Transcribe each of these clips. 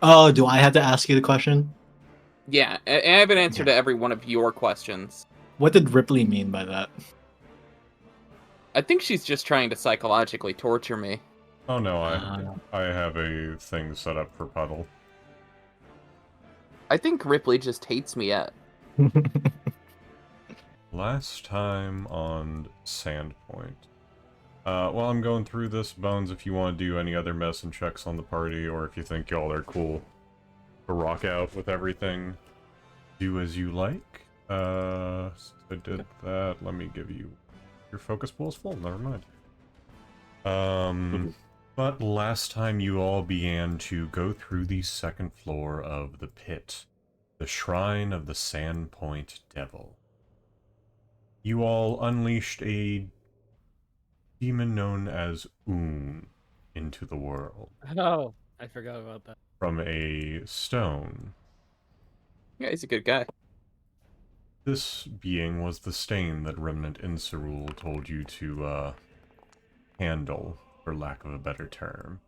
Oh, do I have to ask you the question? Yeah, I have an answer to every one of your questions. What did Ripley mean by that? I think she's just trying to psychologically torture me. Oh no, I have a thing set up for Puddle. I think Ripley just hates me yet. Last time on Sandpoint. While I'm going through this, Bones, if you want to do any other mess and checks on the party, or if you think y'all are cool to rock out with everything, do as you like. Since I did that, let me give you... Your focus pool is full, never mind. But last time you all began to go through the second floor of the pit, the Shrine of the Sandpoint Devil. You all unleashed a demon known as Oon into the world. Oh, I forgot about that. From a stone. Yeah, he's a good guy. This being was the stain that Remnant Incerul told you to, handle, for lack of a better term.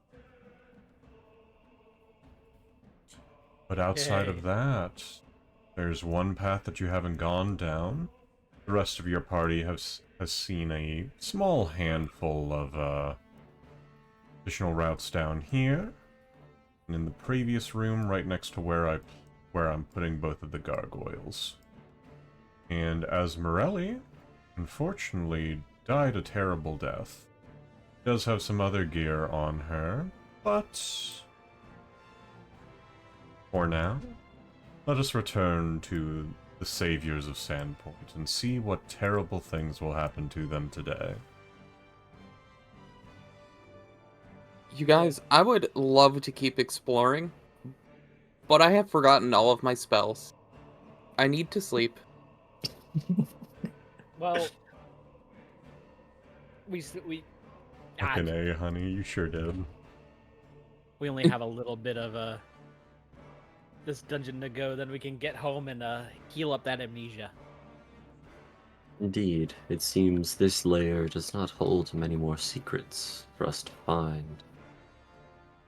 But outside of that, there's one path that you haven't gone down. The rest of your party has seen a small handful of, additional routes down here. And in the previous room, right next to where I'm putting both of the gargoyles. And as Morelli, unfortunately, died a terrible death, does have some other gear on her, but for now, let us return to the saviors of Sandpoint and see what terrible things will happen to them today. You guys, I would love to keep exploring, but I have forgotten all of my spells. I need to sleep. Well, we Fucking A, honey, you sure did. we only have a little bit of this dungeon to go, then we can get home and heal up that amnesia. Indeed, it seems this lair does not hold many more secrets for us to find.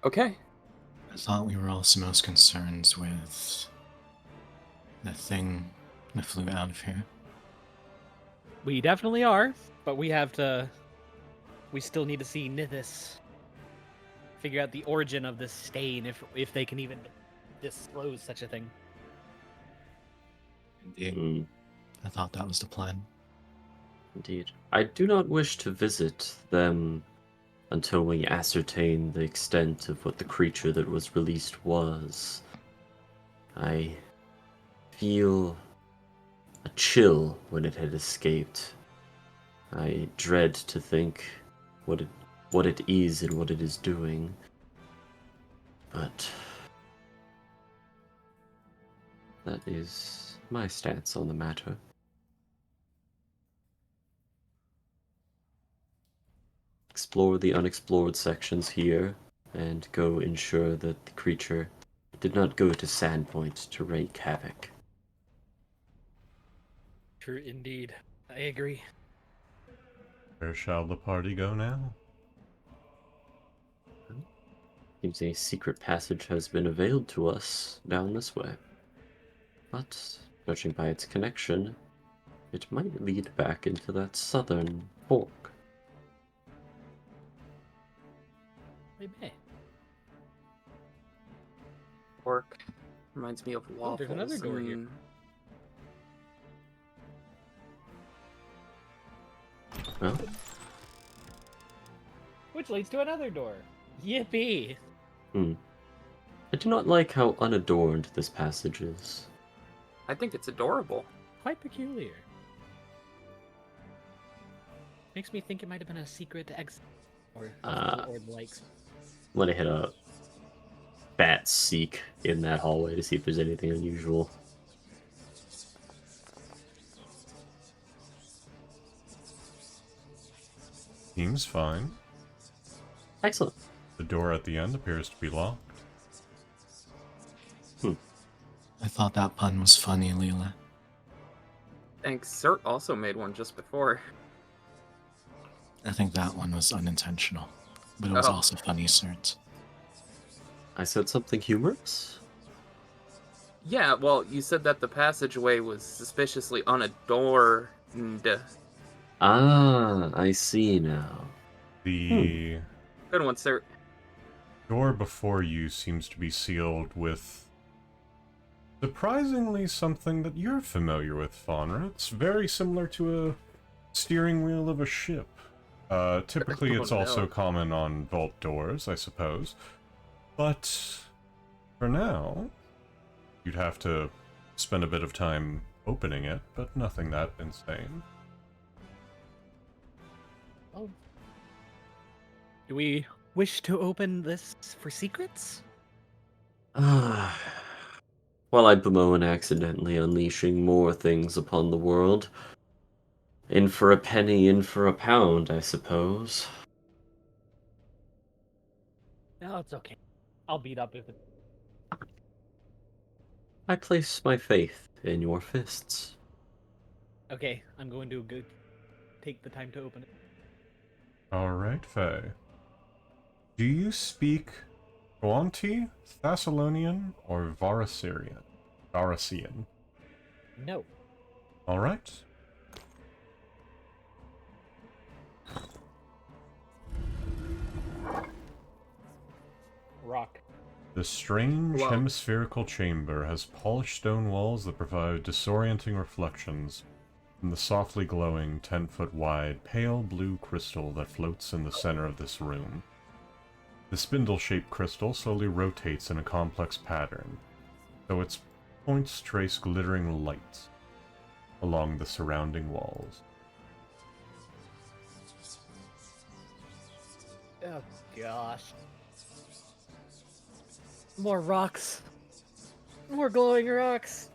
Okay. I thought we were also most concerned with the thing that flew out of here. We definitely are, but we still need to see Nithis. Figure out the origin of this stain, if they can even disclose such a thing. Indeed. I thought that was the plan. Indeed. I do not wish to visit them until we ascertain the extent of what the creature that was released was. I feel a chill when it had escaped. I dread to think what it is and what it is doing. But that is my stance on the matter. Explore the unexplored sections here, and go ensure that the creature did not go to Sandpoint to wreak havoc. True indeed. I agree. Where shall the party go now? Seems a secret passage has been availed to us down this way. But, judging by its connection, it might lead back into that southern fork. Maybe. Work. Reminds me of waffles. There's another door here. Well, Which leads to another door. Yippee! I do not like how unadorned this passage is. I think it's adorable. Quite peculiar. Makes me think it might have been a secret exit. Or the likes. I'm gonna hit a bat seek in that hallway to see if there's anything unusual. Seems fine. Excellent. The door at the end appears to be locked. I thought that pun was funny, Lela. Thanks. Cert also made one just before. I think that one was unintentional, but it was also funny, Sert. I said something humorous? Yeah, well, you said that the passageway was suspiciously unadorned. Ah, I see now. The Good one, sir. door before you seems to be sealed with surprisingly something that you're familiar with, Faunra. It's very similar to a steering wheel of a ship. Typically Oh, it's also no. common on vault doors, I suppose. But for now, you'd have to spend a bit of time opening it, but nothing that insane. Oh. Do we wish to open this for secrets? Ah. Well, I bemoan accidentally unleashing more things upon the world. In for a penny, in for a pound, I suppose. No, it's okay. I'll beat up if it. I place my faith in your fists. Okay, I'm going to go take the time to open it. Alright, Faye. Do you speak Gaunti, Thessalonian, or Varasirian? Varasian. No. Alright. Rock. The strange Wow. hemispherical chamber has polished stone walls that provide disorienting reflections from the softly glowing 10-foot wide pale blue crystal that floats in the center of this room. The spindle-shaped crystal slowly rotates in a complex pattern, though its points trace glittering light along the surrounding walls. Oh gosh. More rocks. More glowing rocks.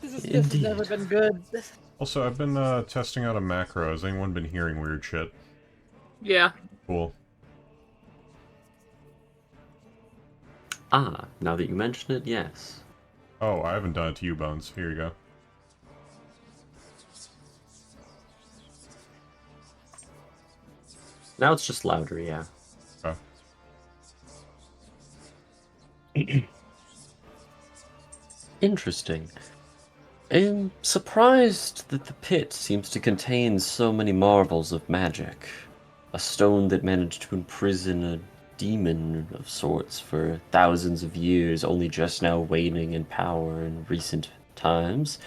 This has never Indeed. been good. Also, I've been testing out a macro. Has anyone been hearing weird shit? Yeah. Cool. Ah, now that you mention it, yes. Oh, I haven't done it to you, Bones. Here you go. Now it's just louder, yeah. Okay. Interesting. I'm surprised that the pit seems to contain so many marvels of magic. A stone that managed to imprison a demon of sorts for thousands of years, only just now waning in power in recent times.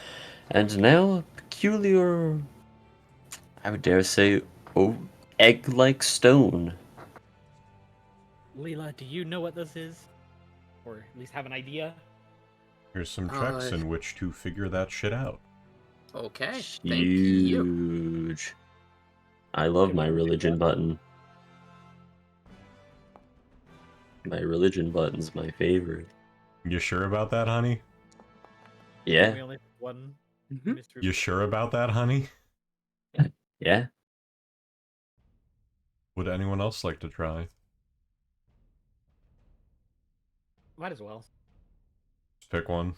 And now a peculiar, I would dare say, egg-like stone. Lela, do you know what this is? Or at least have an idea? Here's some checks in which to figure that shit out. Okay. Thank you. Huge. I love my religion button. My religion button's my favorite. You sure about that, honey? Yeah, We only have one Mhm. mystery. You sure about that, honey? yeah. Would anyone else like to try? Might as well. Just pick one.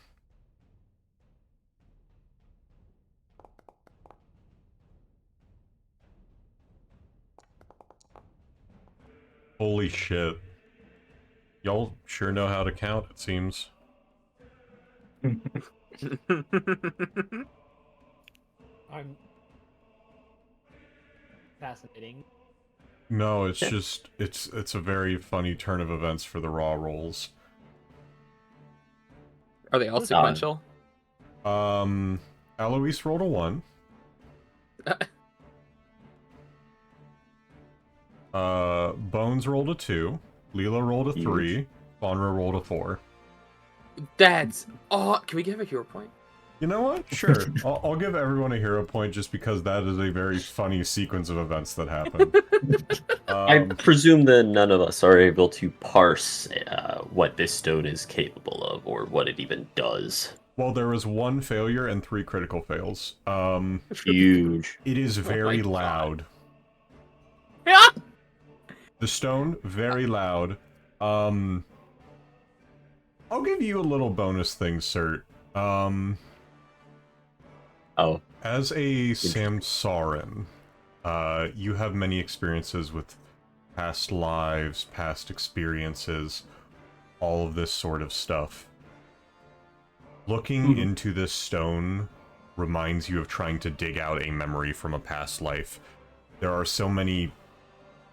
Holy shit. Y'all sure know how to count, it seems. I'm fascinating. No, it's Yeah. just, it's a very funny turn of events for the raw rolls. Are they all sequential? Aloise rolled a 1. Bones rolled a 2. Lela rolled a 3. Faunra rolled a 4. That's... Oh, can we give a hero point? You know what? Sure. I'll give everyone a hero point just because that is a very funny sequence of events that happened. I presume that none of us are able to parse what this stone is capable of, or what it even does. Well, there was 1 failure and 3 critical fails. Huge. It is very God. loud. Yeah. The stone, very loud. I'll give you a little bonus thing, Cert. Oh. As a Samsaran, you have many experiences with past lives, past experiences. all of this sort of stuff. Looking into this stone reminds you of trying to dig out a memory from a past life. There are so many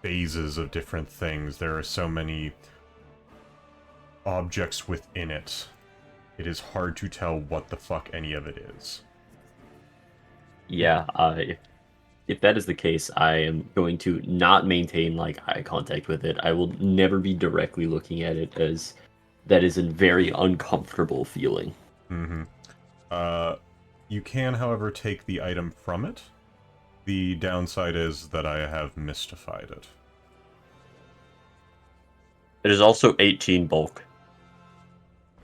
phases of different things. There are so many objects within it. It is hard to tell what the fuck any of it is. Yeah, if that is the case, I am going to not maintain like eye contact with it. I will never be directly looking at it, as that is a very uncomfortable feeling. Mm-hmm. You can, however, take the item from it. The downside is that I have mystified it. It is also 18 bulk.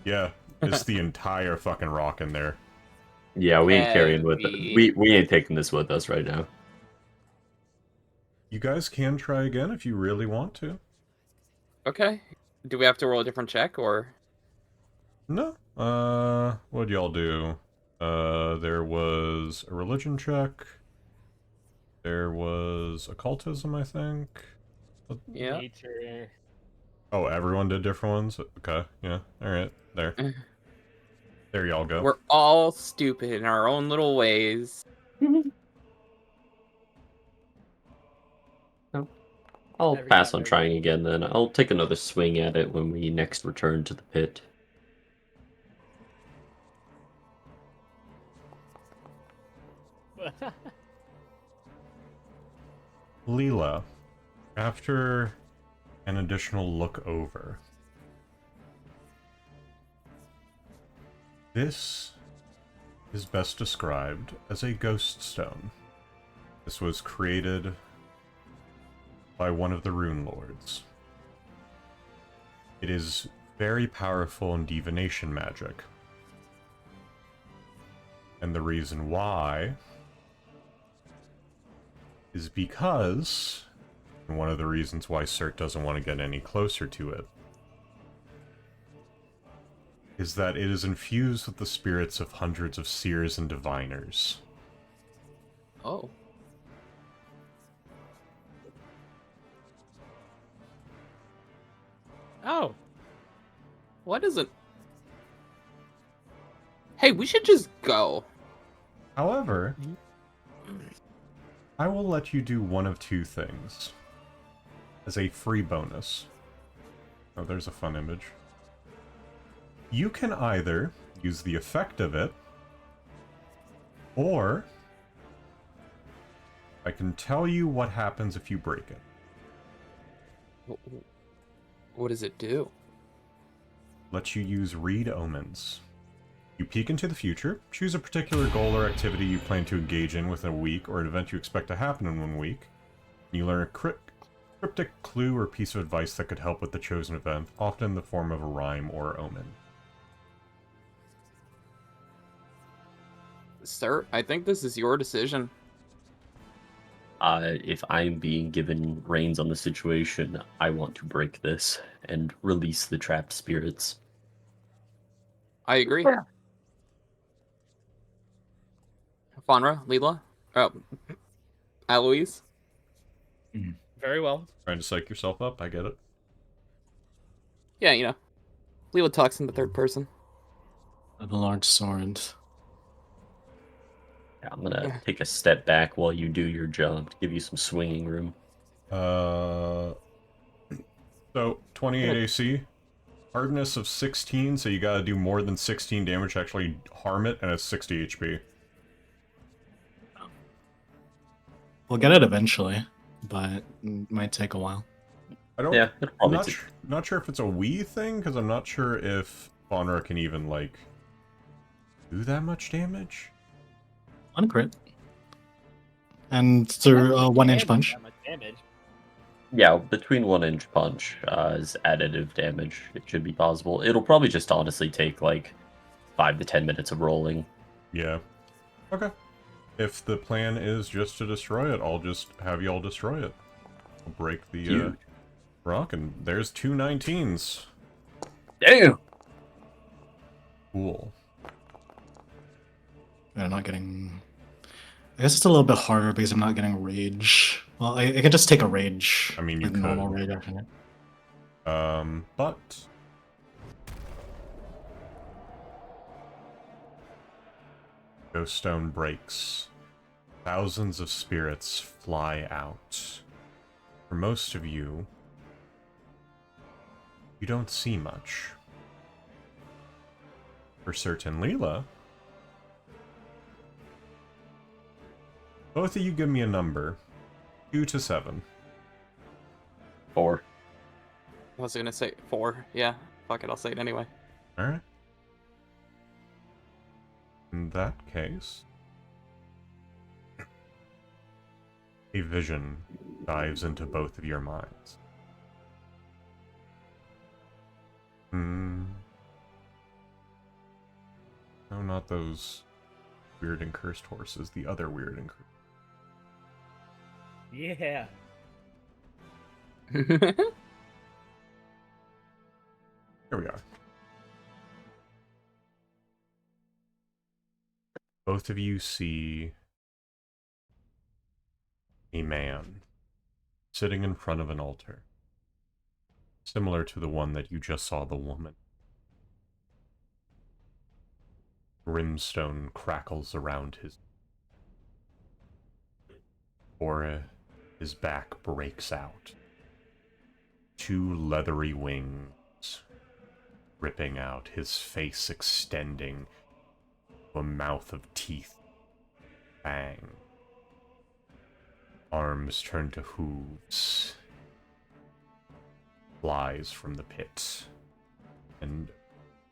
Yeah, it's the entire fucking rock in there. Yeah, we ain't carrying with it. Heavy. We ain't taking this with us right now. You guys can try again if you really want to. Okay. Do we have to roll a different check, or? No. What'd y'all do? There was a religion check. There was occultism, I think. Yeah. Nature. Oh, everyone did different ones? Okay, yeah. Alright, there. There y'all go. We're all stupid in our own little ways. I'll Every pass time on I trying again then. I'll take another swing at it when we next return to the pit. Lela, after an additional look over, this is best described as a ghost stone. This was created by one of the rune lords. It is very powerful in divination magic. And the reason why is because, and one of the reasons why Cert doesn't want to get any closer to it, is that it is infused with the spirits of hundreds of seers and diviners. Oh. Oh, What is it? Hey, we should just go. However, I will let you do one of two things as a free bonus. Oh, there's a fun image. You can either use the effect of it, or I can tell you what happens if you break it. What does it do? Lets you use Read Omens. You peek into the future, choose a particular goal or activity you plan to engage in within a week, or an event you expect to happen in 1 week. You learn a cryptic clue or piece of advice that could help with the chosen event, often in the form of a rhyme or omen. Sir, I think this is your decision. If I'm being given reins on the situation, I want to break this and release the trapped spirits. I agree. Faunra, Lela, Aloise. very well. Trying to psych yourself up, I get it. Yeah, you know. Lela talks in the third person. And a large sword. I'm gonna take a step back while you do your job to give you some swinging room. So, 28 AC, hardness of 16, so you gotta do more than 16 damage to actually harm it, and it's 60 HP. We'll get it eventually, but it might take a while. I don't. Yeah, it'll I'm probably not sure if it's a Wii thing, because I'm not sure if Faunra can even like do that much damage. On crit. And through a 1-inch punch. That much damage. Yeah, between 1-inch punch is additive damage. It should be possible. It'll probably just honestly take like 5 to 10 minutes of rolling. Yeah. Okay. If the plan is just to destroy it, I'll just have y'all destroy it. I'll break the Huge. rock, and there's 2 19s. Damn! Cool. I'm not getting... I guess it's a little bit harder because I'm not getting rage. Well, I can just take a rage. I mean, you like normal could. rage action. But Ghost stone breaks. Thousands of spirits fly out. For most of you, you don't see much. For certain Lela, both of you give me a number. 2 to 7. 4. I was gonna say 4. Yeah, fuck it, I'll say it anyway. Alright. In that case, a vision dives into both of your minds. No, not those weird and cursed horses. The other weird and cursed. Yeah. Here we are. Both of you see a man sitting in front of an altar, similar to the one that you just saw the woman. Brimstone crackles around his aura. His back breaks out. 2 leathery wings ripping out, his face extending to a mouth of teeth. Bang. Arms turn to hooves. Flies from the pit. And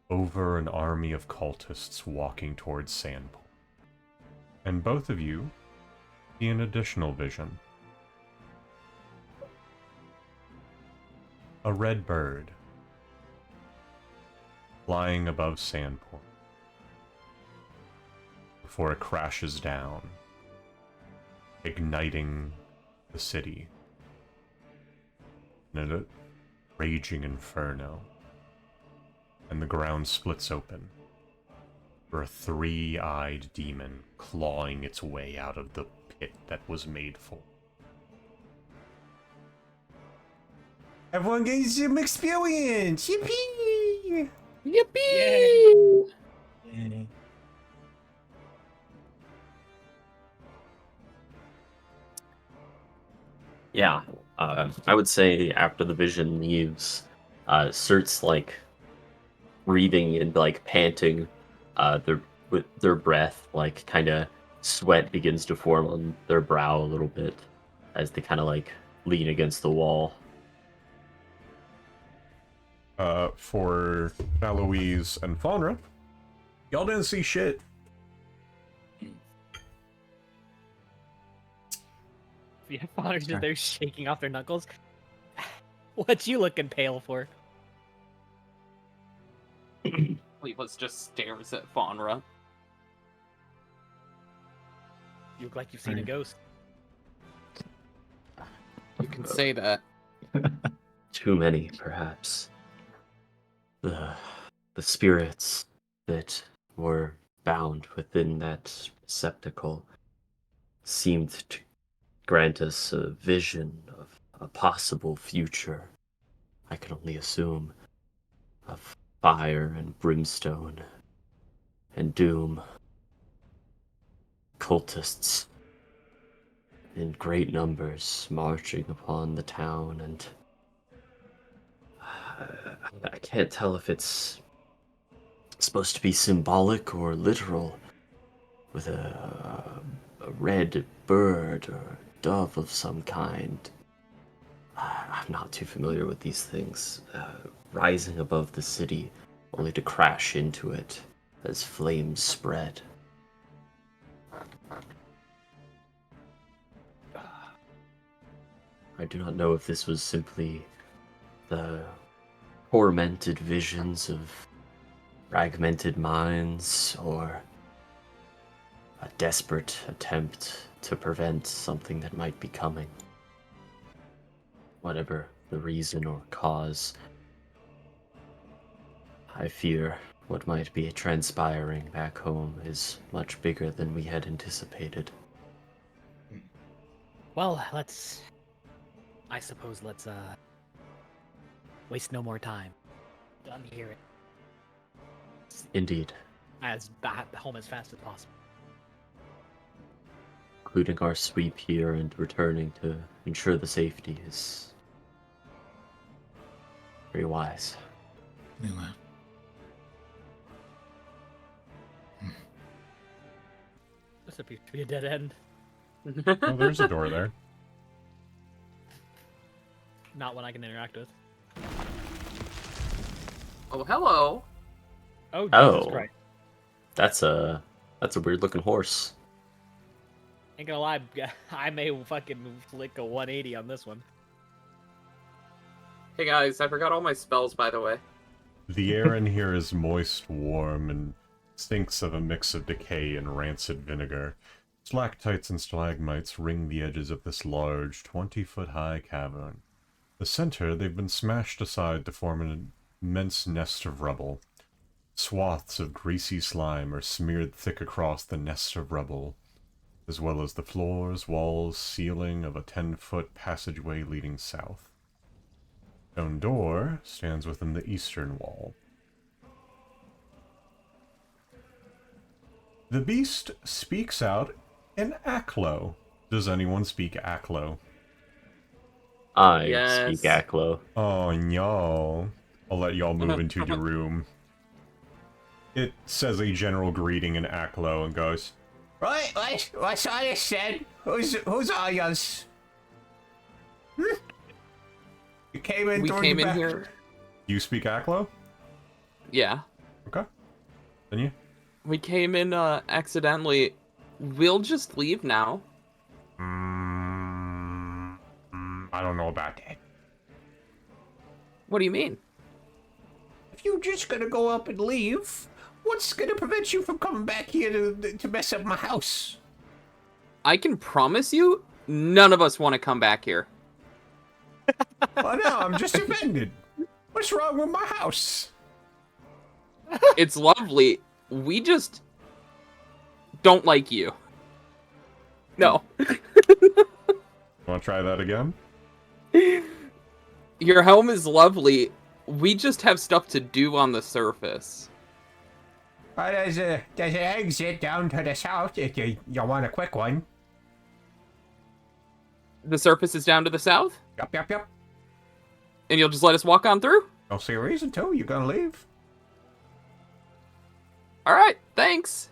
over an army of cultists walking towards Sandpoint. And both of you see an additional vision. A red bird flying above Sandpoint before it crashes down, igniting the city in a raging inferno. And the ground splits open for a 3-eyed demon clawing its way out of the pit that was made for. Everyone gets some experience! Yippee! Yippee! Yay. Yeah, I would say after the vision leaves, Sert's like breathing and like panting, with their breath, like kind of sweat begins to form on their brow a little bit as they kind of like lean against the wall. For Aloise and Faunra, y'all didn't see shit. Yeah, Faunra's just there shaking off their knuckles. What you looking pale for? Leela's just stares at Faunra. You look like you've seen a ghost. You can say that. Too many, perhaps. The spirits that were bound within that receptacle seemed to grant us a vision of a possible future. I can only assume of fire and brimstone and doom. Cultists in great numbers marching upon the town, and I can't tell if it's supposed to be symbolic or literal, with a red bird or dove of some kind. I'm not too familiar with these things. Rising above the city, only to crash into it as flames spread. I do not know if this was simply the tormented visions of fragmented minds, or a desperate attempt to prevent something that might be coming. Whatever the reason or cause, I fear what might be transpiring back home is much bigger than we had anticipated. Well, I suppose let's waste no more time. Done here. Indeed. As back home as fast as possible. concluding our sweep here and returning to ensure the safety is very wise. Lela. This appears to be a dead end. Oh, there's a door there. Not one I can interact with. Oh, hello. Oh, Jesus Oh. Christ. That's a weird looking horse. Ain't gonna lie, I may fucking flick a 180 on this one. Hey guys, I forgot all my spells, by the way. The air in here is moist, warm, and stinks of a mix of decay and rancid vinegar. Stalactites and stalagmites ring the edges of this large, 20-foot-high cavern. The center, they've been smashed aside to form an immense nest of rubble. Swaths of greasy slime are smeared thick across the nest of rubble, as well as the floors, walls, ceiling of a 10-foot passageway leading south. Stone door stands within the eastern wall. The beast speaks out in Aklo. Does anyone speak Aklo? I Yes. speak Aklo. Oh no. I'll let y'all move into the room. It says a general greeting in Aklo and goes, Right, what's all this said? Who's all yours? You came in We through came the in back. here. You speak Aklo? Yeah. Okay. Then you? We came in accidentally. We'll just leave now. I don't know about that. What do you mean? If you're just gonna go up and leave, what's gonna prevent you from coming back here to mess up my house? I can promise you, none of us want to come back here. Well, no, I'm just offended. What's wrong with my house? It's lovely. We just don't like you. No. Want to try that again? Your home is lovely. We just have stuff to do on the surface. There's an exit down to the south if you want a quick one. The surface is down to the south? Yep. And you'll just let us walk on through? Don't see a reason to. You're gonna leave. Alright, thanks.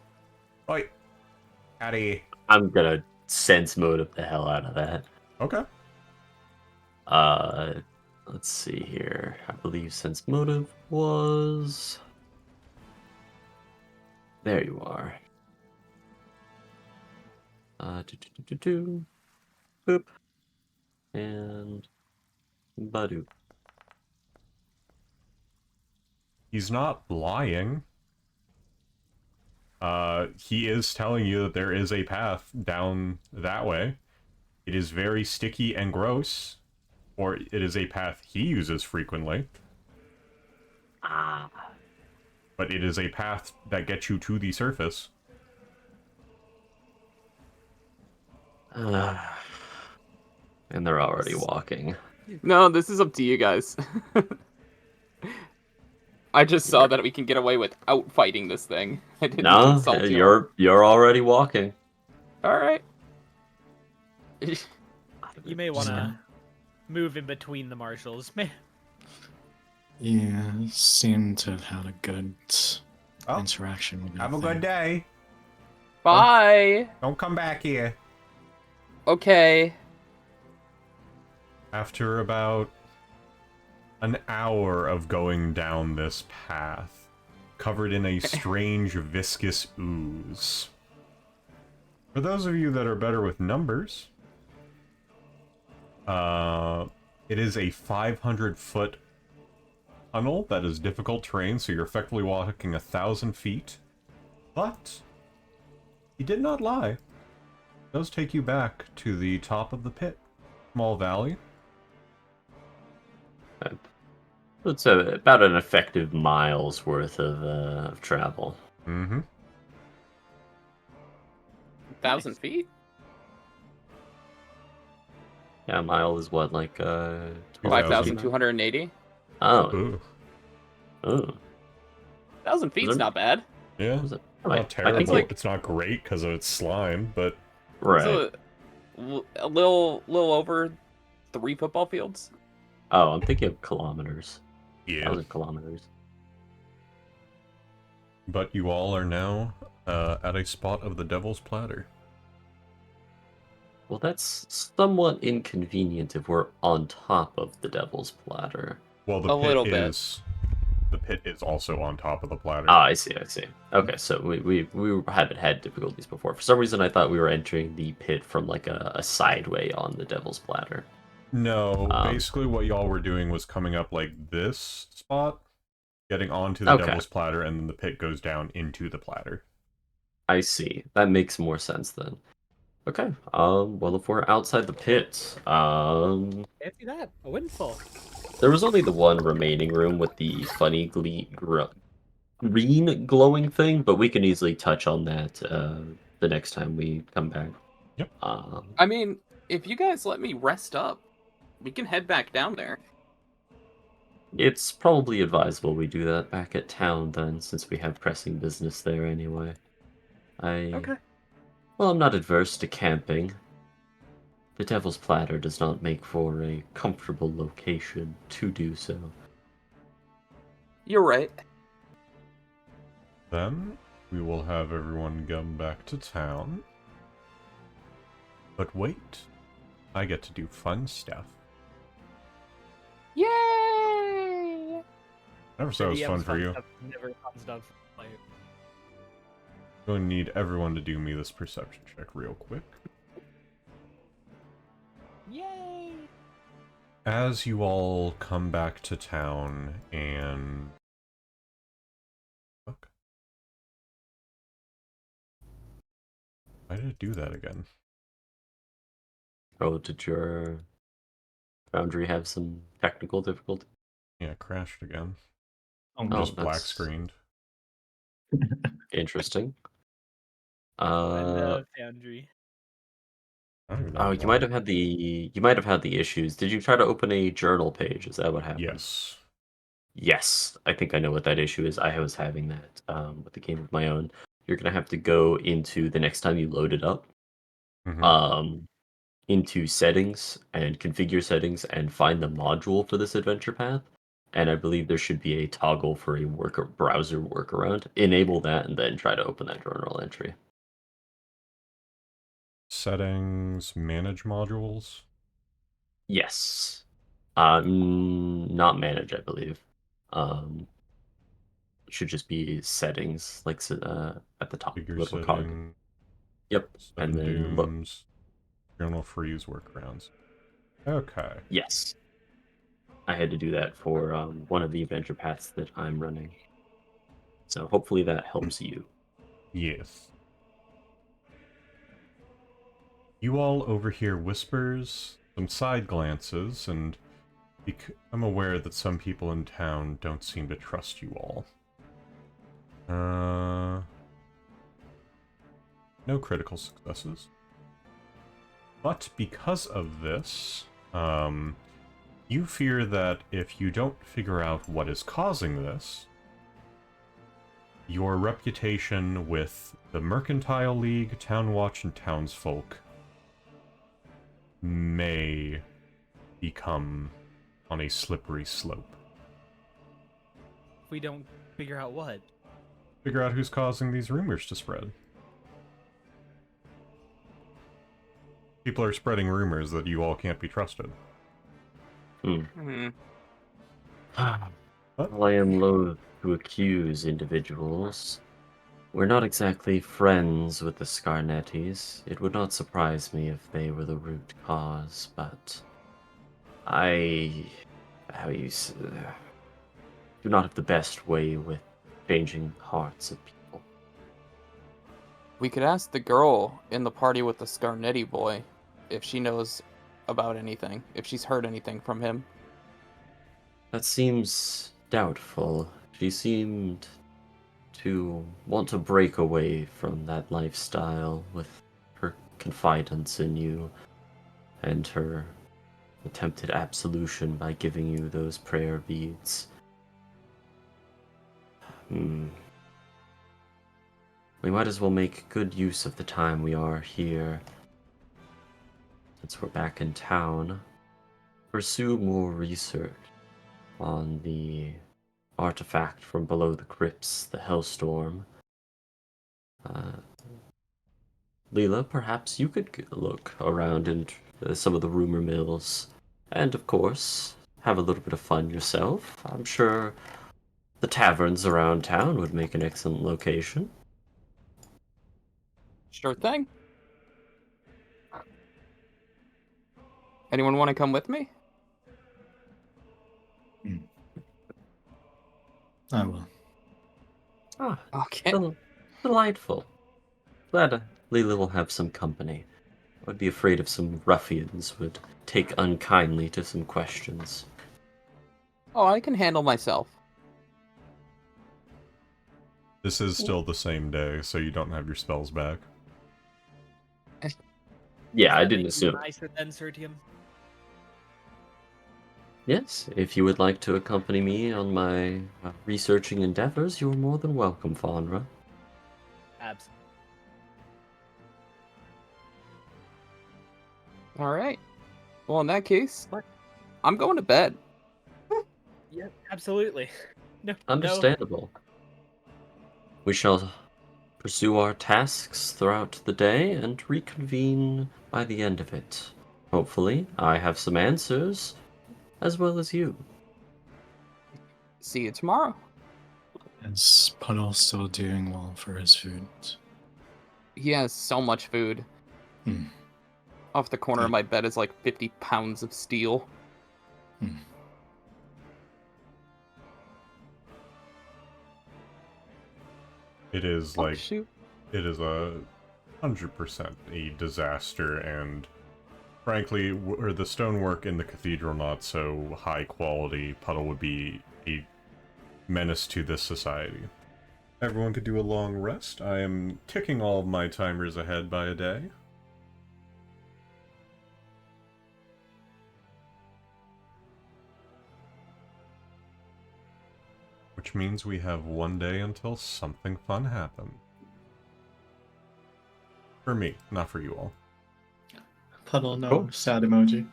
Oi. Howdy. I'm gonna sense motive the hell out of that. Okay. Let's see here. I believe sense motive was... There you are. Boop. And... Badoo. He's not lying. He is telling you that there is a path down that way. It is very sticky and gross, or it is a path he uses frequently. Ah. But it is a path that gets you to the surface. And they're already walking. No, this is up to you guys. I just saw that we can get away without fighting this thing. I didn't No, consult you. you're already walking. Alright. You may want to move in between the marshals. Yeah, seem to have had a good Oh, interaction with have a everything. good day. Bye. Don't come back here. Okay. After about an hour of going down this path, covered in a strange viscous ooze. For those of you that are better with numbers, it is a 500-foot tunnel that is difficult terrain, so you're effectively walking 1,000 feet. But he did not lie. It does take you back to the top of the pit. Small valley. It's about an effective mile's worth of travel. Mm-hmm. 1,000 feet? Yeah, a mile is what, like 5,280? Oh. Ooh. Oh. 1,000 feet's not bad. Yeah. Was it? Not I terrible. think like It's not great because of its slime, but Right. So a little over 3 football fields. Oh, I'm thinking of kilometers. Yeah. 1,000 kilometers. But you all are now at a spot of the Devil's Platter. Well, that's somewhat inconvenient if we're on top of the Devil's Platter. Well, A little bit. the pit is also on top of the platter. Ah, I see. Okay, so we haven't had difficulties before. For some reason, I thought we were entering the pit from like a sideway on the Devil's Platter. No, basically what y'all were doing was coming up like this spot, getting onto the Okay. Devil's Platter, and then the pit goes down into the platter. I see. That makes more sense then. Okay. Well, if we're outside the pit, Fancy that. A windfall. there was only the one remaining room with the funny green glowing thing, but we can easily touch on that the next time we come back. Yep. I mean, if you guys let me rest up, we can head back down there. It's probably advisable we do that back at town then, since we have pressing business there anyway. Okay. Well, I'm not adverse to camping. The Devil's Platter does not make for a comfortable location to do so. You're right. Then we will have everyone come back to town. But wait, I get to do fun stuff. Yay! Never said it was Yeah, fun for you. stuff never comes down for the player. I'm going to need everyone to do me this perception check real quick. Yay! As you all come back to town and... Fuck. Why did it do that again? Oh, did your Foundry have some technical difficulty? Yeah, it crashed again. Oh, Oh, Just black that's screened. interesting. Foundry. I don't even know Oh, you why. might have had the issues. Did you try to open a journal page? Is that what happened? Yes. Yes, I think I know what that issue is. I was having that with the game of my own. You're gonna have to go into the next time you load it up, Mhm. into settings and configure settings and find the module for this adventure path. And I believe there should be a toggle for a browser workaround. Enable that and then try to open that journal entry. Settings, manage modules. Yes. Not manage, I believe. It should just be settings, like at the top, Figure little cog. setting. Yep, Seven and then look. dooms. Journal freeze workarounds. Okay. Yes, I had to do that for one of the adventure paths that I'm running. So hopefully that helps you. Yes. You all overhear whispers, some side glances, and I'm aware that some people in town don't seem to trust you all. No critical successes. But because of this, you fear that if you don't figure out what is causing this, your reputation with the Mercantile League, Town Watch, and townsfolk may become on a slippery slope. If we don't figure out what. Figure out who's causing these rumors to spread. People are spreading rumors that you all can't be trusted. Hmm. Well, I am loath to accuse individuals. We're not exactly friends with the Scarnettis. It would not surprise me if they were the root cause, but do not have the best way with changing hearts of people. We could ask the girl in the party with the Scarnetti boy if she knows about anything, if she's heard anything from him. That seems doubtful. She seemed to want to break away from that lifestyle with her confidence in you and her attempted absolution by giving you those prayer beads. We might as well make good use of the time we are here since we're back in town, pursue more research on the artifact from below the crypts, the Hellstorm. Lela, perhaps you could look around in some of the rumor mills, and of course, have a little bit of fun yourself. I'm sure the taverns around town would make an excellent location. Sure thing. Anyone want to come with me? I will. Ah, Okay. delightful. Glad Lela will have some company. I would be afraid if some ruffians would take unkindly to some questions. Oh, I can handle myself. This is still the same day, so you don't have your spells back. Yeah, Does I that didn't make you assume. nicer than Sertium? Yes, if you would like to accompany me on my researching endeavors, you're more than welcome, Faunra. Absolutely. All right. Well, in that case, I'm going to bed. Yeah, absolutely. No, Understandable. We shall pursue our tasks throughout the day and reconvene by the end of it. Hopefully, I have some answers, as well as you. See you tomorrow. Is Puddle still doing well for his food? He has so much food. Hmm. Off the corner of my bed is like 50 pounds of steel. Hmm. It is Oh, like shoot. it is 100% a disaster, and frankly, were the stonework in the cathedral not so high quality, Puddle would be a menace to this society. Everyone could do a long rest. I am ticking all of my timers ahead by a day. Which means we have one day until something fun happens. For me, not for you all. Puddle, no Cool. sad emoji.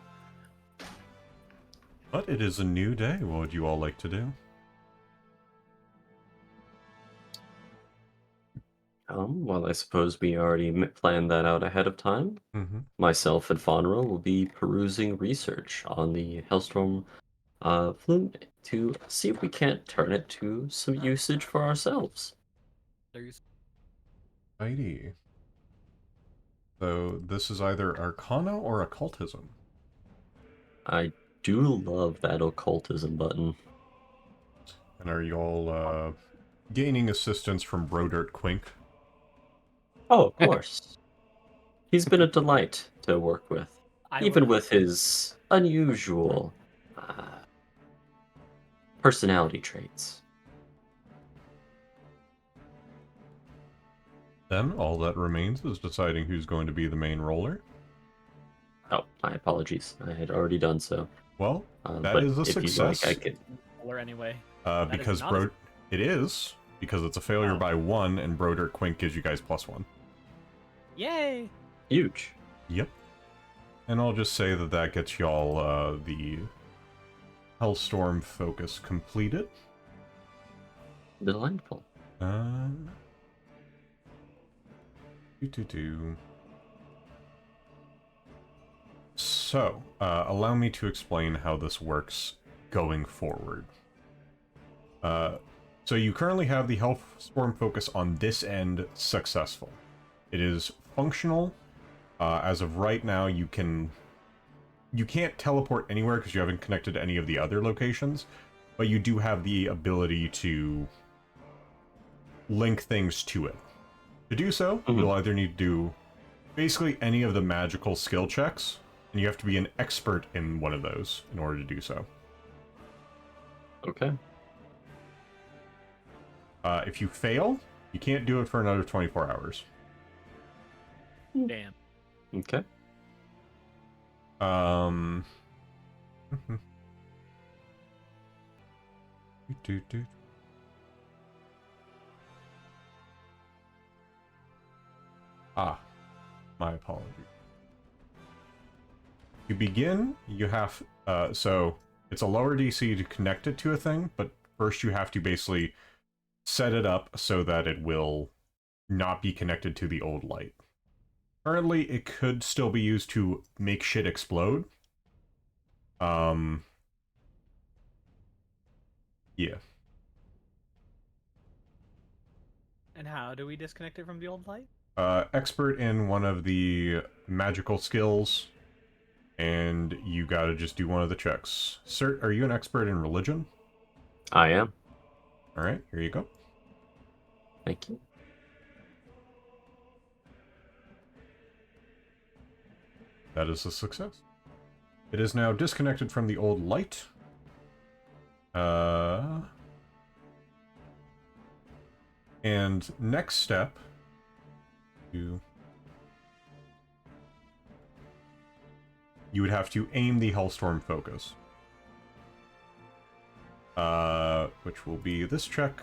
But it is a new day. What would you all like to do? Well, I suppose we already planned that out ahead of time. Mm-hmm. Myself and Faunra will be perusing research on the Hellstorm flume to see if we can't turn it to some usage for ourselves. There's Righty. So this is either Arcana or Occultism. I do love that occultism button. And are you all gaining assistance from Brodert Quink? Oh, of course. He's been a delight to work with, I even will- with his unusual personality traits. Then all that remains is deciding who's going to be the main roller. Oh, my apologies. I had already done so. Well, that But is a if you'd success. like, I could. Or anyway. Because not a- it is because it's a failure Oh. by 1, and Brodert Quink gives you guys +1. Yay! Huge. Yep. And I'll just say that that gets y'all the Hellstorm focus completed. Delightful. So, allow me to explain how this works going forward. So you currently have the Hellstorm focus on this end successful. It is functional. As of right now, you can't teleport anywhere because you haven't connected to any of the other locations, but you do have the ability to link things to it. To do so, you'll either need to do basically any of the magical skill checks, and you have to be an expert in one of those in order to do so. Okay. If you fail, you can't do it for another 24 hours. Damn. Okay. Ah, my apologies. To begin, you have so it's a lower DC to connect it to a thing, but first you have to basically set it up so that it will not be connected to the old light. Currently, it could still be used to make shit explode. Yeah. And how do we disconnect it from the old light? Expert in one of the magical skills, and you gotta just do one of the checks. Sir, are you an expert in religion? I am. Alright, here you go. Thank you. That is a success. It is now disconnected from the old light. And next step, you would have to aim the Hellstorm focus. Which will be this check.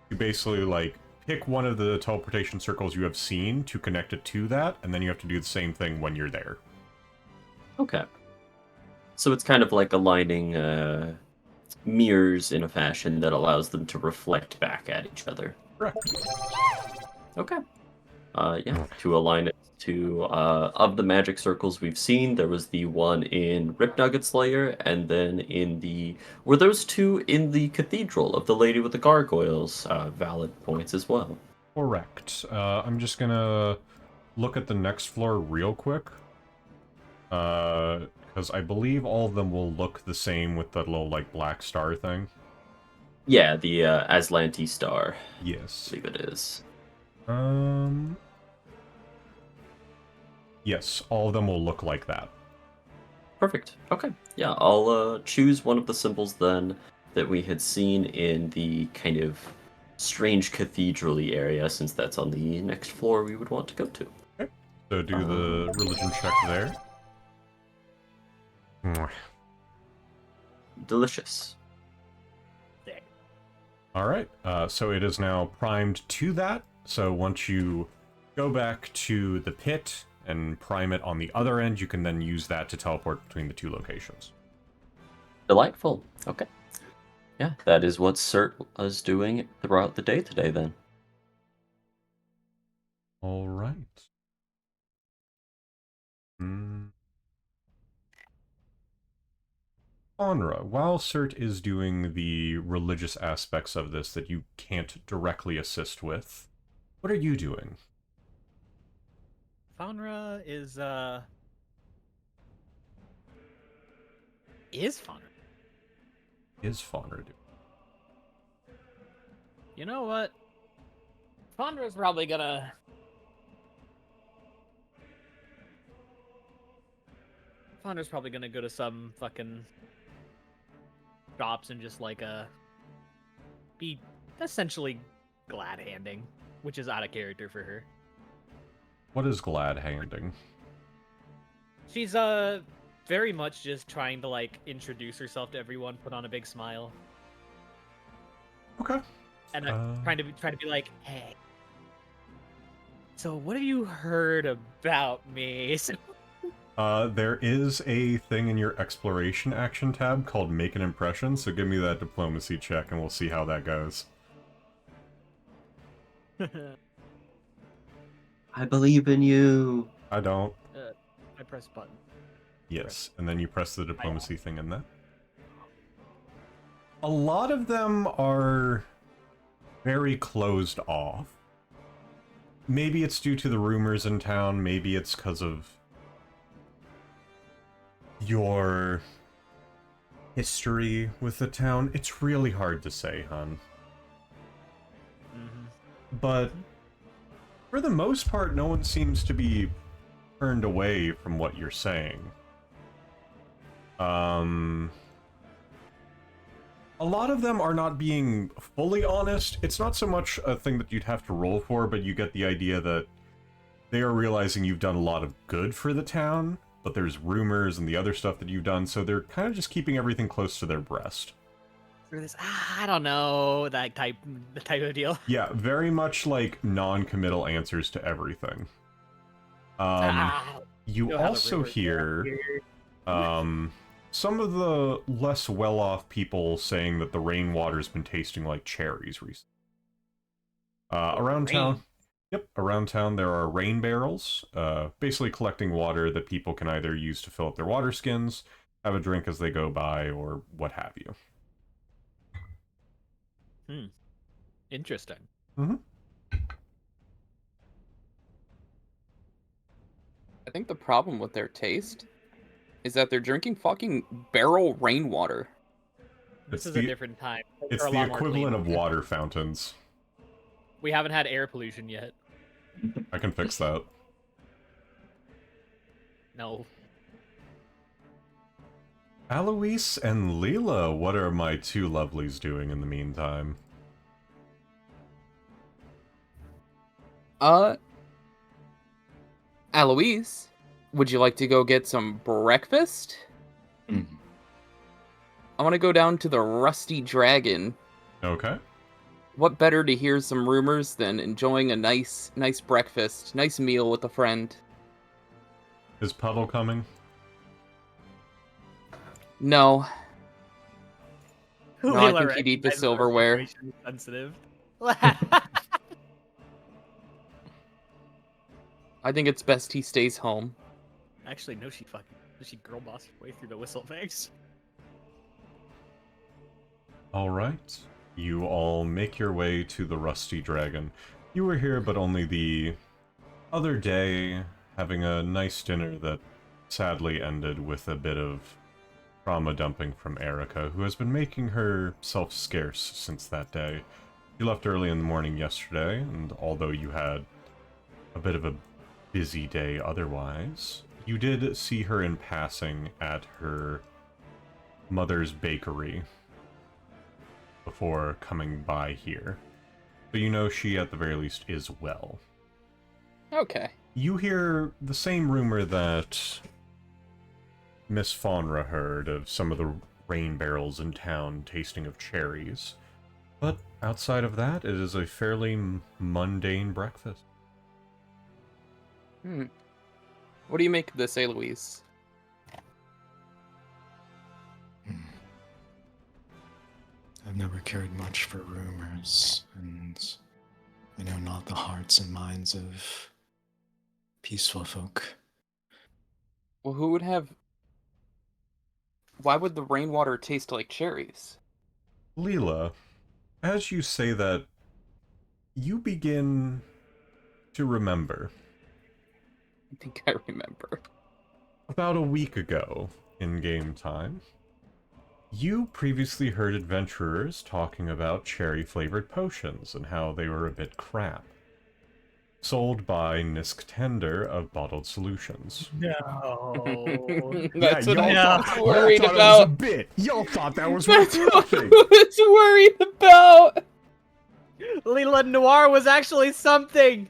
You basically, like, pick one of the teleportation circles you have seen to connect it to that, and then you have to do the same thing when you're there. Okay. So it's kind of like aligning mirrors in a fashion that allows them to reflect back at each other. Correct. Okay. Yeah, to align it to, of the magic circles we've seen, there was the one in Rip Nugget Slayer, and then in the... Were those two in the Cathedral of the Lady with the Gargoyles? Valid points as well. Correct. I'm just gonna look at the next floor real quick. Because I believe all of them will look the same with that little, like, black star thing. Yeah, the Aslanti Star. Yes. I believe it is. Yes, all of them will look like that. Perfect. Okay. Yeah, I'll choose one of the symbols then that we had seen in the kind of strange cathedral-y area, since that's on the next floor we would want to go to. Okay. So do the religion check there. Delicious. Alright, so it is now primed to that. So once you go back to the pit and prime it on the other end, you can then use that to teleport between the two locations. Delightful. Okay. Yeah, that is what Cert is doing throughout the day today then. Alright. Faunra, while Cert is doing the religious aspects of this that you can't directly assist with, what are you doing? Faunra is Faunra? Is Faunra doing? You know what? Faunra's probably gonna... Faunra's probably gonna go to some fucking shops and just like be essentially glad handing, which is out of character for her. What is glad handing? She's very much just trying to like introduce herself to everyone, put on a big smile, Okay. and trying to be like, hey, so what have you heard about me? There is a thing in your exploration action tab called Make an Impression, so give me that diplomacy check and we'll see how that goes. I believe in you. I don't. I press button. Yes, and then you press the diplomacy thing in that. A lot of them are very closed off. Maybe it's due to the rumors in town, maybe it's because of your history with the town. It's really hard to say, hon. But for the most part, no one seems to be turned away from what you're saying. A lot of them are not being fully honest. It's not so much a thing that you'd have to roll for, but you get the idea that they are realizing you've done a lot of good for the town, but there's rumors and the other stuff that you've done, so they're kind of just keeping everything close to their breast. For this, I don't know, the type of deal. Yeah, very much like non-committal answers to everything. You know how the also rumors go hear here. some of the less well-off people saying that the rainwater's been tasting like cherries recently. Around rain? town, yep, around town there are rain barrels, basically collecting water that people can either use to fill up their water skins, have a drink as they go by, or what have you. Interesting. Mm-hmm. I think the problem with their taste is that they're drinking fucking barrel rainwater. This It's is the- a different time. They're It's a the lot more equivalent clean. of water fountains. We haven't had air pollution yet. I can fix that. No. Aloise and Lela, what are my two lovelies doing in the meantime? Aloise, would you like to go get some breakfast? Mhm. I want to go down to the Rusty Dragon. Okay. What better to hear some rumors than enjoying a nice breakfast, nice meal with a friend? Is Puddle coming? No, No, I Lela think he'd eat the recognizes our silverware. situation is sensitive. I think it's best he stays home. Actually, no, she girl bossed her way through the Whistlefangs. Alright. You all make your way to the Rusty Dragon. You were here but only the other day, having a nice dinner that sadly ended with a bit of trauma dumping from Erica, who has been making herself scarce since that day. She left early in the morning yesterday, and although you had a bit of a busy day otherwise, you did see her in passing at her mother's bakery before coming by here. So you know she, at the very least, is well. Okay. You hear the same rumor that Miss Faunra heard of some of the rain barrels in town tasting of cherries. But outside of that, it is a fairly mundane breakfast. What do you make of this, Aloise? I've never cared much for rumors, and I know not the hearts and minds of peaceful folk. Well, who would have... Why would the rainwater taste like cherries? Lela, as you say that, you begin to remember. I think I remember. About a week ago, in game time, you previously heard adventurers talking about cherry-flavored potions and how they were a bit crap. Sold by Nisk Tender of Bottled Solutions. No. That's what I y'all was thought- worried Y'all thought it was a about. bit. Y'all thought that was That's worth what I nothing. was worried about. Lela Noir was actually something.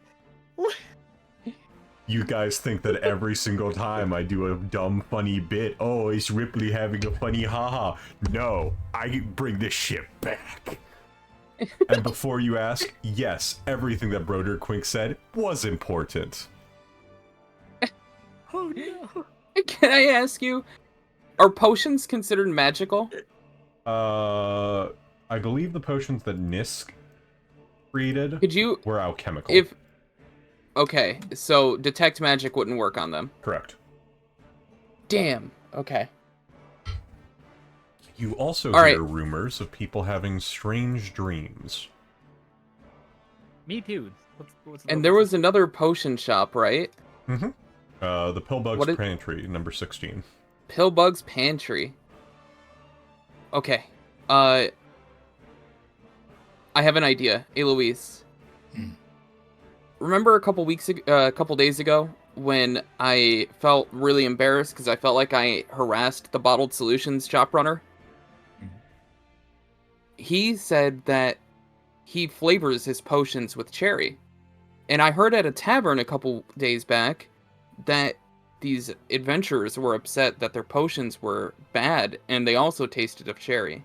You guys think that every single time I do a dumb, funny bit, oh, it's Ripley having a funny haha. No, I bring this shit back. And before you ask, yes, everything that Broder Quink said was important. Oh no. Can I ask you, are potions considered magical? I believe the potions that Nisk created Could you, were alchemical. if... Okay, so detect magic wouldn't work on them. Correct. Damn. Okay. You also All hear right. rumors of people having strange dreams. Me too. What's And there was another potion shop, right? Mm-hmm. The Pillbug's What is- Pantry, number 16. Pillbug's Pantry. Okay. I have an idea, Aloise. Remember a couple days ago when I felt really embarrassed because I felt like I harassed the Bottled Solutions shop runner? He said that he flavors his potions with cherry. And I heard at a tavern a couple days back that these adventurers were upset that their potions were bad and they also tasted of cherry.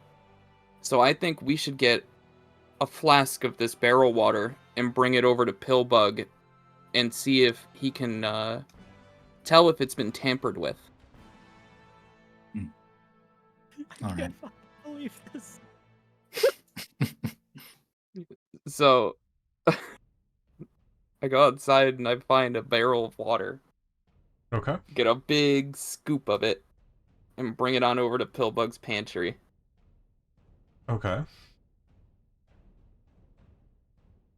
So I think we should get a flask of this barrel water and bring it over to Pillbug and see if he can tell if it's been tampered with. I All right. can't fucking believe this. So I go outside and I find a barrel of water, Okay. get a big scoop of it, and bring it on over to Pillbug's pantry. Okay.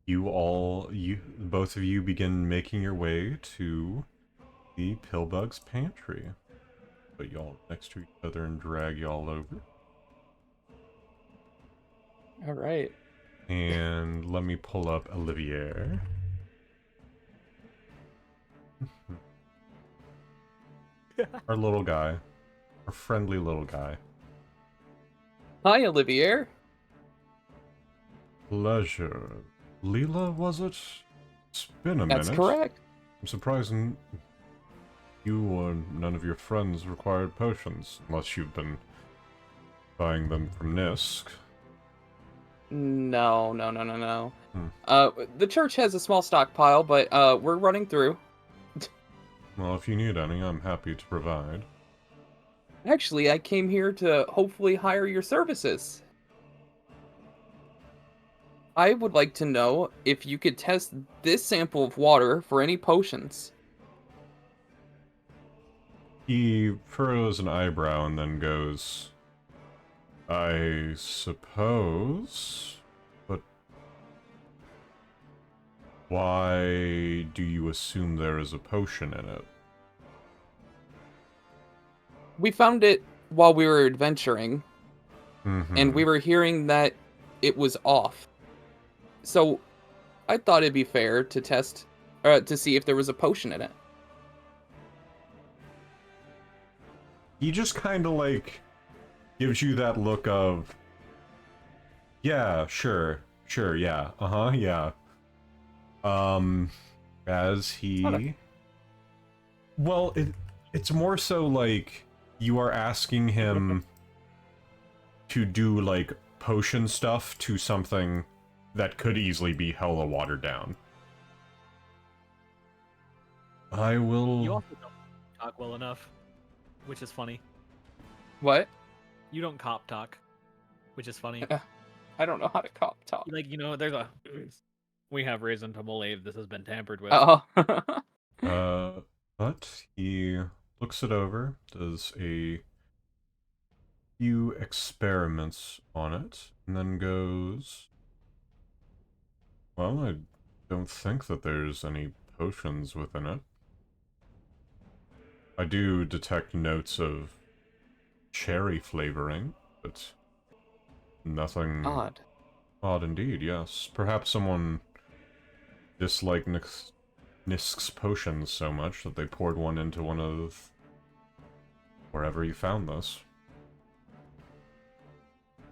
Both of you begin making your way to the Pillbug's pantry. Put y'all next to each other and drag y'all over. All right. And let me pull up Olivier. Our little guy. Our friendly little guy. Hi, Olivier. Pleasure. Lela, was it? It's been a That's minute. correct. I'm surprised you or none of your friends required potions, unless you've been buying them from Nisk. No. The church has a small stockpile, but we're running through. Well, if you need any, I'm happy to provide. Actually, I came here to hopefully hire your services. I would like to know if you could test this sample of water for any potions. He furrows an eyebrow and then goes, I suppose, but why do you assume there is a potion in it? We found it while we were adventuring, and we Mm-hmm. were hearing that it was off. So, I thought it'd be fair to test, to see if there was a potion in it. He just kind of like gives you that look of, yeah, sure, yeah, yeah. As he, Okay. well, it's more so like you are asking him to do like potion stuff to something that could easily be hella watered down. I will. You also don't talk well enough, which is funny. What? You don't cop talk, which is funny. I don't know how to cop talk. Like, there's a... We have reason to believe this has been tampered with. Oh. But he looks it over, does a few experiments on it, and then goes, well, I don't think that there's any potions within it. I do detect notes of cherry flavoring, but nothing Odd. odd indeed, yes. Perhaps someone disliked Nisk's potions so much that they poured one into one of wherever you found this.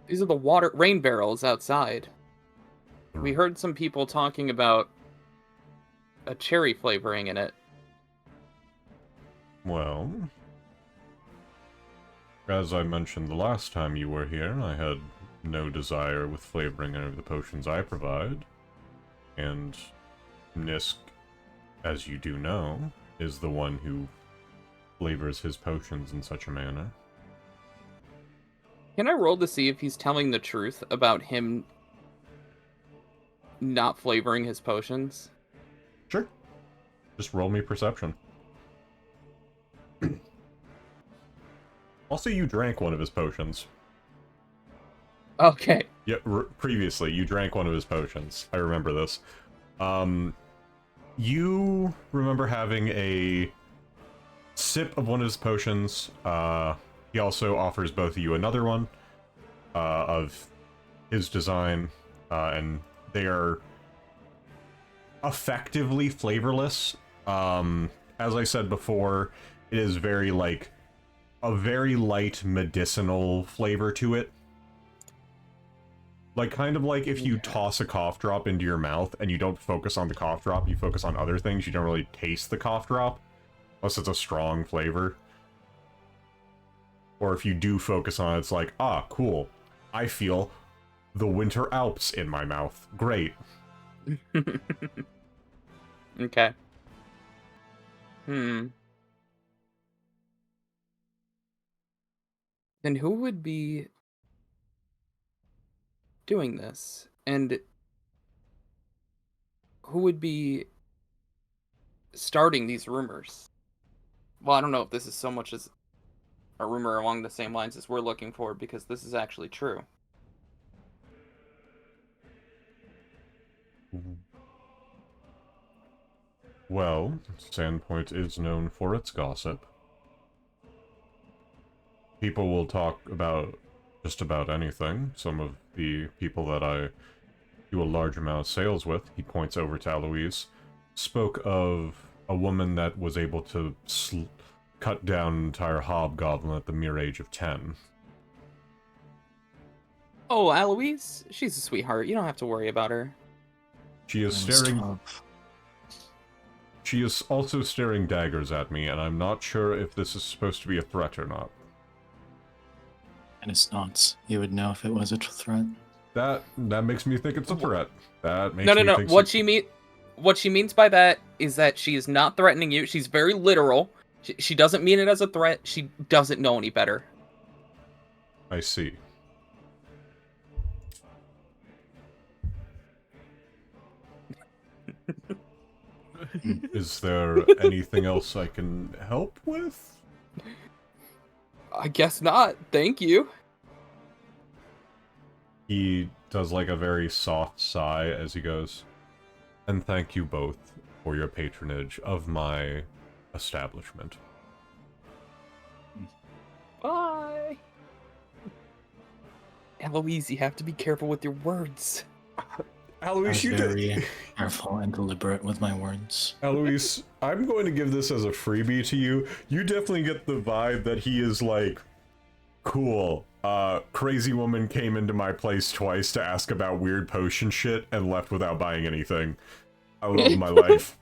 These are the rain barrels outside. We heard some people talking about a cherry flavoring in it. Well, as I mentioned the last time you were here, I had no desire with flavoring any of the potions I provide. And Nisk, as you do know, is the one who flavors his potions in such a manner. Can I roll to see if he's telling the truth about him not flavoring his potions? Sure. Just roll me perception. Also, you drank one of his potions. Okay. Yeah, previously, you drank one of his potions. I remember this. You remember having a sip of one of his potions. He also offers both of you another one of his design, and they are effectively flavorless. As I said before, it is very like a very light medicinal flavor to it. Like, kind of like if you toss a cough drop into your mouth and you don't focus on the cough drop, you focus on other things, you don't really taste the cough drop, unless it's a strong flavor. Or if you do focus on it, it's like, ah, cool. I feel the winter Alps in my mouth. Great. Okay. Then who would be doing this? And who would be starting these rumors? Well, I don't know if this is so much as a rumor along the same lines as we're looking for, because this is actually true. Well, Sandpoint is known for its gossip. People will talk about just about anything. Some of the people that I do a large amount of sales with, he points over to Aloise, spoke of a woman that was able to cut down an entire hobgoblin at the mere age of 10. Oh, Aloise? She's a sweetheart. You don't have to worry about her. She is I was staring... 12. She is also staring daggers at me, and I'm not sure if this is supposed to be a threat or not. And it's not. You would know if it was a threat. That makes me think it's a threat. That makes No. me think What she means by that is that she is not threatening you. She's very literal. She doesn't mean it as a threat. She doesn't know any better. I see. Is there anything else I can help with? I guess not. Thank you. He does like a very soft sigh as he goes, and thank you both for your patronage of my establishment. Bye. Aloise, you have to be careful with your words. I was very careful and deliberate with my words. Aloise, I'm going to give this as a freebie to you. You definitely get the vibe that he is like, cool, crazy woman came into my place twice to ask about weird potion shit and left without buying anything. I love my life.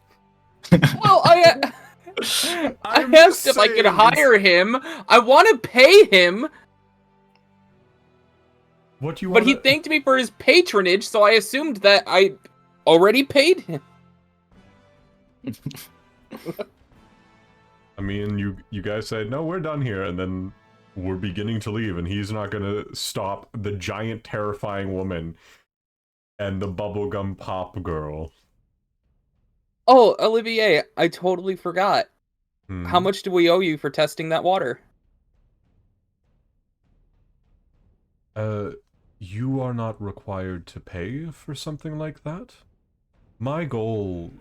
Well, I asked if I could hire him. I want to pay him. What do you want? But he thanked me for his patronage, so I assumed that I already paid him. I mean, you guys said, no, we're done here, and then we're beginning to leave, and he's not gonna stop the giant, terrifying woman and the bubblegum pop girl. Oh, Olivier, I totally forgot. Hmm. How much do we owe you for testing that water? You are not required to pay for something like that. My goal,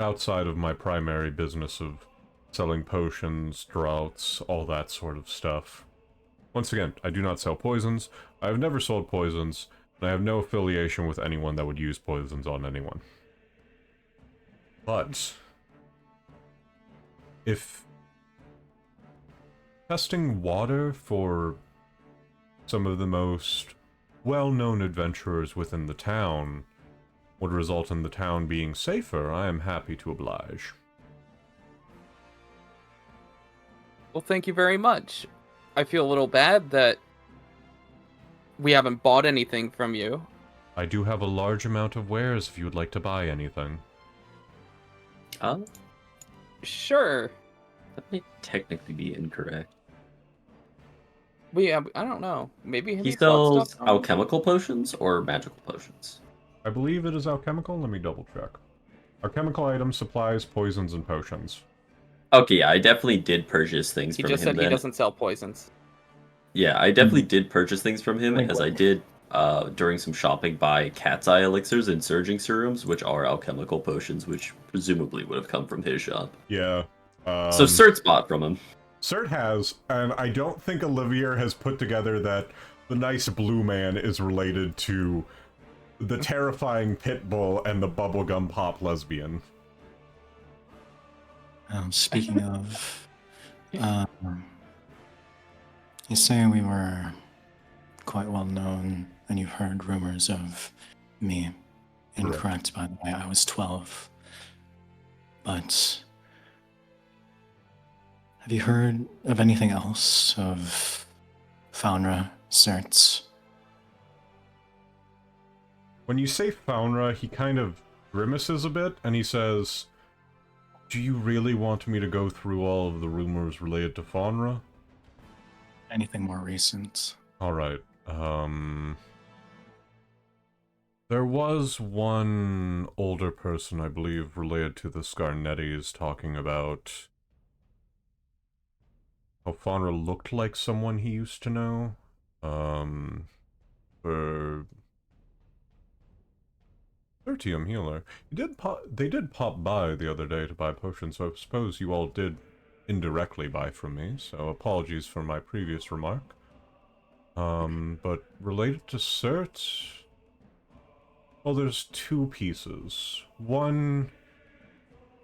outside of my primary business of selling potions, draughts, all that sort of stuff. Once again, I do not sell poisons. I have never sold poisons, and I have no affiliation with anyone that would use poisons on anyone. But if testing water for some of the most well-known adventurers within the town would result in the town being safer, I am happy to oblige. Well, thank you very much. I feel a little bad that we haven't bought anything from you. I do have a large amount of wares if you would like to buy anything. Sure. That might technically be incorrect. I don't know. Maybe He bought sells stuff from- alchemical potions or magical potions. I believe it is alchemical. Let me double check. Alchemical items, supplies, poisons, and potions. Okay, yeah, I definitely did purchase things He from just him said then. he doesn't sell poisons. Yeah, I definitely did purchase things from him, Like as what? I did during some shopping buy cat's eye elixirs and surging serums, which are alchemical potions, which presumably would have come from his shop. Yeah. So Sert's bought from him. Cert has, and I don't think Olivier has put together that the nice blue man is related to the terrifying pit bull and the bubblegum pop lesbian. Speaking of, you say we were quite well known, and you've heard rumors of me. Incorrect, by the way. I was 12. But have you heard of anything else of Faunra, Certs? When you say Faunra, he kind of grimaces a bit, and he says, do you really want me to go through all of the rumors related to Faunra? anything more recent. Alright, there was one older person, I believe, related to the Scarnettis talking about how Faunra looked like someone he used to know. For Sertium healer. They did pop by the other day to buy potions, so I suppose you all did indirectly buy from me, so apologies for my previous remark. But related to Cert... Well, there's two pieces. One,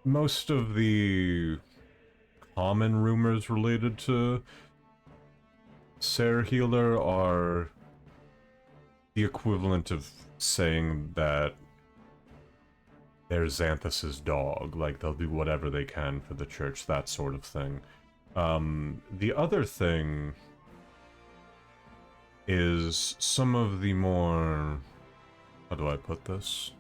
most of the common rumors related to Ser Healer are the equivalent of saying that they're Xanthus's dog, like they'll do whatever they can for the church, that sort of thing. The other thing is some of the more... how do I put this?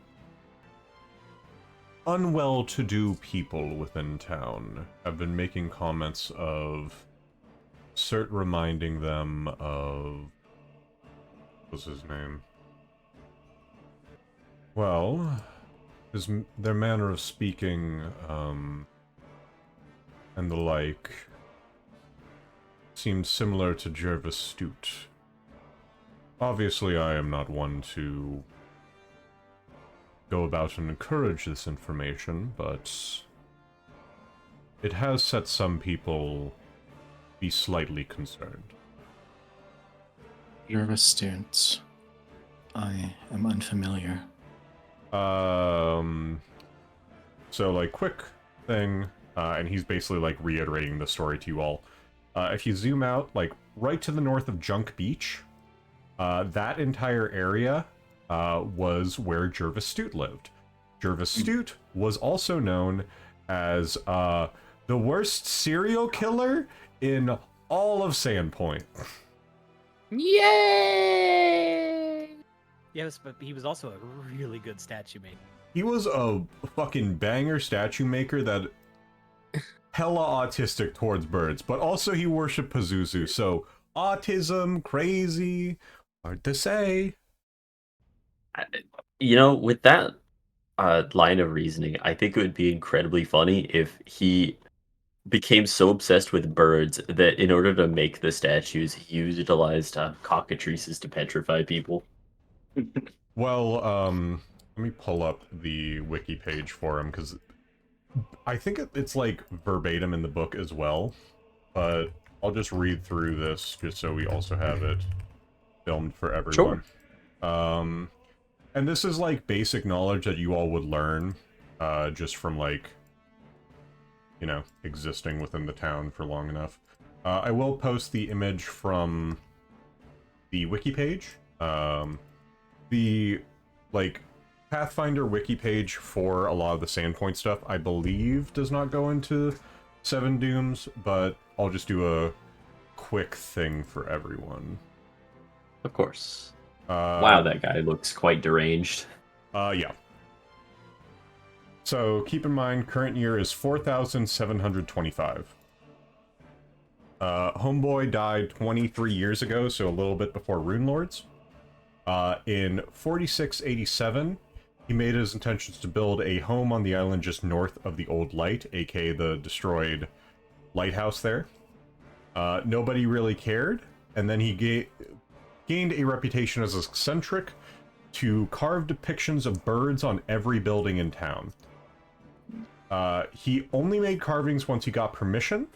Unwell-to-do people within town have been making comments of Cert reminding them of... what's his name? Well, their manner of speaking, and the like, seemed similar to Jervis Stute. Obviously, I am not one to go about and encourage this information, but it has set some people be slightly concerned. Jervis students. I am unfamiliar. So, like, quick thing, and he's basically, like, reiterating the story to you all. If you zoom out, like, right to the north of Junk Beach, that entire area was where Jervis Stute lived. Jervis Stute was also known as the worst serial killer in all of Sandpoint. Yay! Yes, but he was also a really good statue maker. He was a fucking banger statue maker that hella autistic towards birds, but also he worshipped Pazuzu, so autism, crazy, hard to say. You know, with that line of reasoning, I think it would be incredibly funny if he became so obsessed with birds that in order to make the statues, he utilized cockatrices to petrify people. Well, let me pull up the wiki page for him, because I think it's like verbatim in the book as well, but I'll just read through this just so we also have it filmed for everyone. Sure. And this is like basic knowledge that you all would learn just from like, you know, existing within the town for long enough. I will post the image from the wiki page. The like Pathfinder wiki page for a lot of the Sandpoint stuff, I believe, does not go into Seven Dooms, but I'll just do a quick thing for everyone. Of course. Wow, that guy looks quite deranged. Yeah. So keep in mind, current year is 4,725. Homeboy died 23 years ago, so a little bit before Rune Lords. In 4687, he made his intentions to build a home on the island just north of the Old Light, aka the destroyed lighthouse there. Nobody really cared, and then he gained a reputation as eccentric to carve depictions of birds on every building in town. He only made carvings once he got permission,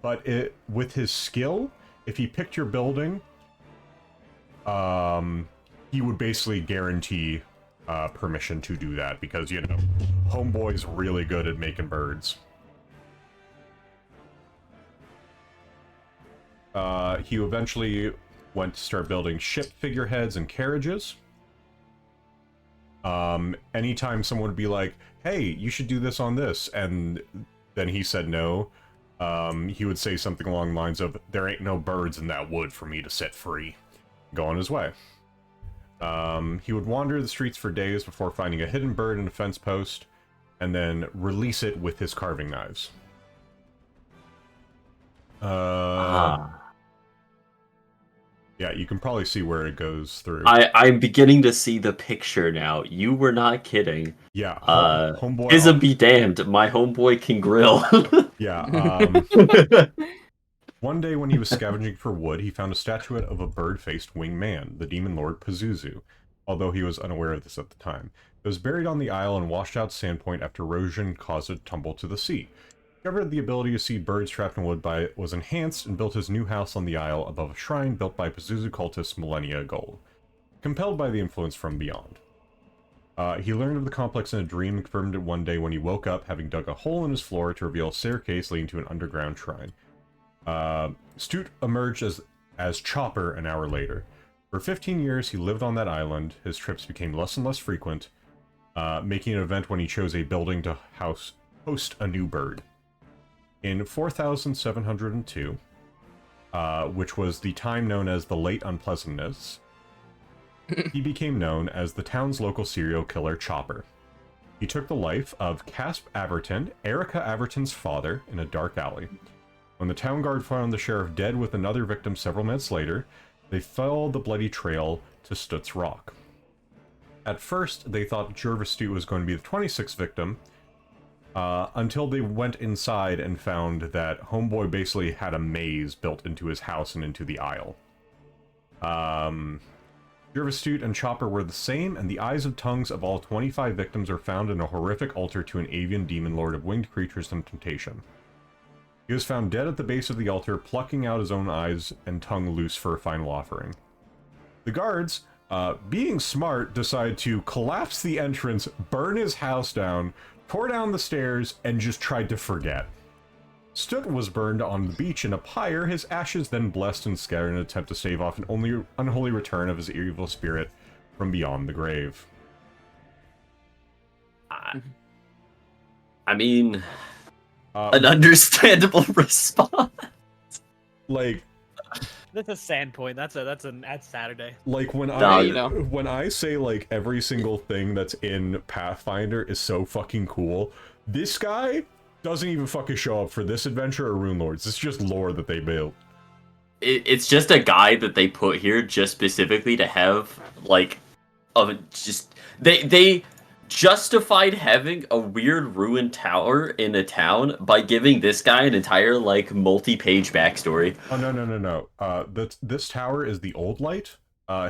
but with his skill, if he picked your building, he would basically guarantee permission to do that, because, you know, Homeboy's really good at making birds. He eventually went to start building ship figureheads and carriages. Anytime someone would be like, hey, you should do this on this, and then he said no, he would say something along the lines of, there ain't no birds in that wood for me to set free. Go on his way. He would wander the streets for days before finding a hidden bird in a fence post, and then release it with his carving knives. Yeah, you can probably see where it goes through. I'm beginning to see the picture now. You were not kidding. Yeah, homeboy. Isn't be damned. My homeboy can grill. Yeah. One day when he was scavenging for wood, he found a statuette of a bird-faced winged man, the demon lord Pazuzu, although he was unaware of this at the time. It was buried on the isle and washed out sandpoint after erosion caused it to tumble to the sea. Discovered the ability to see birds trapped in wood by it was enhanced and built his new house on the isle above a shrine built by Pazuzu cultists millennia ago, compelled by the influence from beyond. He learned of the complex in a dream and confirmed it one day when he woke up, having dug a hole in his floor to reveal a staircase leading to an underground shrine. Stute emerged as Chopper an hour later. For 15 years, he lived on that island. His trips became less and less frequent, making an event when he chose a building to host a new bird. In 4702, which was the time known as the Late Unpleasantness, he became known as the town's local serial killer Chopper. He took the life of Casp Averton, Erica Averton's father, in a dark alley. When the town guard found the sheriff dead with another victim several minutes later, they followed the bloody trail to Stutz Rock. At first, they thought Jervis Stute was going to be the 26th victim, until they went inside and found that Homeboy basically had a maze built into his house and into the aisle. Jervis Stute and Chopper were the same, and the eyes and tongues of all 25 victims are found in a horrific altar to an avian demon lord of winged creatures and temptation. He was found dead at the base of the altar, plucking out his own eyes and tongue loose for a final offering. The guards, being smart, decide to collapse the entrance, burn his house down, tore down the stairs, and just tried to forget. Stute was burned on the beach in a pyre, his ashes then blessed and scattered in an attempt to stave off an unholy return of his evil spirit from beyond the grave. I mean, an understandable response. Like, That's a sandpoint. That's Saturday. like when when I say like every single thing that's in Pathfinder is so fucking cool, this guy doesn't even fucking show up for this adventure or Rune Lords. It's just lore that they built. It's just a guy that they put here just specifically to have like they justified having a weird ruined tower in a town by giving this guy an entire like multi-page backstory. Oh no. This tower is the Old Light.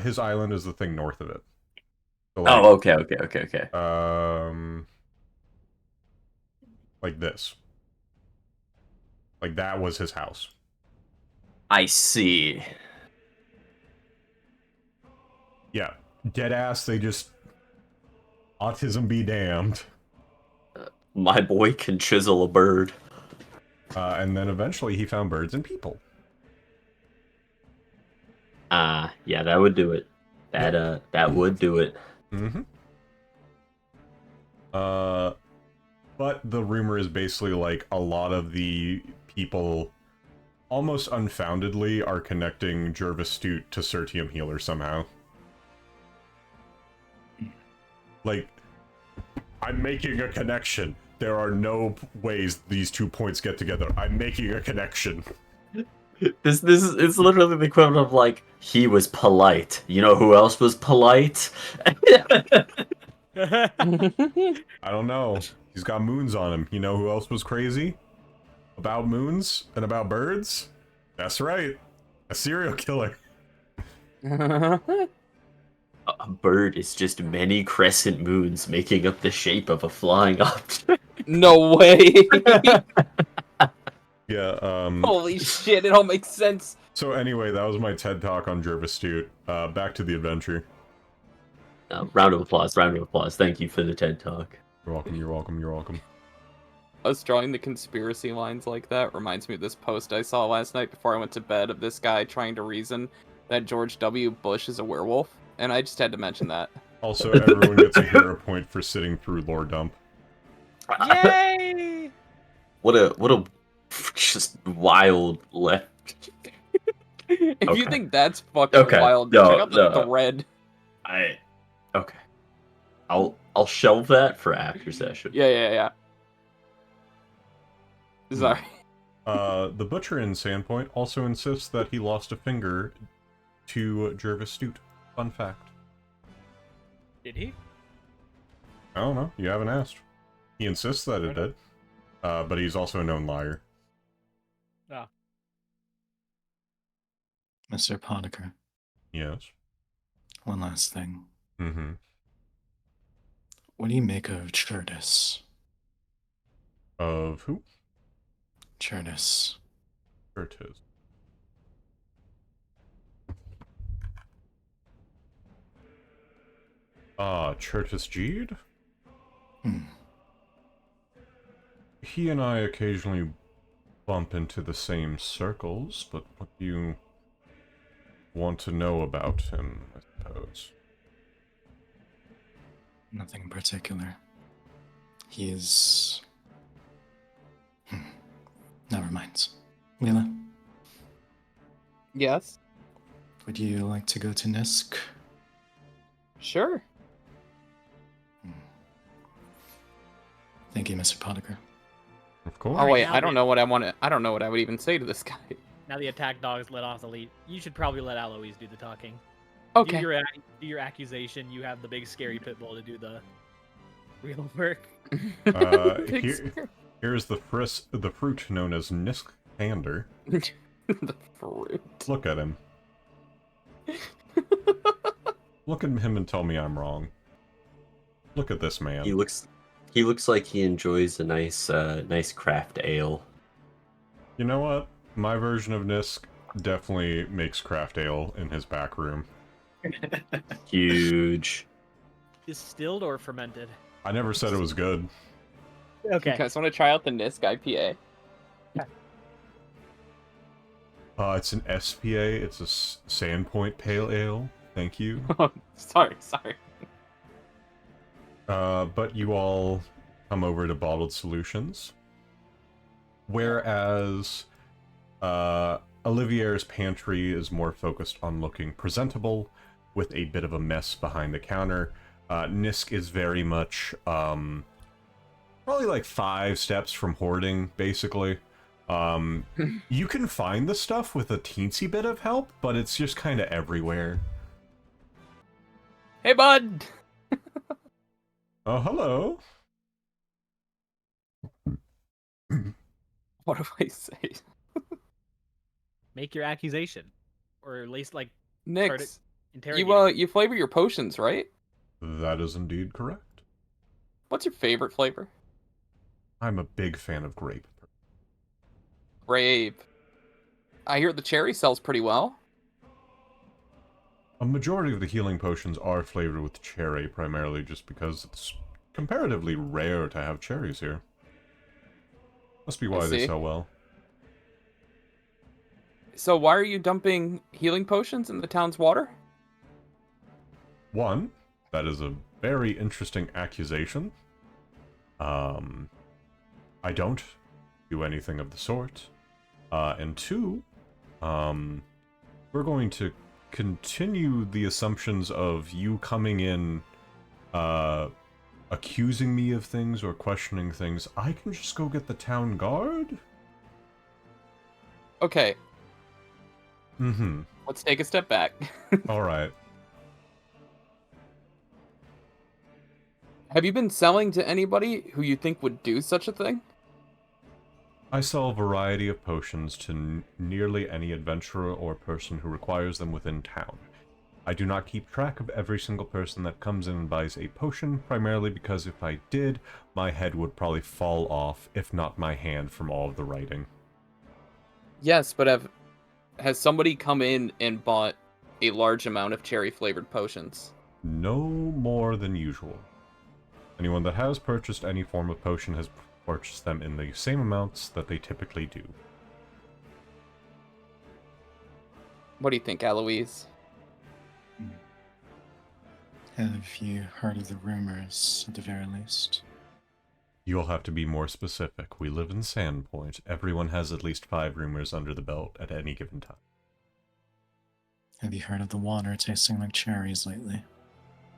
His island is the thing north of it. So, like, okay. Like this. Like that was his house. I see. Yeah, dead ass. They just autism be damned. My boy can chisel a bird. And then eventually he found birds and people. Yeah, that would do it. That would do it. Mm-hmm. But the rumor is basically like a lot of the people, almost unfoundedly, are connecting Jervis Stute to Sertium Healer somehow. Like, I'm making a connection. There are no ways these 2 points get together. I'm making a connection. This is it's literally the equivalent of like he was polite. You know who else was polite? I don't know. He's got moons on him. You know who else was crazy about moons and about birds? That's right. A serial killer. A bird is just many crescent moons making up the shape of a flying object. No way. Yeah, Holy shit, it all makes sense. So anyway, that was my TED Talk on Jervis Stute. Back to the adventure. Round of applause. Thank you for the TED Talk. You're welcome. Us drawing the conspiracy lines like that reminds me of this post I saw last night before I went to bed of this guy trying to reason that George W. Bush is a werewolf, and I just had to mention that. Also, everyone gets a hero point for sitting through lore dump. Yay! What a just wild left. If you think that's fucking wild, check out the thread. Okay. I'll shelve that for after session. Yeah. Sorry. The butcher in Sandpoint also insists that he lost a finger to Jervis Stute. Fun fact. Did he? I don't know. You haven't asked. He insists that it did. But he's also a known liar. Oh. Mr. Potiker, Yes. one last thing. Mm-hmm. What do you make of Chertis? Of who? Chertis. Sure it is. Chertis Jeed? Hmm. He and I occasionally bump into the same circles, but what do you want to know about him, I suppose? Nothing in particular. He is... Never mind. Lela, Yes. would you like to go to Nisk? Sure. Thank you, Mr. Potiker. Of course. Oh wait, now I don't we- know what I want to. I don't know what I would even say to this guy. Now the attack dog's let off the lead. You should probably let Aloise do the talking. Okay. Do your accusation. You have the big scary pit bull to do the real work. Big Here, scare- here's the fruit known as Niskander. the fruit. Look at him. Look at him and tell me I'm wrong. Look at this man. He looks like he enjoys a nice craft ale. You know what? My version of Nisk definitely makes craft ale in his back room. Huge. Distilled or fermented? I never said it was good. Okay. You guys want to try out the Nisk IPA? It's an SPA. It's a Sandpoint Pale Ale. Thank you. sorry. But you all come over to Bottled Solutions. Whereas Olivier's pantry is more focused on looking presentable, with a bit of a mess behind the counter. Nisk is very much probably like 5 steps from hoarding, basically. You can find the stuff with a teensy bit of help, but it's just kind of everywhere. Hey, bud. Oh, hello. What do I say? Make your accusation, or at least like Nix, interrogate. you flavor your potions, right? That is indeed correct. What's your favorite flavor? I'm a big fan of grape. Grape. I hear the cherry sells pretty well. A majority of the healing potions are flavored with cherry, primarily just because it's comparatively rare to have cherries here. Must be why they see. sell well. So why are you dumping healing potions in the town's water? One, that is a very interesting accusation. I don't do anything of the sort. And two, we're going to continue the assumptions of you coming in, accusing me of things or questioning things. I can just go get the town guard? Okay, Mm-hmm. let's take a step back. Alright. Have you been selling to anybody who you think would do such a thing? I sell a variety of potions to nearly any adventurer or person who requires them within town. I do not keep track of every single person that comes in and buys a potion, primarily because if I did, my head would probably fall off, if not my hand, from all of the writing. Yes, but has somebody come in and bought a large amount of cherry-flavored potions? No more than usual. Anyone that has purchased any form of potion has purchased them in the same amounts that they typically do. What do you think, Aloise? Have you heard of the rumors, at the very least? You'll have to be more specific. We live in Sandpoint. Everyone has at least 5 rumors under the belt at any given time. Have you heard of the water tasting like cherries lately?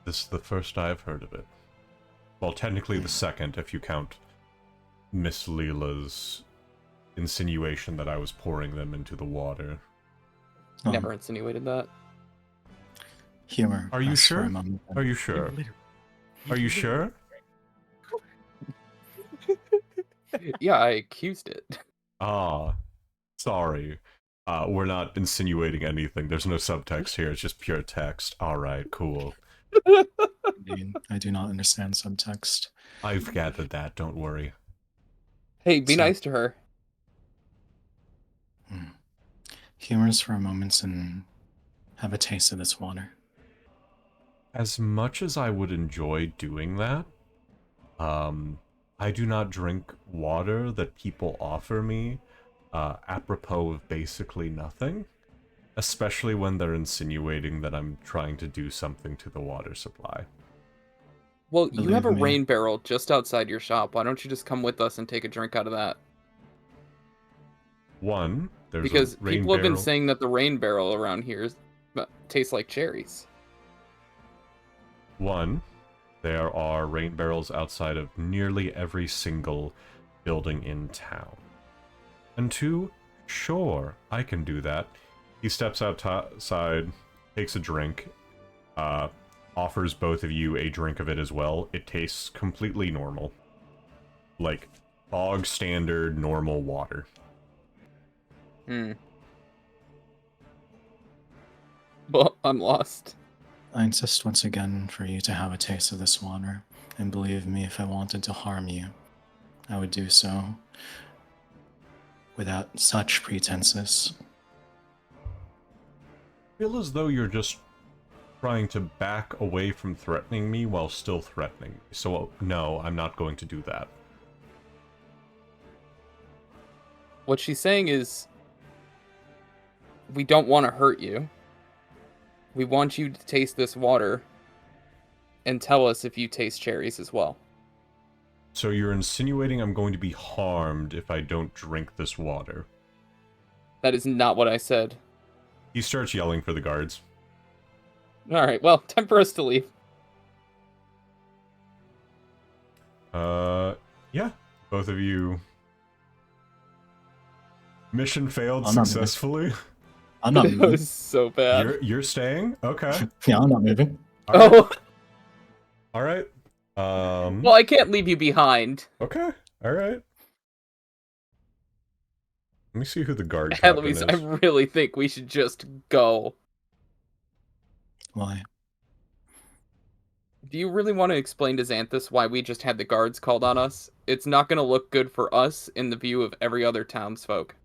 This is the first I've heard of it. Well, technically the second, if you count Miss Leela's insinuation that I was pouring them into the water. Oh, Never insinuated that. Humor. Are you us for a sure? moment. Are you sure? Are you sure? Yeah, I accused it. Ah, sorry. We're not insinuating anything. There's no subtext here. It's just pure text. All right, cool. Indeed, I do not understand subtext. I've gathered that. Don't worry. Hey, be So- nice to her. Humor us for a moment and have a taste of this water. As much as I would enjoy doing that, I do not drink water that people offer me, apropos of basically nothing. Especially when they're insinuating that I'm trying to do something to the water supply. Well, you have a Believe me. rain barrel just outside your shop. Why don't you just come with us and take a drink out of that? One, there's Because a rain people have been barrel. saying that the rain barrel around here tastes like cherries. One, there are rain barrels outside of nearly every single building in town. And two, sure, I can do that. He steps outside, takes a drink, offers both of you a drink of it as well. It tastes completely normal. Like, bog standard, normal water. Well, I'm lost. I insist once again for you to have a taste of this water, and believe me, if I wanted to harm you, I would do so without such pretenses. I feel as though you're just trying to back away from threatening me while still threatening me. So, no, I'm not going to do that. What she's saying is, we don't want to hurt you. We want you to taste this water and tell us if you taste cherries as well. So you're insinuating I'm going to be harmed if I don't drink this water. That is not what I said. He starts yelling for the guards. Alright, well, time for us to leave. Yeah. Both of you... Mission failed I'm not successfully. I'm not That moving. was so bad. You're staying? Okay. Yeah, I'm not moving. Oh, Alright. well, I can't leave you behind. Okay. Alright. Let me see who the guard captain Aloise, is. I really think we should just go. Why? Do you really want to explain to Xanthus why we just had the guards called on us? It's not going to look good for us in the view of every other townsfolk.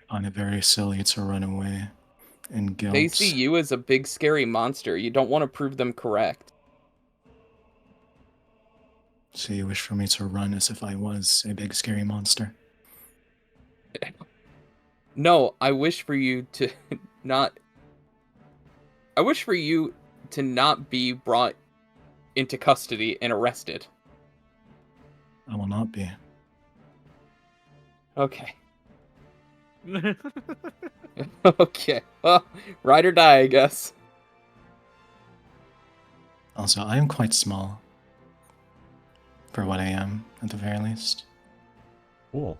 I find it very silly to run away in guilt. They see you as a big scary monster. You don't want to prove them correct. So you wish for me to run as if I was a big scary monster? No, I wish for you to not... I wish for you to not be brought into custody and arrested. I will not be. Okay. Okay. Well, ride or die, I guess. Also, I am quite small. For what I am, at the very least. Cool.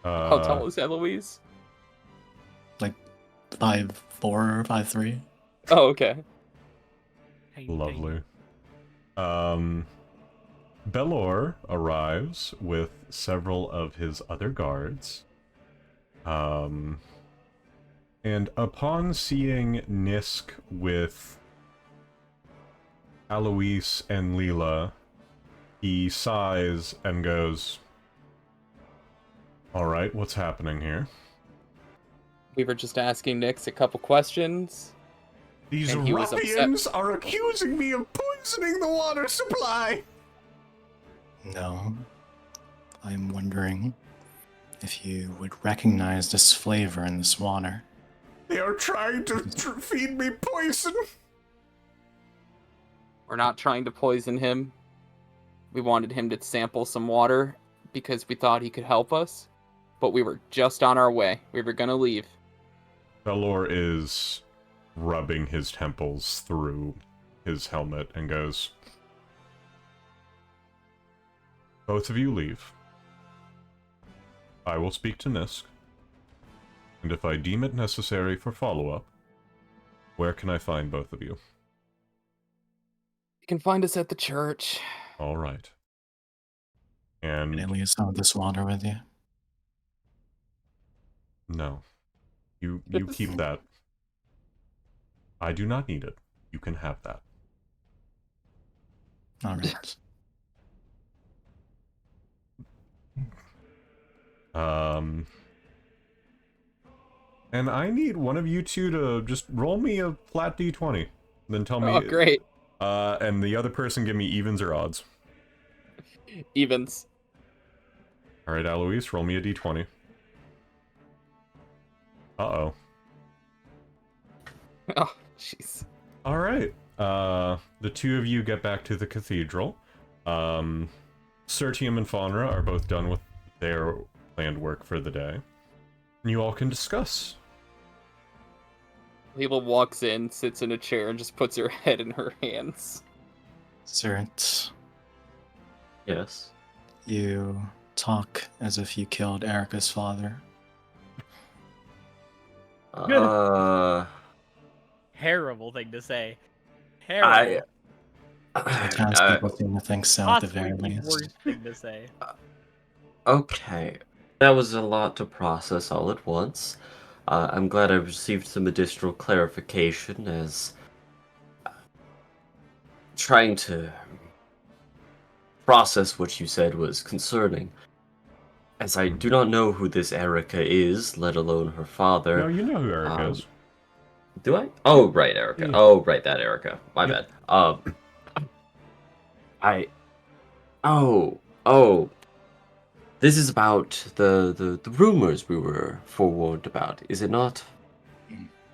How tall is Eloise? Like 5'4" or 5'3". Oh, okay. Lovely. Belor arrives with several of his other guards. And upon seeing Nisk with Aloise and Lela, he sighs and goes, "Alright, what's happening here?" We were just asking Nyx a couple questions. "These And he was upset. ruffians are accusing me of poisoning the water supply!" No. I'm wondering if you would recognize this flavor in this water. "They are trying to feed me poison!" We're not trying to poison him. We wanted him to sample some water because we thought he could help us. But we were just on our way. We were gonna leave. Belor is rubbing his temples through his helmet and goes, "Both of you leave. I will speak to Nisk, and if I deem it necessary for follow-up, Where can I find both of you? You can find us at the church. All right. Can I And leave some of this water with you? no, you keep that. I do not need it. You can have that. All right. And I need one of you two to just roll me a flat d20. Then tell me. Oh, great. And the other person give me evens or odds. Evens. Alright, Aloise, roll me a d20. Uh-oh. Oh, jeez. Alright. The two of you get back to the cathedral. Sertium and Faunra are both done with their planned work for the day. And you all can discuss. Lela walks in, sits in a chair, and just puts her head in her hands. Sert, Yes. you talk as if you killed Erica's father. Terrible thing to say. I. Terrible. The townspeople seem to think so at the Possibly very the least. worst thing to say. Okay. That was a lot to process all at once. I'm glad I received some additional clarification as trying to process what you said was concerning. As I do not know who this Erica is, let alone her father. No, you know who Erica is. Do I? Oh, right, Erica. Yeah. Oh, right, that Erica. My Yep. bad. Oh. This is about the rumors we were forewarned about, is it not?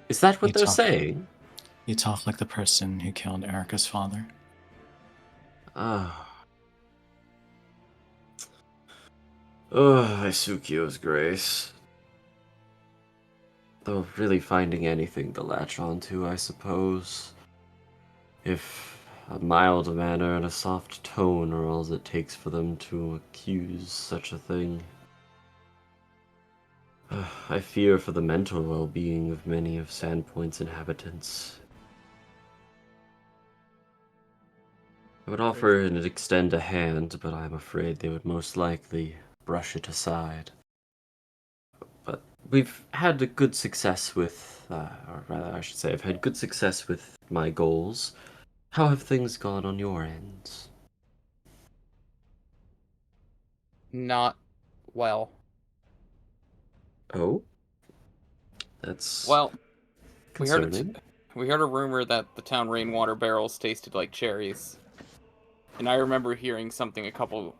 Is that what You they're talk- saying? You talk like the person who killed Erica's father. Isukio's grace. Though really finding anything to latch onto, I suppose. If a mild manner and a soft tone are all it takes for them to accuse such a thing. I fear for the mental well-being of many of Sandpoint's inhabitants. I would offer and extend a hand, but I'm afraid they would most likely brush it aside. But we've had a good success with, or rather I should say I've had good success with my goals. How have things gone on your ends? Not well. Oh? That's Well, concerning. we heard a rumor that the town rainwater barrels tasted like cherries. And I remember hearing something a couple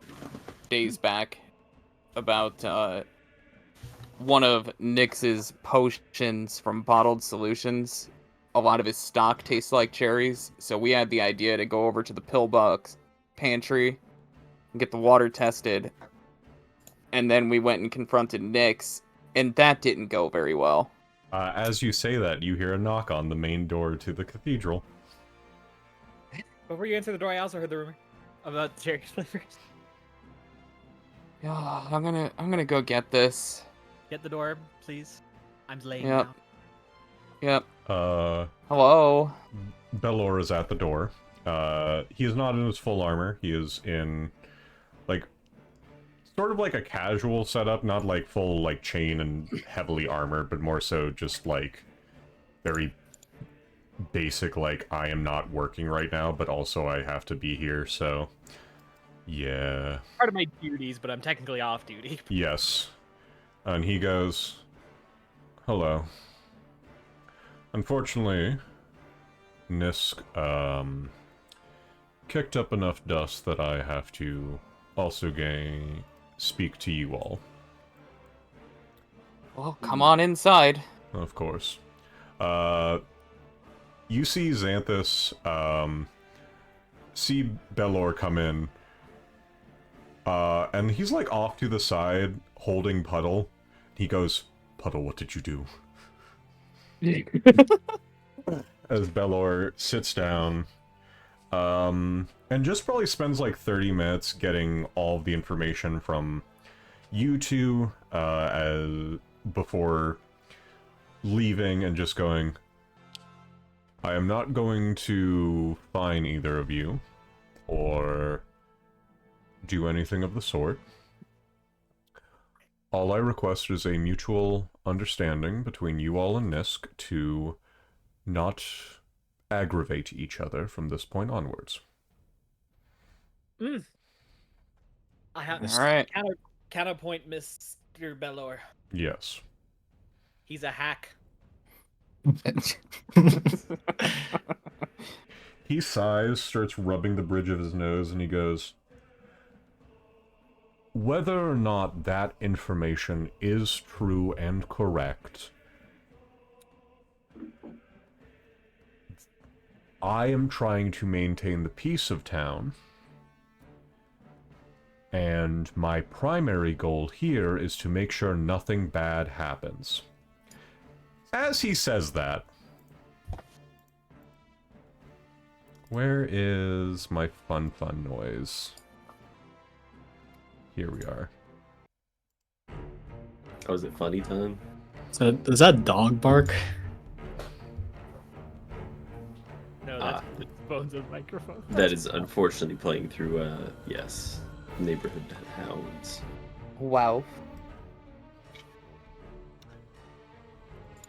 days back about one of Nyx's potions from bottled solutions. A lot of his stock tastes like cherries, so we had the idea to go over to the pillbox pantry and get the water tested. And then we went and confronted Nyx, and that didn't go very well. As you say that, you hear a knock on the main door to the cathedral. Before you answer the door, I also heard the rumor about the cherry flavors. Yeah, I'm gonna go get this. Get the door, please. I'm laying Yep. down. Yep. Hello. Hello. Belor is at the door. He is not in his full armor. He is in, like, sort of like a casual setup, not like full, like, chain and heavily armored, but more so just, like, very basic, like, I am not working right now, but also I have to be here, so, yeah. Part of my duties, but I'm technically off duty. Yes. And he goes, hello. Unfortunately, Nisk, kicked up enough dust that I have to also speak to you all. Well, come on inside. Of course. You see Xanthus, see Belor come in, and he's like off to the side, holding Puddle. He goes, Puddle, what did you do? As Belor sits down, and just probably spends like 30 minutes getting all of the information from you two, before leaving and just going, I am not going to fine either of you, or do anything of the sort. All I request is a mutual understanding between you all and Nisk to not aggravate each other from this point onwards. I have Yes. All right. counterpoint, Mr. Bellor. Yes. He's a hack. He sighs, starts rubbing the bridge of his nose, and he goes, whether or not that information is true and correct, I am trying to maintain the peace of town, and my primary goal here is to make sure nothing bad happens. As he says that, where is my fun noise? Here we are. Oh, is it funny time? So, does that dog bark? No, that's Bones' microphone. That is unfortunately playing through, yes, neighborhood hounds. Wow.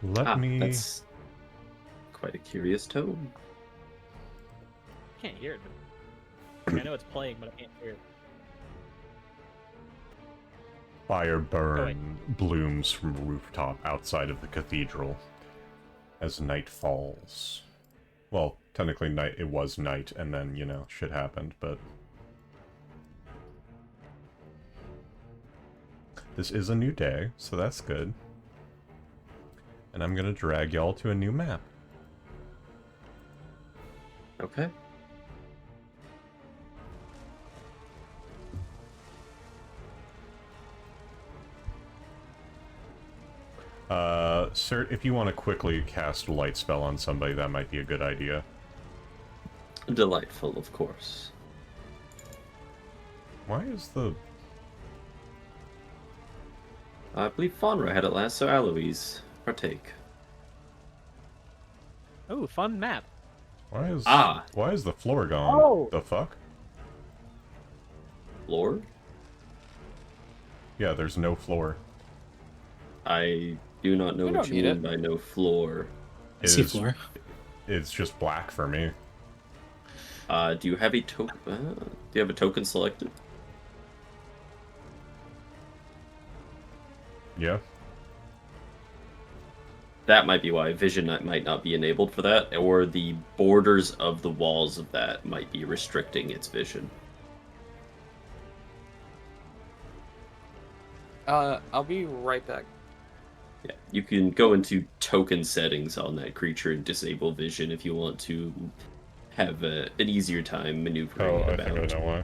Let me... That's quite a curious tone. I can't hear it. I know it's playing, but I can't hear it. Fire burn blooms from the rooftop outside of the cathedral as night falls. Well, technically night, it was night, and then, you know, shit happened, but... This is a new day, so that's good. And I'm gonna drag y'all to a new map. Okay. Sir, if you want to quickly cast Light Spell on somebody, that might be a good idea. Delightful, of course. Why is the... I believe Faunra had it last, so Aloise, partake. Oh, fun map. Why is... Ah. Why is the floor gone? Oh. The fuck? Lord? Yeah, there's no floor. I do not know We what don't you need mean by no floor. I see Is- floor. It's just black for me. Do you have a token? Do you have a token selected? Yeah? That might be why vision might not be enabled for that, or the borders of the walls of that might be restricting its vision. I'll be right back. Yeah, you can go into token settings on that creature and disable vision if you want to have an easier time maneuvering Oh, I about. think I know why.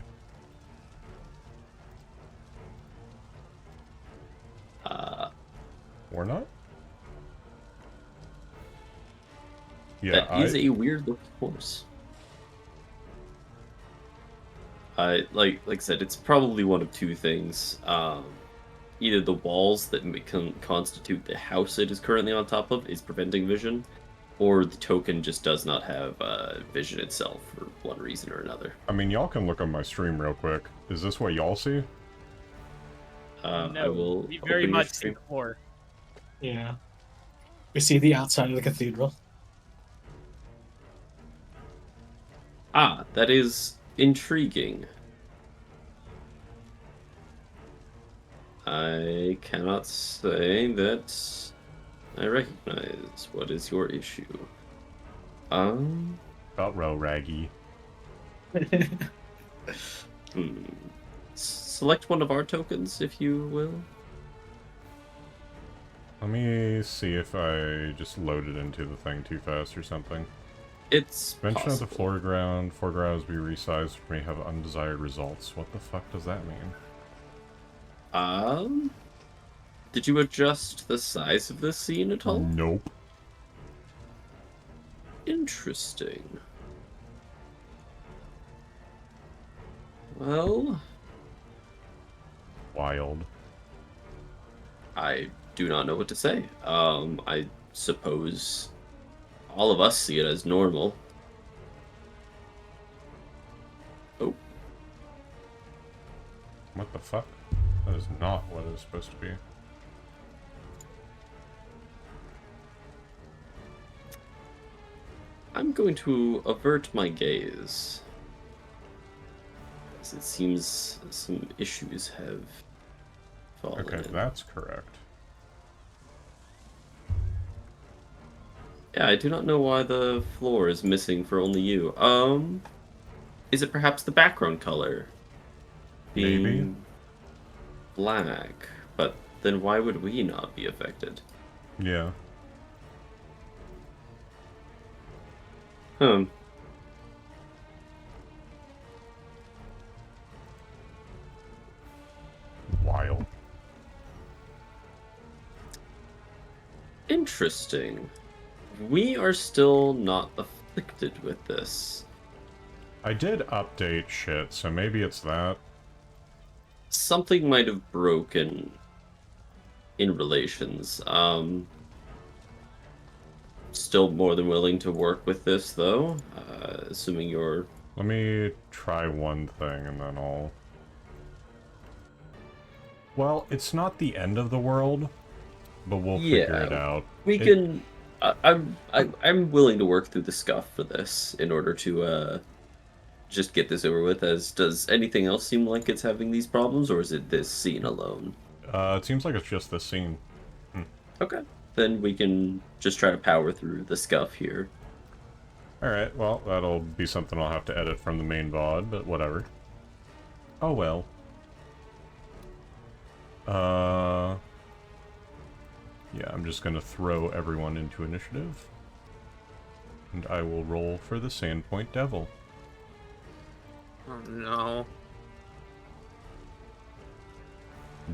We're not? Yeah, That is a weird looking horse. Like I said, it's probably one of two things. Either the walls that constitute the house it is currently on top of is preventing vision, or the token just does not have vision itself for one reason or another. I mean, y'all can look on my stream real quick. Is this what y'all see? No, I will we very open your much see stream. the floor. Yeah. We see the outside of the cathedral. Ah, that is intriguing. I cannot say that I recognize what is your issue. About row raggy. Select one of our tokens, if you will. Let me see if I just loaded into the thing too fast or something. It's Mention of the possible. foreground. Foregrounds be resized may have undesired results. What the fuck does that mean? Did you adjust the size of this scene at all? Nope. Interesting. Well, Wild. I do not know what to say. I suppose all of us see it as normal. Oh, What the fuck? That is not what it is supposed to be. I'm going to avert my gaze, as it seems some issues have fallen Okay, in. that's correct. Yeah, I do not know why the floor is missing for only you. Is it perhaps the background color being Maybe. black? But then why would we not be affected? Yeah. Hmm. Wild. Interesting. We are still not afflicted with this. I did update shit, so maybe it's that. Something might have broken in relations. Still more than willing to work with this, though. Assuming you're... Let me try one thing and then I'll... Well, it's not the end of the world, but we'll figure it out. We can... I'm willing to work through the scuff for this in order to just get this over with. As does anything else seem like it's having these problems, or is it this scene alone? It seems like it's just this scene. Okay, then we can just try to power through the scuff here. Alright, well, that'll be something I'll have to edit from the main VOD, but whatever. Oh well. Yeah, I'm just gonna throw everyone into initiative. And I will roll for the Sandpoint Devil. Oh no.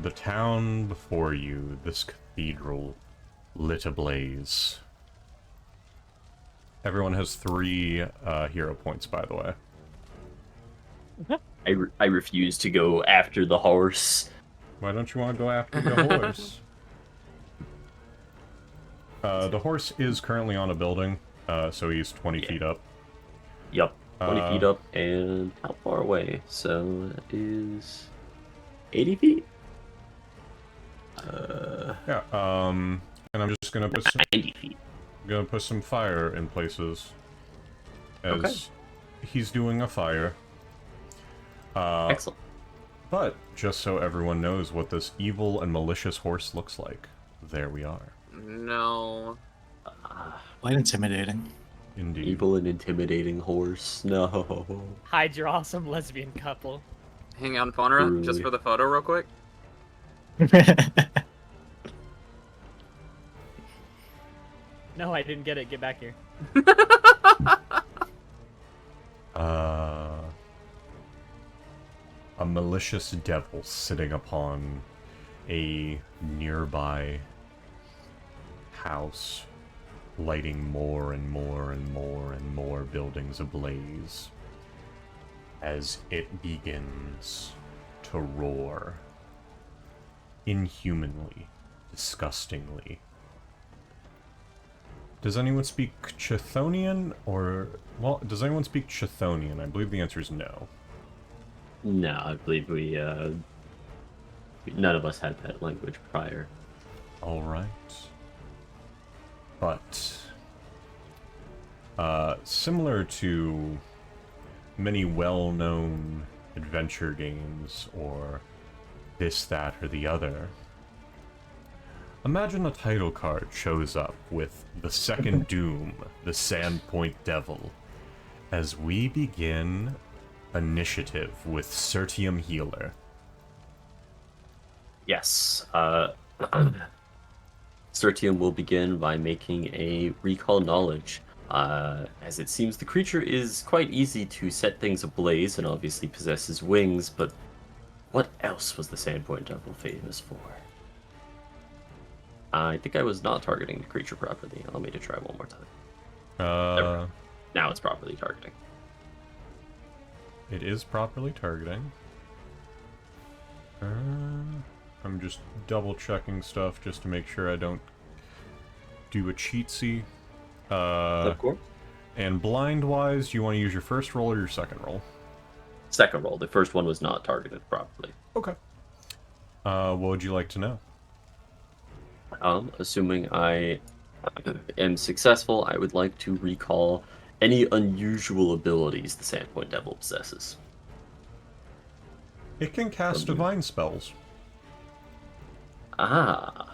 The town before you, this cathedral, lit ablaze. Everyone has 3 hero points, by the way. I refuse to go after the horse. Why don't you want to go after the horse? The horse is currently on a building, so he's 20 feet up. Yup, 20 Uh, feet up, and how far away? So that is 80 feet? Yeah, and I'm just gonna put some, 90 feet. fire in places. As Okay. he's doing a fire. Excellent. But, just so everyone knows what this evil and malicious horse looks like, there we are. No. Quite intimidating. Indeed. Evil and intimidating horse. No. Hide your awesome lesbian couple. Hang on, Faunra, just Truly. for the photo real quick. No, I didn't get it. Get back here. A malicious devil sitting upon a nearby house, lighting more and more and more and more buildings ablaze as it begins to roar inhumanly, disgustingly. Does anyone speak Chthonian, or... Well, does anyone speak Chthonian? I believe the answer is no. No, I believe we, none of us had that language prior. Alright. But... similar to many well-known adventure games, or this, that, or the other, imagine a title card shows up with the second Doom, the Sandpoint Devil, as we begin initiative with Sertium Healer. Yes, Sertium will begin by making a recall knowledge, as it seems the creature is quite easy to set things ablaze and obviously possesses wings, but what else was the Sandpoint Devil famous for? I think I was not targeting the creature properly. Allow me to try one more time. Now it's properly targeting. It is properly targeting. I'm just double checking stuff just to make sure I don't do a cheatsy. Of course. And blind-wise, you want to use your first roll or your second roll? Second roll. The first one was not targeted properly. Okay. What would you like to know? Assuming I am successful, I would like to recall any unusual abilities the Sandpoint Devil possesses. It can cast divine spells. Ah.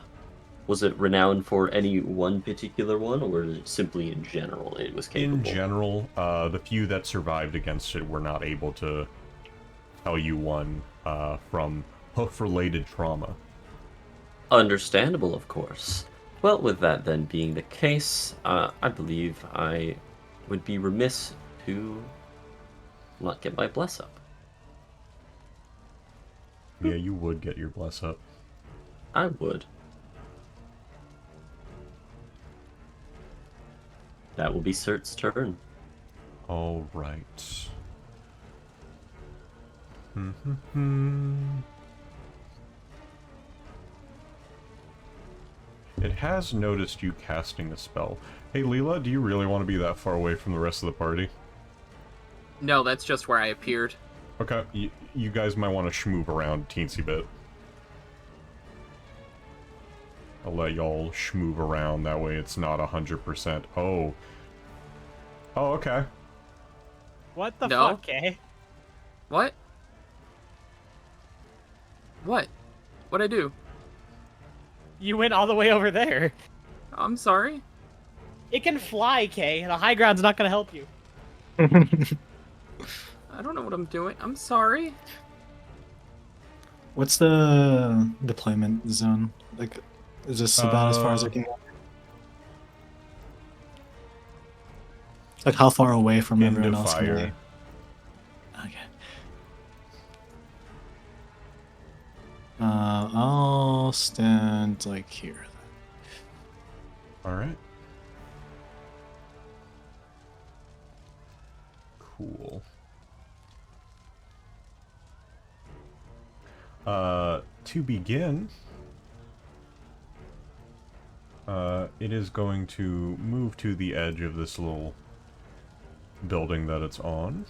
Was it renowned for any one particular one, or simply in general it was capable? In general, the few that survived against it were not able to tell you one from hoof-related trauma. Understandable, of course. Well, with that then being the case, I believe I would be remiss to not get my bless up. Yeah, you would get your bless up. I would. That will be Sert's turn. All right. It has noticed you casting a spell. Hey, Lela, do you really want to be that far away from the rest of the party? No, that's just where I appeared. Okay, you guys might want to schmoove around a teensy bit. I'll let y'all schmoove around, that way it's not 100%. Oh. Oh, okay. What the No. fuck, eh? What? What? What'd I do? You went all the way over there. I'm sorry. It can fly, Kay. The high ground's not gonna help you. I don't know what I'm doing. I'm sorry. What's the deployment zone? Like, is this about as far as I can go? Like, how far away from Into everyone else can fire. I? Okay. I'll stand, like, here. Alright. Cool. To begin, it is going to move to the edge of this little building that it's on.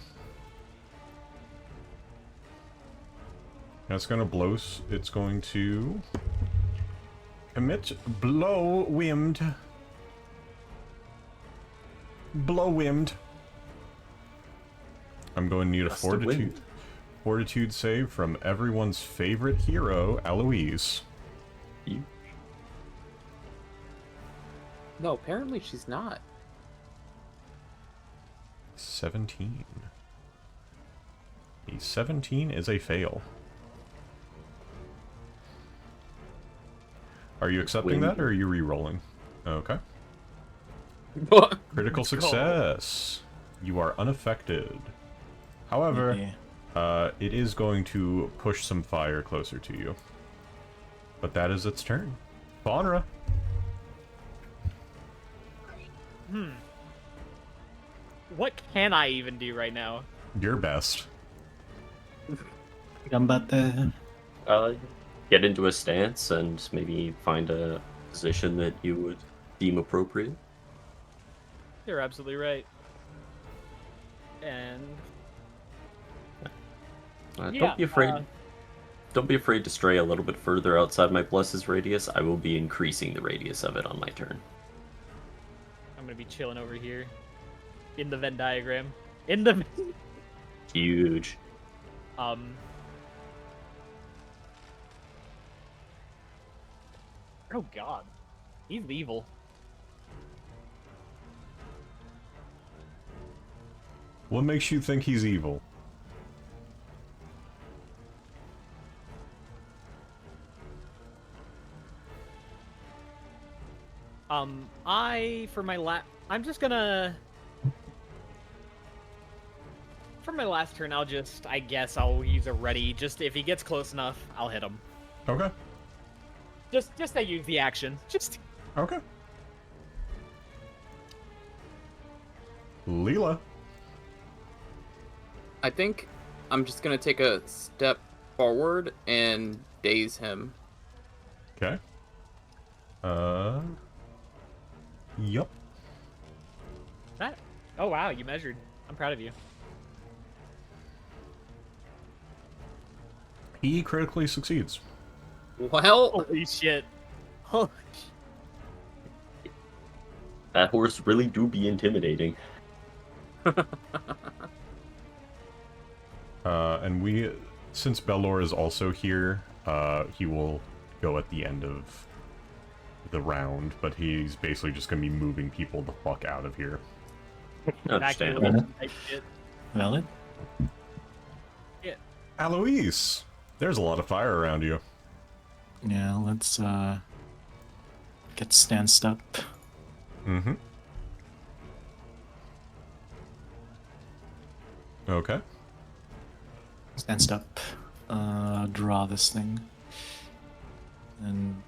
And it's gonna blow, it's going to commit blow wimmed. Blow wimmed. I'm going to need a Gust of wind. fortitude save from everyone's favorite hero, Aloise. You. No, apparently she's not. 17. A 17 is a fail. Are you accepting that, or are you re-rolling? Okay. Critical success. You are unaffected. However, it is going to push some fire closer to you. But that is its turn. Faunra. What can I even do right now? Your best. Gambate. Get into a stance and maybe find a position that you would deem appropriate. You're absolutely right. And Don't be afraid. Don't be afraid to stray a little bit further outside my blesses radius. I will be increasing the radius of it on my turn. I'm gonna be chilling over here in the Venn diagram. In the Huge. Oh god. He's evil. What makes you think he's evil? I'm just gonna... For my last turn, I guess I'll use a ready. Just if he gets close enough, I'll hit him. Okay. Just to use the action. Just... Okay. Lela. I think I'm just gonna take a step forward and daze him. Okay. Yup. Oh wow, you measured. I'm proud of you. He critically succeeds. Well, Holy shit. Holy That horse really do be intimidating. And since Belor is also here, he will go at the end of the round, but he's basically just going to be moving people the fuck out of here. Understandable. evacuation type shit. Valid? Aloise! There's a lot of fire around you. Yeah, let's get stanced up. Mm-hmm. Okay. Stanced up. Draw this thing. And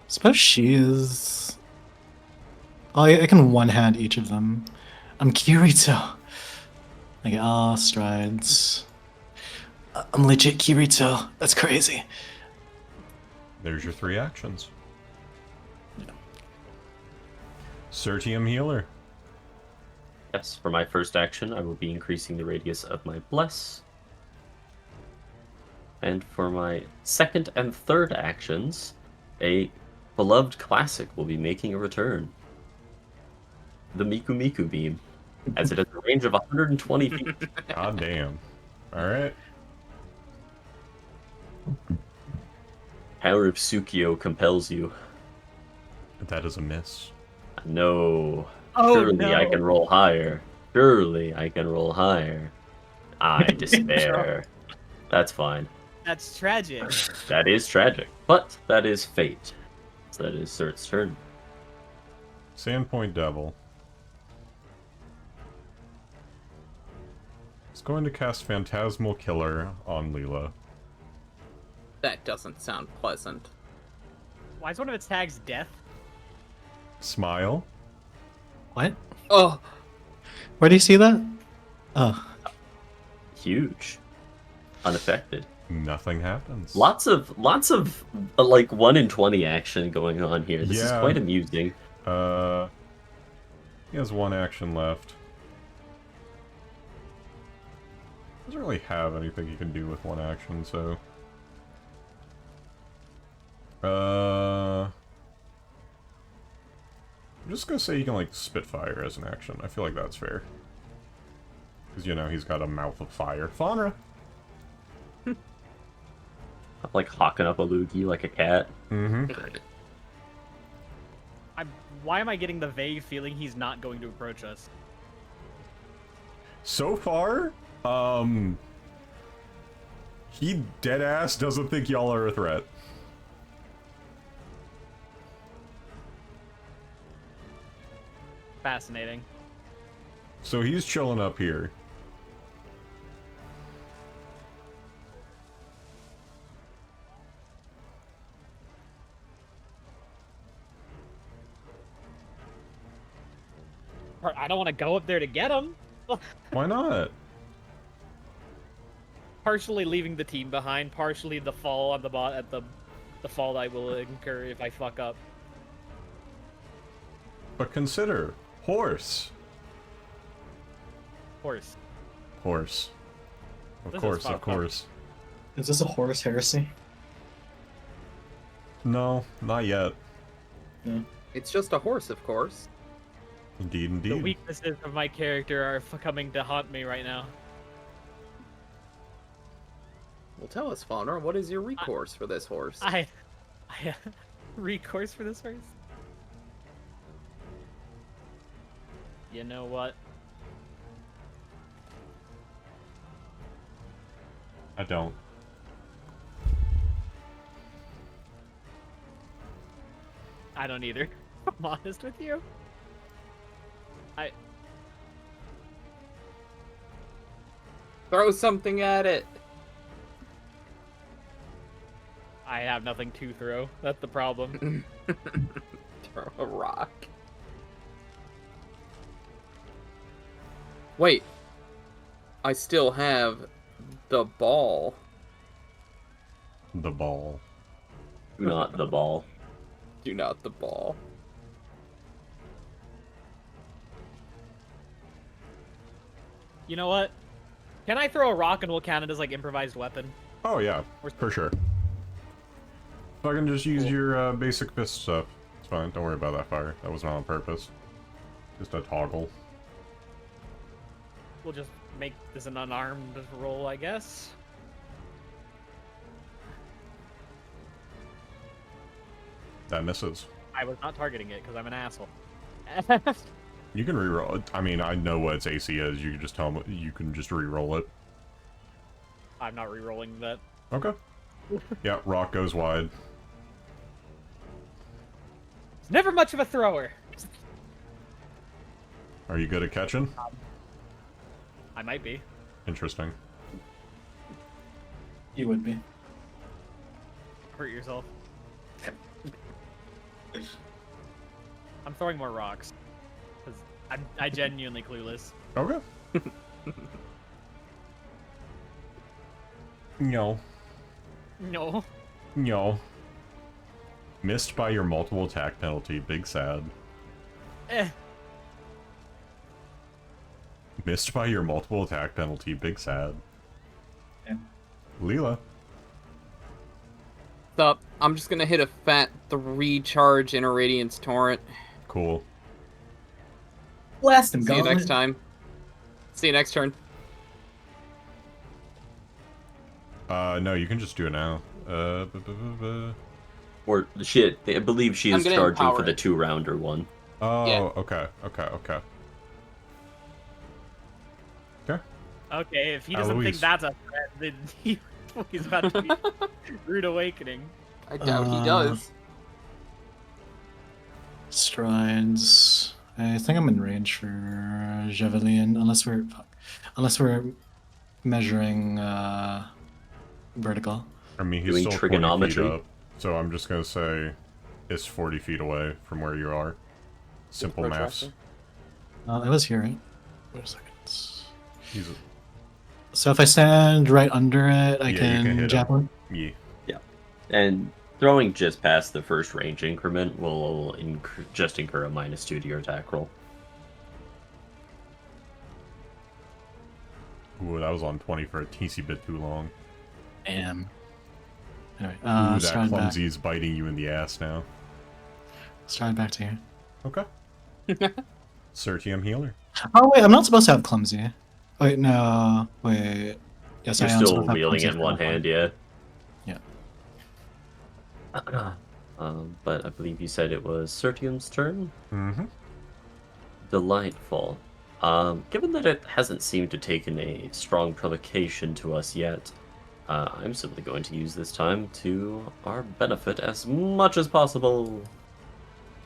suppose she is. Oh, I can one-hand each of them. I'm Kirito. I get all strides. I'm legit Kirito. That's crazy. There's your 3 actions. Yeah. Sertium healer. Yes, for my first action, I will be increasing the radius of my bless. And for my second and third actions, a beloved classic will be making a return. The Miku Miku beam, as it has a range of 120 feet. God damn. Alright. Power of Tsukio compels you. That is a miss. No. Oh, Surely no. I can roll higher. Surely I can roll higher. I despair. That's fine. That's tragic. That is tragic. But that is fate. So that is Sert's turn. Sandpoint Devil. It's going to cast Phantasmal Killer on Lela. that doesn't sound pleasant. Why is one of its tags death? Smile. What? Oh, Where do you see that? Oh, Huge. Unaffected. Nothing happens. Lots of like 1 in 20 action going on here. This is Yeah. quite amusing. He has 1 action left. Doesn't really have anything he can do with 1 action, so... I'm just gonna say he can, like, spit fire as an action. I feel like that's fair. Because, you know, he's got a mouth of fire. Faunra! I'm like hawking up a loogie like a cat. Mm-hmm. Why am I getting the vague feeling he's not going to approach us? So far, he deadass doesn't think y'all are a threat. Fascinating. So he's chilling up here. I don't want to go up there to get him. Why not? Partially leaving the team behind, partially the fall on the the fall I will incur if I fuck up. But consider, horse. Horse. Horse. Of This is course, fucked of up. course. is this a horse heresy? No, not yet. it's just a horse, of course. Indeed, The indeed. weaknesses of my character are coming to haunt me right now. Well, tell us, Faunra, what is your recourse for this horse? I recourse for this horse. You know what? I don't. I don't either. If I'm honest with you. Throw something at it. I have nothing to throw. That's the problem. Throw a rock. Wait. I still have the ball. The ball. Not the ball. Do not the ball. You know what? Can I throw a rock and we'll count it as like improvised weapon? Oh yeah, for sure. If I can just use your basic fist stuff, it's fine. Don't worry about that fire. That was not on purpose. Just a toggle. We'll just make this an unarmed roll, I guess. That misses. I was not targeting it because I'm an asshole. You can reroll it. I mean, I know what its AC is. You can just tell me. You can just reroll it. I'm not re-rolling that. Okay. Yeah, rock goes wide. It's never much of a thrower. Are you good at catching? I might be. Interesting. You would be. Hurt yourself. I'm throwing more rocks. Because I genuinely clueless. Okay. No. No. No. Missed by your multiple attack penalty. Big sad. Eh. Missed by your multiple attack penalty. Big sad. Yeah. Lela. Up. I'm just gonna hit a fat 3 charge Inner Radiance Torrent. Cool. Blast him, See you gauntlet. next time. See you next turn. No, you can just do it now. Or shit, I believe she I'm is gonna charging empower for the it. 2-rounder one. Oh, Yeah. okay. Okay. Okay, if he doesn't Aloise. think that's a threat, then he's about to be Rude Awakening. I doubt he does. Strides. I think I'm in range for Javelin, unless we're measuring vertical. I mean, he's Doing still 20 feet trigonometry? up, so I'm just gonna say it's 40 feet away from where you are. Simple maths. I was here, right? Wait a second. He's a, So if I stand right under it, I Yeah, you can can hit javelin. yeah. And throwing just past the first range increment will just incur a -2 to your attack roll. Ooh, that was on 20 for a teensy bit too long. Damn. Anyway, Ooh, that stride back. clumsy is biting you in the ass now. Stride back to here. Okay. Sertium healer. Oh wait, I'm not supposed to have clumsy. Wait, no. Wait. Yes, You're I am still supposed to have wielding clumsy it in for one that hand, yeah. Yeah. But I believe you said it was Sertium's turn? Mm-hmm. Delightful. Given that it hasn't seemed to taken a strong provocation to us yet, I'm simply going to use this time to our benefit as much as possible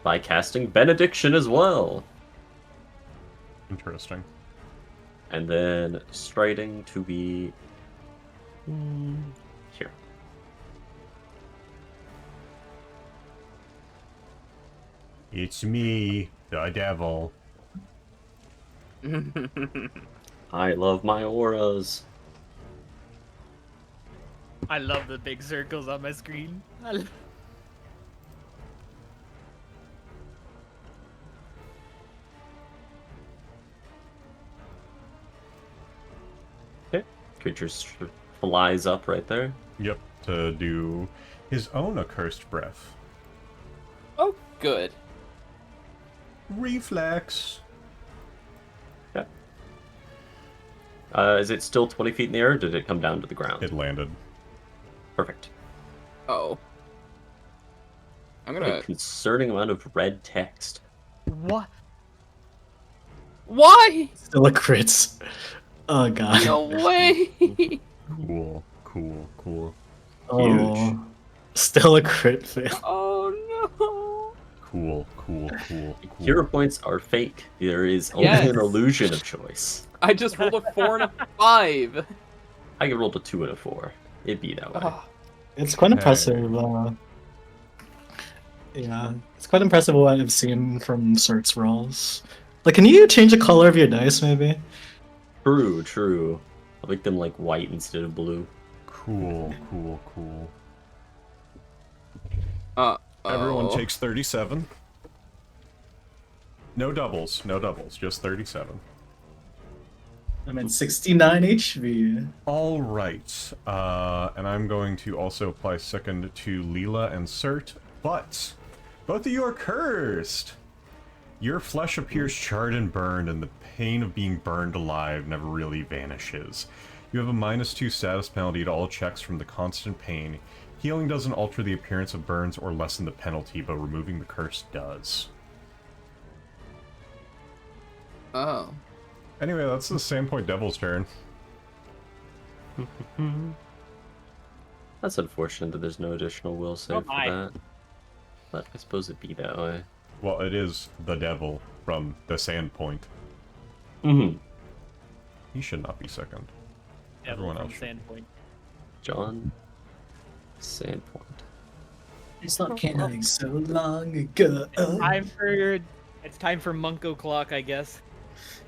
by casting Benediction as well. Interesting. And then striding to be here. It's me, the devil. I love my auras. I love the big circles on my screen. Creature flies up right there. Yep, to do his own accursed breath. Oh, good. Reflex. Is it still 20 feet in the air, or did it come down to the ground? It landed. Perfect. Oh. I'm What a gonna. concerning amount of red text. What? Why? Still a crits. Oh god. No way. Cool, cool, cool. Oh. Still a crit fail. Oh no. Cool, cool, cool, cool. Hero points are fake. There is only Yes. an illusion of choice. I just rolled a 4 and a 5. I could roll a 2 and a 4. It'd be that way. Oh, It's quite Hey. impressive. Yeah, it's quite impressive what I've seen from certs rolls. Like, can you change the color of your dice, maybe? True, true. I make them like white instead of blue. Cool, cool, cool. Uh, Everyone takes 37. No doubles, just 37. I'm at 69 HP. All right, and I'm going to also apply second to Lela and Cert, but both of you are cursed. Your flesh appears charred and burned, and the pain of being burned alive never really vanishes. You have a -2 status penalty to all checks from the constant pain. Healing doesn't alter the appearance of burns or lessen the penalty, but removing the curse does. Oh. Anyway, that's the Sandpoint Devil's turn. That's unfortunate that there's no additional will save for my. that. But I suppose it'd be that way. Well, it is the devil from the Sandpoint. Mm-hmm. He should not be second. Devil Everyone from else should. Sandpoint. John Sandpoint. It's not killing so long ago. It's time for Monk O'Clock, I guess.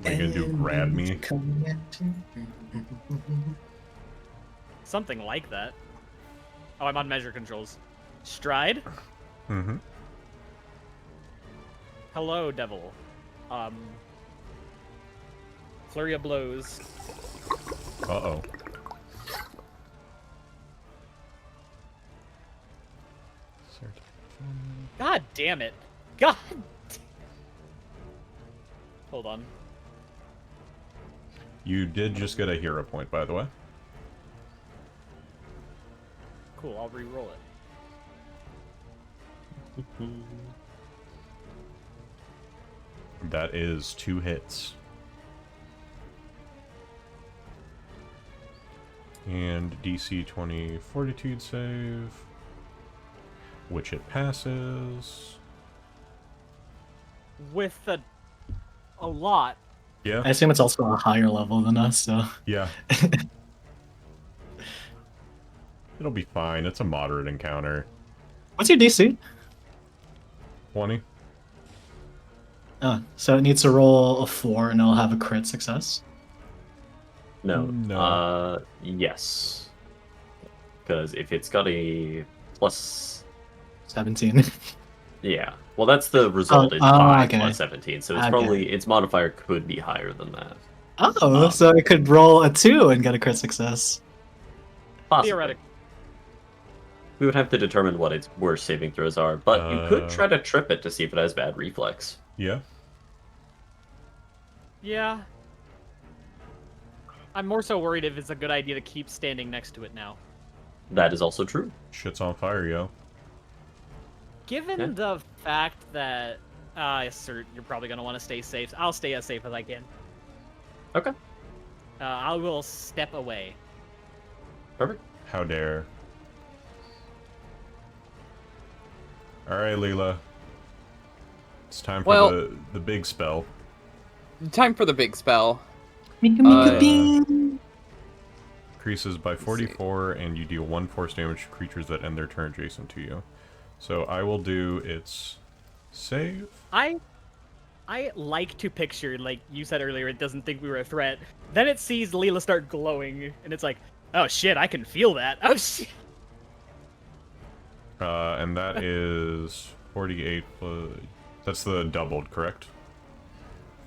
What are you gonna do, grab me? Something like that. Oh, I'm on measure controls. Stride. Mm-hmm. Hello, devil. Flurry of blows. Uh-oh. God damn it. God. Hold on. You did just get a hero point, by the way. Cool, I'll re-roll it. That is 2 hits. And DC 20 Fortitude save, which it passes. With a lot. Yeah, I assume it's also a higher level than us, so. yeah. It'll be fine. It's a moderate encounter. What's your DC? 20. Oh, so it needs to roll a 4 and it'll have a crit success. No. No. Yes. Because if it's got a plus... 17. Yeah. Well, that's the result. It's 5 okay. plus 17, so it's Okay. probably... Its modifier could be higher than that. Oh, so it could roll a 2 and get a crit success. Possibly. Theoretically. We would have to determine what its worst saving throws are, but you could Uh. try to trip it to see if it has bad reflex. Yeah. Yeah. I'm more so worried if it's a good idea to keep standing next to it now. That is also true. Shit's on fire, yo. Given Yeah. the fact that, sir, you're probably gonna want to stay safe. I'll stay as safe as I can. Okay. I will step away. Perfect. How dare. Alright, Lela. It's time for Well- the big spell. Time for the big spell. Mika Mika bean. Increases by 44, and you deal 1 force damage to creatures that end their turn adjacent to you. So I will do its save. I like to picture, like you said earlier, it doesn't think we were a threat. Then it sees Lela start glowing, and it's like, oh shit, I can feel that. Oh shit. And that is 48 plus... That's the doubled, correct?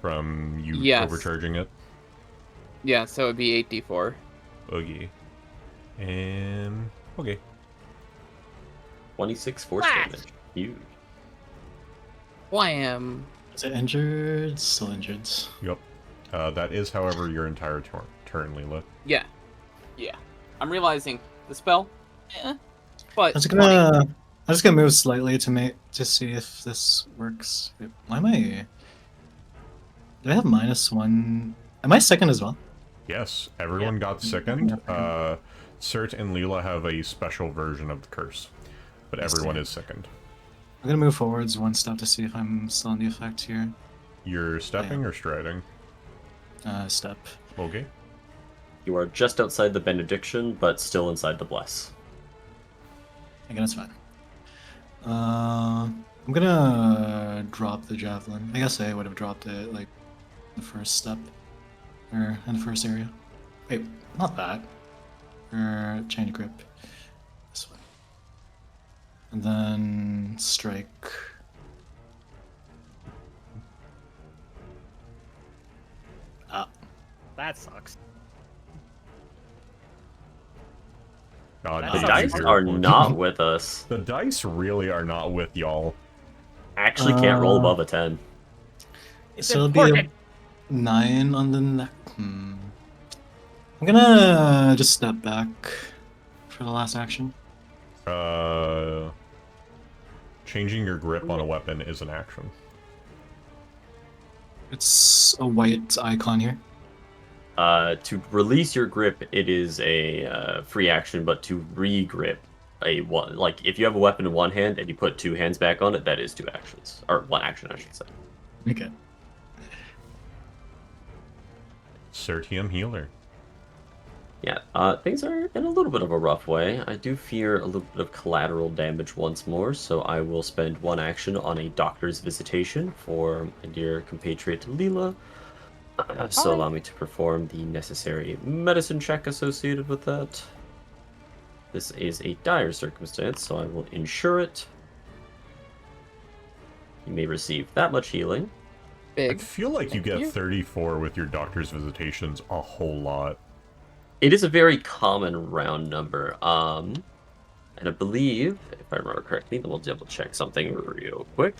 From you Yes. overcharging it? Yeah, so it'd be 8d4. Okay. And... Okay. 26 force Blast! damage. Huge. Wham! Is it injured? Still injured. Yep. That is, however, your entire turn, Lela. Yeah. Yeah. I'm realizing the spell, but I'm just gonna move slightly to see if this works. Wait, why am I? Do I have -1? Am I second as well? Yes, everyone got second. Cert and Lela have a special version of the curse, but everyone is second. I'm gonna move forwards 1 step to see if I'm still in the effect here. You're stepping or striding? Step. Okay. You are just outside the benediction, but still inside the bless. Again, it's fine. I'm gonna drop the javelin. I guess I would have dropped it like the first step, or in the first area. Wait, not that. Or change grip. This one. And then strike. Ah. That sucks. God, The The That's dice hero are points. not with us. The dice really are not with y'all. Actually, can't roll Uh, above a 10. It's So it'll be important. 9 on the neck. I'm gonna just step back for the last action. Changing your grip on a weapon is an action. It's a white icon here. To release your grip, it is a free action, but to re-grip like if you have a weapon in one hand and you put two hands back on it, that is two actions or one action, I should say. Okay. Sertium healer. Yeah, things are in a little bit of a rough way. I do fear a little bit of collateral damage once more, so I will spend one action on a doctor's visitation for my dear compatriot Lela. So allow me to perform the necessary medicine check associated with that. This is a dire circumstance, so I will insure it. You may receive that much healing. I Big. feel like you Thank get you. 34 with your doctor's visitations a whole lot. It is a very common round number. And I believe, if I remember correctly, then we'll double check something real quick.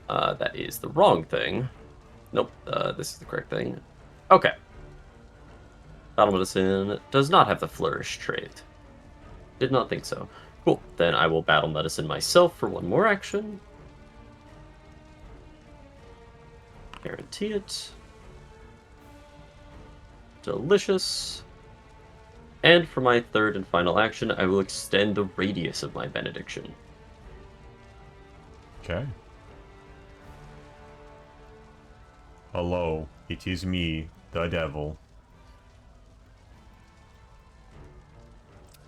That is the wrong thing. Nope, this is the correct thing. Okay. Battle Medicine does not have the Flourish trait. Did not think so. Cool. Then I will Battle Medicine myself for one more action. Guarantee it. Delicious. And for my third and final action, I will extend the radius of my benediction. Okay. Hello, it is me, the devil.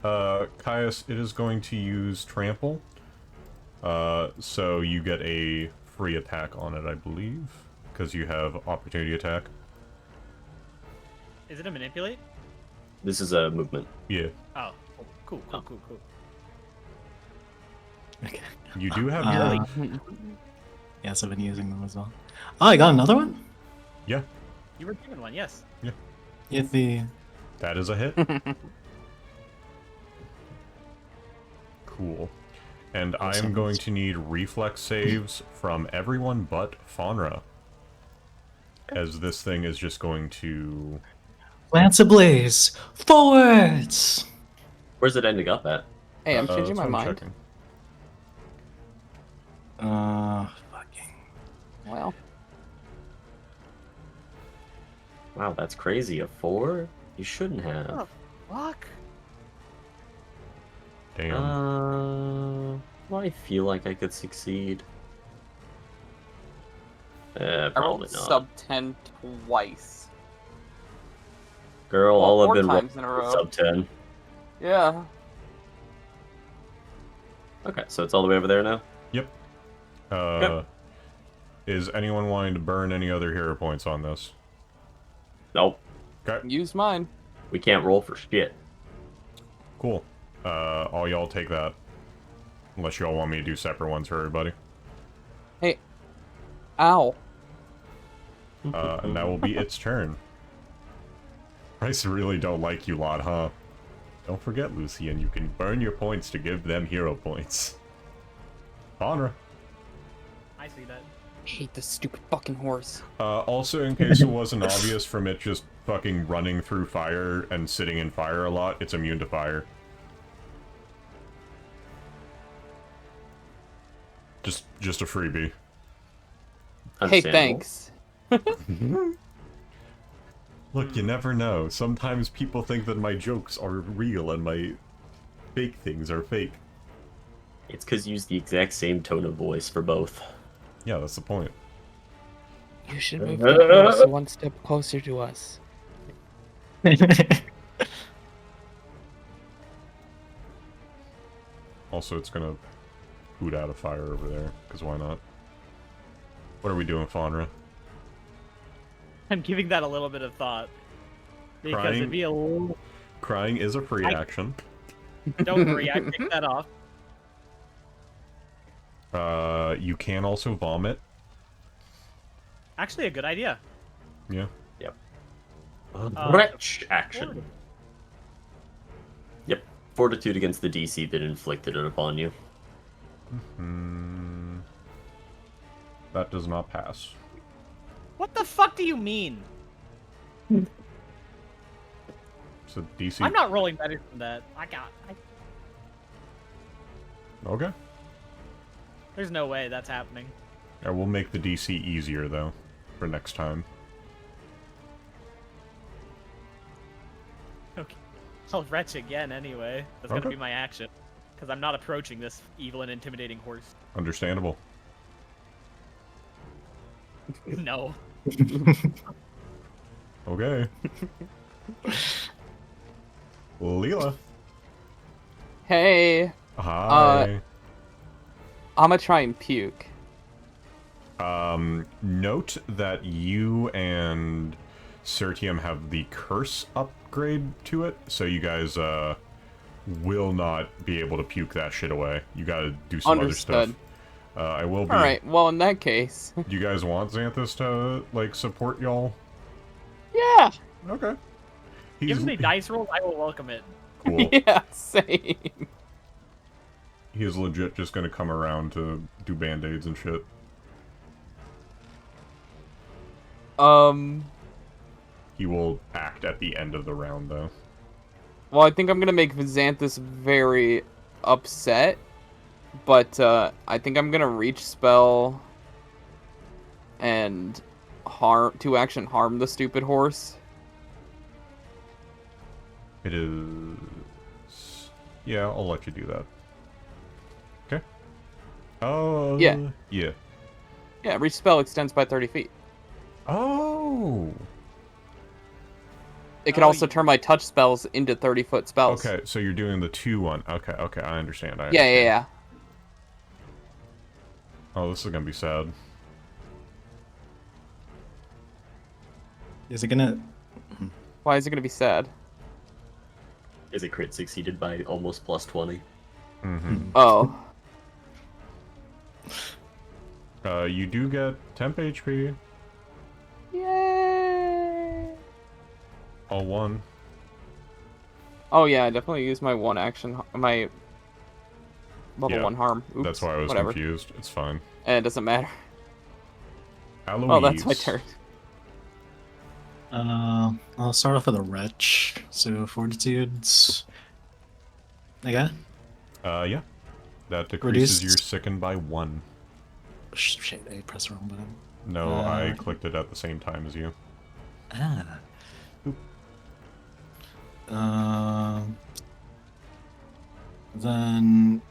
Caius, it is going to use Trample. So you get a free attack on it, I believe. Because you have opportunity attack. Is it a manipulate? This is a movement. Yeah. Oh, cool. Okay. You do have Uh, your... Yes, I've been using them as well. Oh, I got another one? Yeah, You were given one, yes. Get the... that is a hit. Cool. And I am going to need reflex saves from everyone but Faunra. As this thing is just going to... Lance ablaze! Forwards! Where's it ending up at? Hey, I'm changing that's my what I'm mind. checking. Fucking... Well, Wow, that's crazy. A 4? You shouldn't have. Fuck. Damn. Do I feel like I could succeed? I Probably rolled not. sub 10 twice. Girl, Well, all I've 4 been times in a rolling row. sub 10. Yeah. Okay, so it's all the way over there now? Yep. Is anyone wanting to burn any other hero points on this? Nope. Okay, Use mine. We can't roll for shit. cool. All y'all take that. Unless y'all want me to do separate ones for everybody. Hey. Ow. And that will be its turn. I really don't like you lot, huh? Don't forget, Lucian, you can burn your points to give them hero points. Faunra. I see that. I hate this stupid fucking horse. Also, in case it wasn't obvious from it just fucking running through fire and sitting in fire a lot, it's immune to fire. Just a freebie. Hey, Understandable. thanks. Look, you never know. Sometimes people think that my jokes are real and my fake things are fake. It's because you use the exact same tone of voice for both. Yeah, that's the point. You should move the horse one step closer to us. Also, it's gonna boot out a fire over there, because why not? What are we doing, Faunra? I'm giving that a little bit of thought. Because Crying? it'd be a little... Crying is a free action. Don't worry, I picked that off. You can also vomit. Actually, a good idea. Yeah. Wretch action. Yep. Fortitude against the DC that inflicted it upon you. That does not pass. What the fuck do you mean? So DC. I'm not rolling better than that. Okay. There's no way that's happening. Yeah, we'll make the DC easier though, for next time. Okay. I'll retch again anyway. That's Okay. gonna be my action. Because I'm not approaching this evil and intimidating horse. Understandable. No. Okay. Lela. Hey, Hi. I'm gonna try and puke. Note that you and Sertium have the curse upgrade to it, so you guys will not be able to puke that shit away. You gotta do some other stuff. Understood. I will be. Alright, well, in that case. Do you guys want Xanthus to, like, support y'all? Yeah! Okay. Give me dice rolls, I will welcome it. Cool. Yeah, same. He is legit just gonna come around to do band-aids and shit. He will act at the end of the round, though. Well, I think I'm gonna make Xanthus very upset, but I think I'm gonna reach spell and action harm the stupid horse. It is... Yeah, I'll let you do that. Okay. Oh, Yeah. Yeah. Yeah, reach spell extends by 30 feet. Oh! It can also turn my touch spells into 30-foot spells. Okay, so you're doing the 2-1. Okay, I understand. Yeah. Oh, this is gonna be sad. Is it gonna... Why is it gonna be sad? Is a crit succeeded by almost plus 20. Oh. You do get temp HP. Yay! All one. Oh yeah, I definitely use my one action, my level Yeah, 1 harm. Oops, That's why I was whatever. confused. It's fine. It doesn't matter. Aloise. Oh, that's my turn. I'll start off with a wretch. So fortitudes. Okay. Yeah. That decreases Reduced. your sicken by 1. Shit, I pressed the wrong button. No, I clicked it at the same time as you. Ah. Then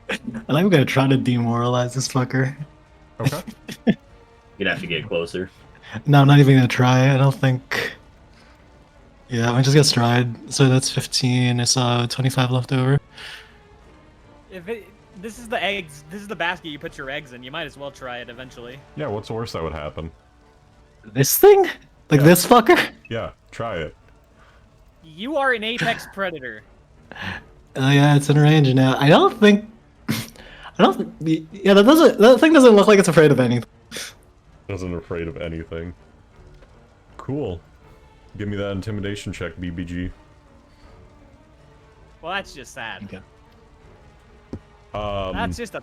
I think I'm gonna try to demoralize this fucker. Okay. You'd have to get closer. No, I'm not even gonna try. I don't think. Yeah, I just get stride. So that's 15. I saw 25 left over. This is the eggs. This is the basket you put your eggs in. You might as well try it eventually. Yeah, what's the worst that would happen? This thing? Like Yeah. this fucker? Yeah, try it. You are an apex predator. Oh yeah, it's in range now. I don't think. Yeah, that thing doesn't look like it's afraid of anything. Isn't afraid of anything. Cool. Give me that intimidation check, BBG. Well, that's just sad. Okay. That's just a.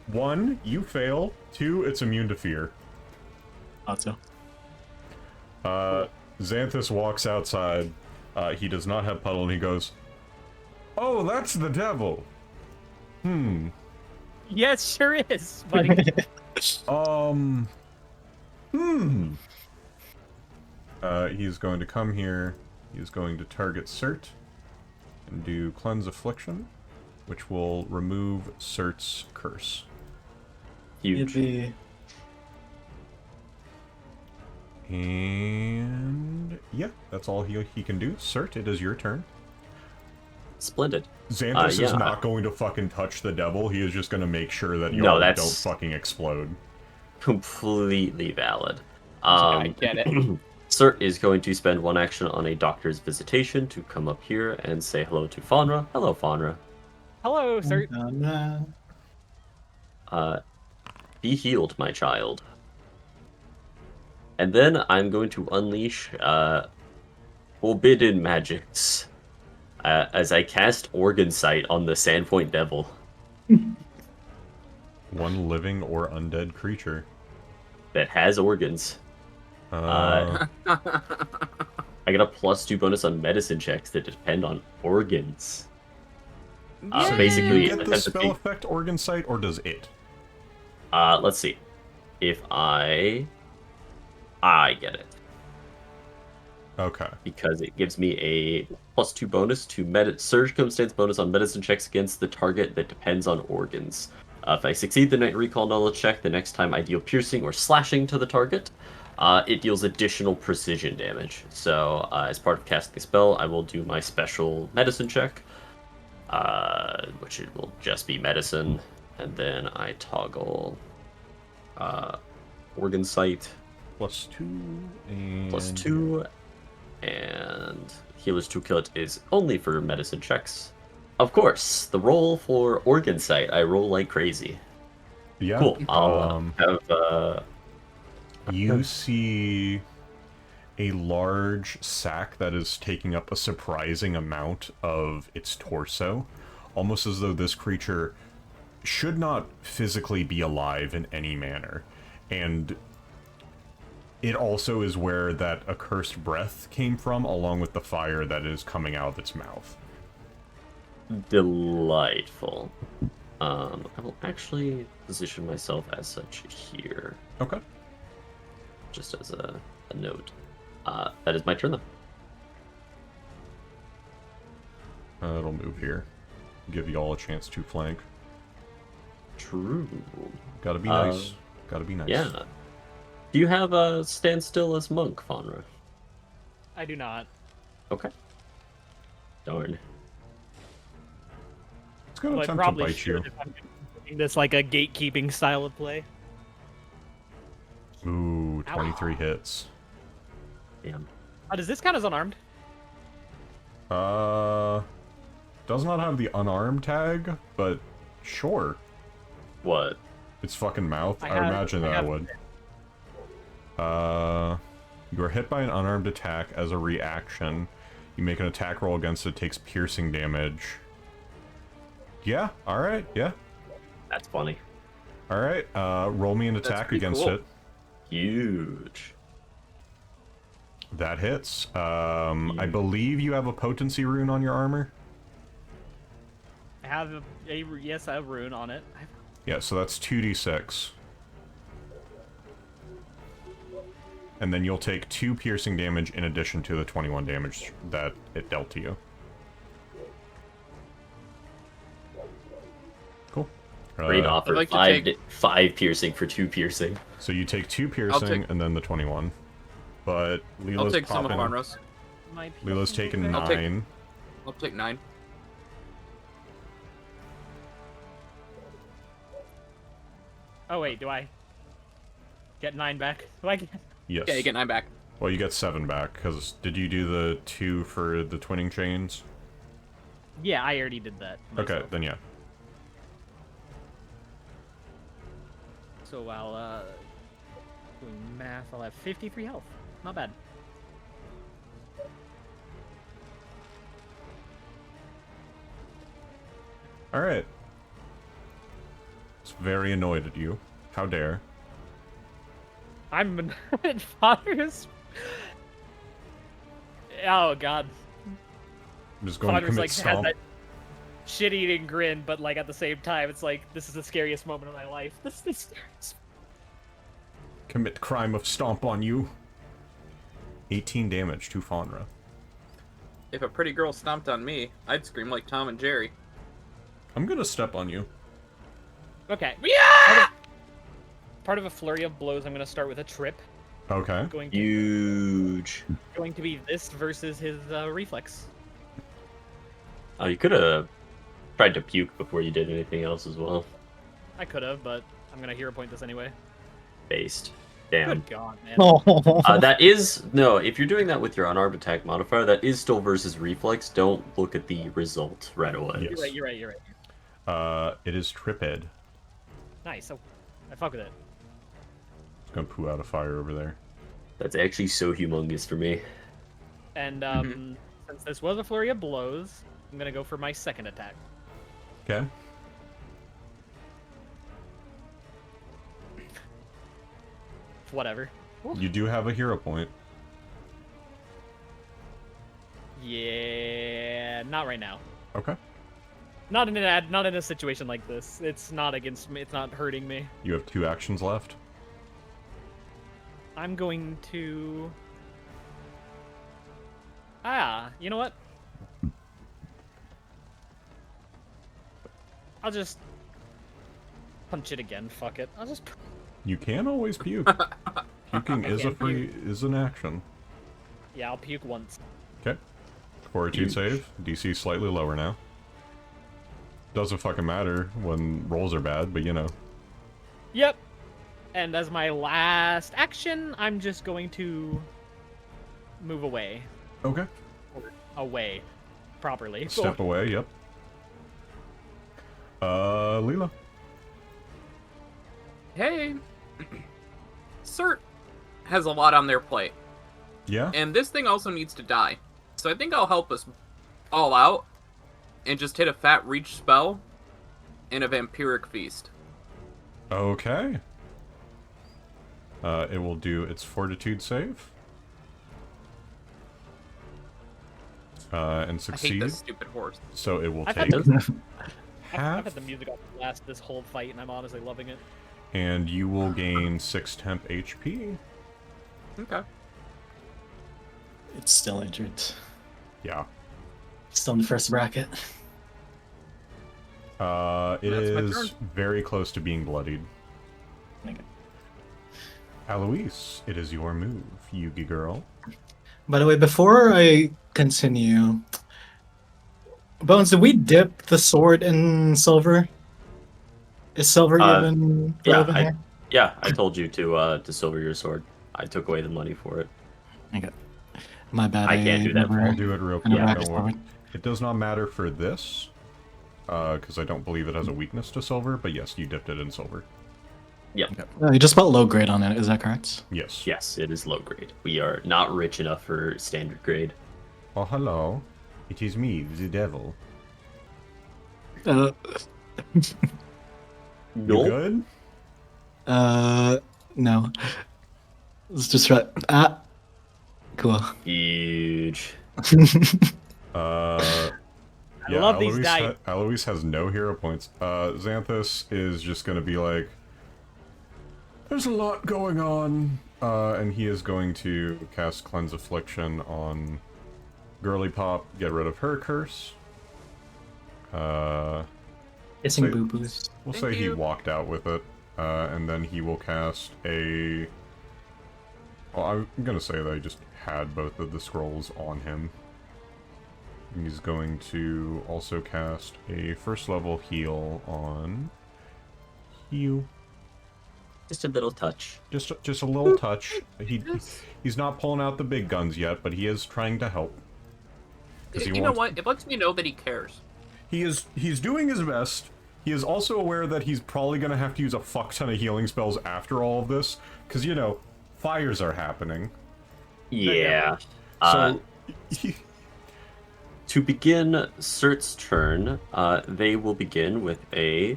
1, you fail. 2, it's immune to fear. Thought so. Xanthus walks outside. He does not have puddle, and he goes, "Oh, that's the devil. Yes, sure is, buddy. He's going to come here. He's going to target Cert and do Cleanse Affliction, which will remove Cert's curse. Huge. Yippee. And yeah, that's all he can do. Cert, it is your turn. Splendid. Xanthus is yeah. not going to fucking touch the devil. He is just going to make sure that you No, all that's- don't fucking explode. Completely valid. I get it. Cert is going to spend 1 action on a doctor's visitation to come up here and say hello to Faunra. Hello, Faunra. Hello, sir. Be healed, my child. And then I'm going to unleash Forbidden Magics as I cast Organ Sight on the Sandpoint Devil. One living or undead creature. That has organs. Uh, I get a +2 bonus on medicine checks that depend on organs. Yay! Basically, you get the attempt to spell take- effect Organ Sight, or does it? let's see. If I get it. Okay. Because it gives me a +2 bonus to circumstance bonus on medicine checks against the target that depends on organs. If I succeed the Night Recall knowledge check, the next time I deal piercing or slashing to the target, it deals additional precision damage. So, as part of casting the spell, I will do my special medicine check, which it will just be medicine, and then I toggle Organ Sight +2 and... +2, and Healer's Toolkit is only for medicine checks. Of course, the roll for Organ Sight, I roll like crazy. Yeah. Cool. I'll have You see a large sack that is taking up a surprising amount of its torso, almost as though this creature should not physically be alive in any manner. And it also is where that accursed breath came from, along with the fire that is coming out of its mouth. delightful. I will actually position myself as such here, Okay. just as a note. That is my turn, though. It'll move here. Give you all a chance to flank. True. Gotta be nice. Gotta be nice. Yeah. Do you have a stand still as monk, Faunra? I do not. Okay. Darn. It's gonna Well, I attempt to probably bite should you. if I'm doing this like a gatekeeping style of play. Ooh, 23 hits. Damn. Does this count as unarmed? Does not have the unarmed tag, but sure. What? Its fucking mouth. I I, have- imagine I that have- would. You are hit by an unarmed attack as a reaction. You make an attack roll against it, takes piercing damage. Yeah, alright, yeah. That's funny. Alright, roll me an That's attack pretty against cool. it. Huge. That hits. I believe you have a potency rune on your armor. I have yes, I have rune on it. Yeah, so that's 2d6. And then you'll take 2 piercing damage in addition to the 21 damage that it dealt to you. Cool. Great offer. I'd like to Five piercing for 2 piercing. So you take 2 piercing take- and then the 21. But I'll Leela's take some of popping. Faunra's. My Leela's taking okay. I'll take- 9. I'll take 9. Oh wait, do I get 9 back? Do I get... Yes. Yeah, you get 9 back. Well, you get 7 back, because did you do the 2 for the twinning chains? Yeah, I already did that. Okay, myself. then yeah. So while doing math, I'll have 53 health. Not bad. Alright. It's very annoyed at you. How dare. I'm Father's. Oh god. I'm just going to Father's commit like has stomp. that shit-eating grin, but like at the same time, it's like this is the scariest moment of my life. This is the scariest. Commit crime of stomp on you. 18 damage to Faunra. If a pretty girl stomped on me, I'd scream like Tom and Jerry. I'm gonna step on you. Okay. Yeah. Part of a flurry of blows. I'm gonna start with a trip. Okay. Going Huge. to be this versus his reflex. Oh, you could have tried to puke before you did anything else as well. I could have, but I'm gonna hero point this anyway. Based. Damn. Good god, man. Oh. That is no. If you're doing that with your unarmed attack modifier, that is still versus reflex. Don't look at the result right away. Yeah. You're right. You're right. It is Triped. Nice. Oh, I fuck with it. It's gonna poo out a fire over there. That's actually so humongous for me. And Mm-hmm. since this was a flurry of blows, I'm gonna go for my second attack. Okay. Whatever. You do have a hero point. Yeah, not right now. Okay. Not in a situation like this. It's not against me. It's not hurting me. You have 2 actions left. I'm going to. You know what? I'll just punch it again. Fuck it. I'll just. You can always puke. Puking is an action. Yeah, I'll puke once. Okay. Fortitude save. DC slightly lower now. Doesn't fucking matter when rolls are bad, but you know. Yep. And as my last action, I'm just going to move away. Okay. Away. Properly. Step away, yep. Lela. Hey, Cert has a lot on their plate, Yeah? and this thing also needs to die. So I think I'll help us all out and just hit a fat reach spell and a vampiric feast. Okay. It will do its fortitude save. And I hate succeed. this stupid horse. So it will I've take had I've half, had the music off blast this whole fight, and I'm honestly loving it. and you will gain 6 temp HP. Okay. It's still injured. Yeah. Still in the first bracket. It That's my is turn. very close to being bloodied. Okay. Aloise, it is your move, Yugi girl. By the way, before I continue, Bones, did we dip the sword in silver? Is silver even relevant here? Yeah, I told you to silver your sword. I took away the money for it. Okay. My bad. I can't do that never- I'll do it real I never quick. actually Don't worry. saw it. It does not matter for this, because I don't believe it has a weakness to silver, but yes, you dipped it in silver. Oh, you just spelled low grade on it, is that correct? Yes. Yes, it is low grade. We are not rich enough for standard grade. Oh, hello. It is me, the devil. Uh, You No. good? no. Let's just try. Ah, cool. Huge. Yeah, love these dice. Aloise has no hero points. Xanthus is just gonna be like, there's a lot going on, and he is going to cast Cleanse Affliction on Girly Pop, get rid of her curse. Kissing Say- boo boos. We'll Thank say he you. walked out with it, and then he will cast a... Well, I'm gonna say that I just had both of the scrolls on him. He's going to also cast a first level heal on you. Just a little touch. Just a little touch. He's not pulling out the big guns yet, but he is trying to help. 'Cause he You know wants- what? It lets me know that he cares. He's doing his best. He is also aware that he's probably gonna have to use a fuck ton of healing spells after all of this, because you know, fires are happening. Yeah. So To begin Cert's turn, they will begin with a...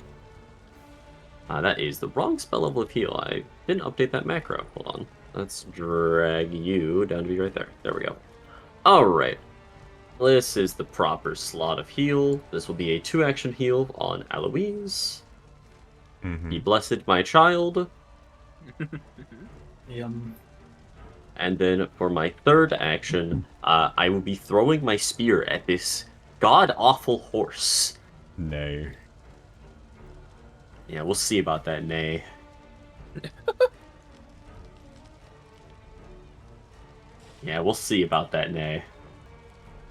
that is the wrong spell level of heal. I didn't update that macro. Hold on. Let's drag you down to be right there. There we go. Alright. This is the proper slot of heal. This will be a 2-action heal on Aloise. mhm. Be blessed, my child. And then for my third action, I will be throwing my spear at this god-awful horse. Nay. Yeah, we'll see about that, Nay. Yeah, we'll see about that, Nay.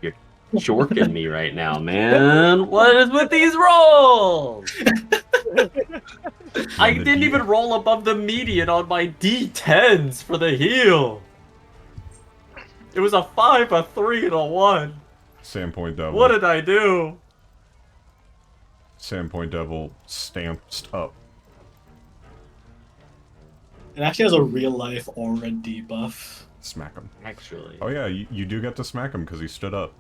You're jorking me right now, man. What is with these rolls? I The didn't D- even roll above the median on my D10s for the heal. It was a 5, a 3, and a 1. Sandpoint Devil. What did I do? Sandpoint Devil stamped up. It actually has a real life aura debuff. Smack him. Actually. Oh yeah, you do get to smack him because he stood up.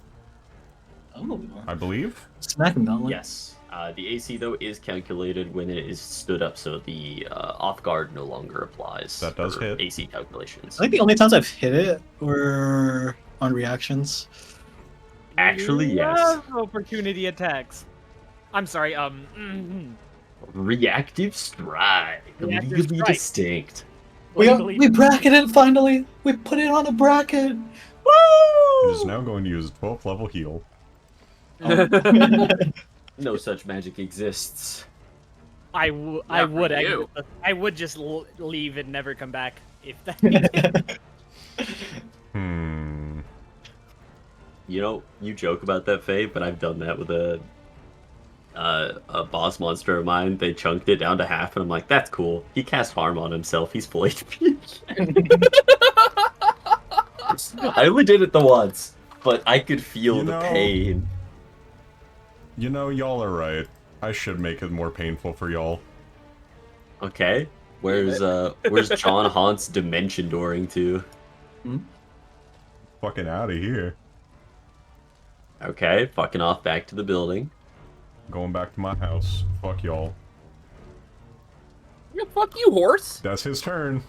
Oh. I believe. Smack him, Gauntlet. Yes. The AC though is calculated when it is stood up, so the off guard no longer applies. That does for hit. AC calculations. I think the only times I've hit it were on reactions. Actually, yes. Love opportunity attacks. I'm sorry. Reactive strike. Reactive Legally strike. distinct. We bracketed it finally. We put it on a bracket. He Woo! is now going to use 12th level heal. No such magic exists. I for would. you. I would just leave and never come back if that. You know, you joke about that, Faye, but I've done that with a boss monster of mine. They chunked it down to half, and I'm like, that's cool. He cast harm on himself. He's full HP. I only did it the once, but I could feel the pain. You know, y'all are right. I should make it more painful for y'all. Okay, where's John Haunt's dimension dooring to? Fucking out of here. Okay, fucking off back to the building. Going back to my house. Fuck y'all. Yeah, fuck you, horse. That's his turn.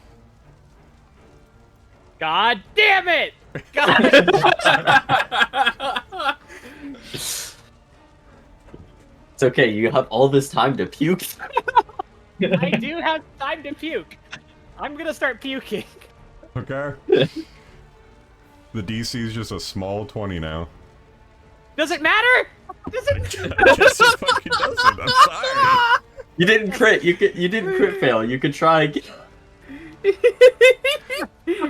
God damn it! God. It's okay, you have all this time to puke. I do have time to puke. I'm gonna start puking. Okay. The DC is just a small 20 now. Does it matter? Does it? I guess it fucking doesn't. I'm sorry. You didn't crit. You didn't crit fail. You could try again.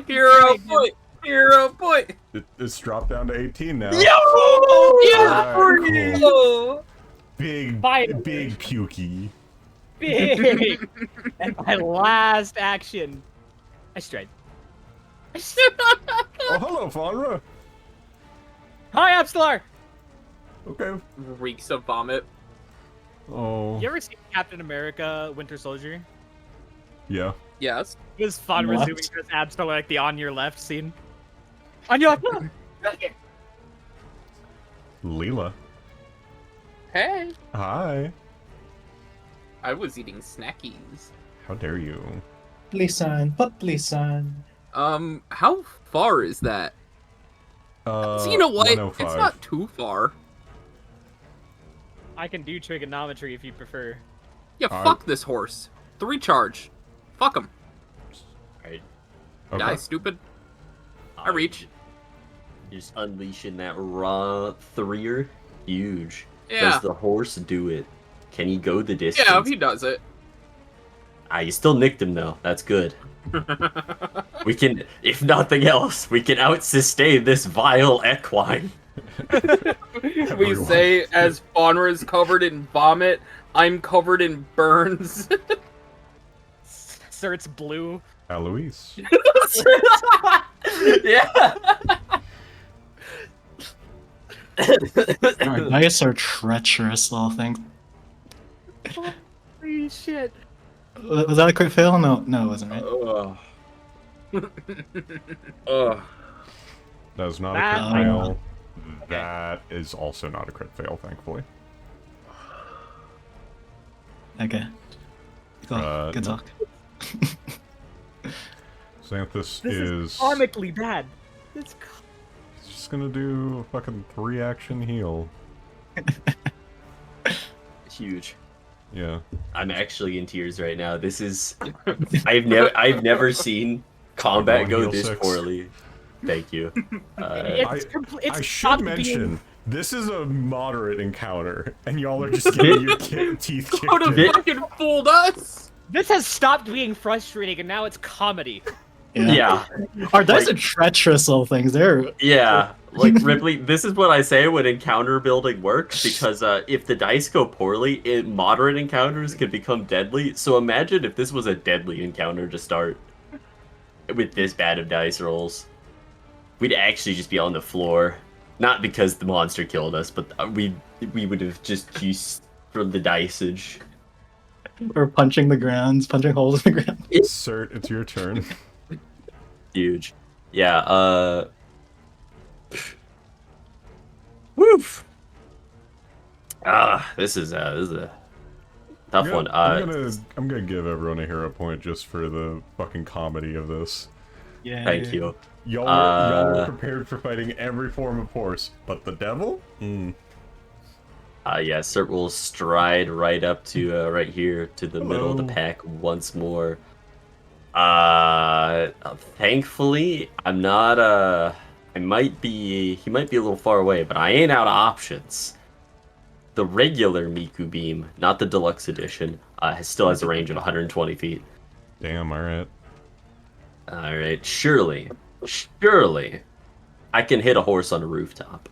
Hero point. Hero point. It's dropped down to 18 now. Yes, Alright, for cool. you. Big Finally. pukey. Big. And my last action, I stride. Oh, hello, Faunra. Hi, Abstellar. Okay. Reeks of vomit. Oh. You ever seen Captain America: Winter Soldier? Yeah. Yes. It was fun What? resuming this Abstellar, like the on your left scene. On your left. Lela. Hey. Hi. I was eating snackies. How dare you? Lisan, but Lisan. How far is that? So you know what? 105. It's not too far. I can do trigonometry if you prefer. Yeah, fuck this horse. 3 charge. Fuck him. Alright. Okay. Die, stupid. I reach. Just unleashing that raw threer. Huge. Yeah. Does the horse do it? Can he go the distance? Yeah, he does it. You still nicked him though. That's good. We can, if nothing else, we can out-sustain this vile equine. We Everyone. say as Faunra is covered in vomit, I'm covered in burns. Sir, it's blue. Aloise. Yeah. Our dice are treacherous little things. Holy shit. Was that a crit fail? No, it wasn't, right? That is not That- a crit fail. That is also not a crit fail, thankfully. Okay. Cool. Good no. talk. Xanthus This is is comically bad. It's he's just gonna do a fucking 3-action heal. Huge. Yeah. I'm actually in tears right now. This is I've never seen combat Everyone go heal this 6. poorly. Thank you. it's I should stopped mention, being- this is a moderate encounter, and y'all are just getting your teeth kicked Could have in. fucking fooled us. This has stopped being frustrating, and now it's comedy. Yeah. Our dice Like- are treacherous little things. They're Yeah, like Ripley, this is what I say when encounter building works, because if the dice go poorly, moderate encounters can become deadly. So imagine if this was a deadly encounter to start with this bad of dice rolls. We'd actually just be on the floor. Not because the monster killed us, but we would have just juiced from the dicage. or punching the grounds, punching holes in the ground. Cert, it's your turn. Huge. Yeah, woof. This is a tough one. I'm gonna give everyone a hero point just for the fucking comedy of this. Yeah. Thank you. Y'all were prepared for fighting every form of horse, but the devil? Yeah, Cert will stride right up to right here to the middle of the Hello. pack once more. Thankfully, I'm not he might be a little far away, but I ain't out of options. The regular Miku beam, not the deluxe edition, still has a range of 120 feet. Damn, alright. Alright, surely, I can hit a horse on a rooftop.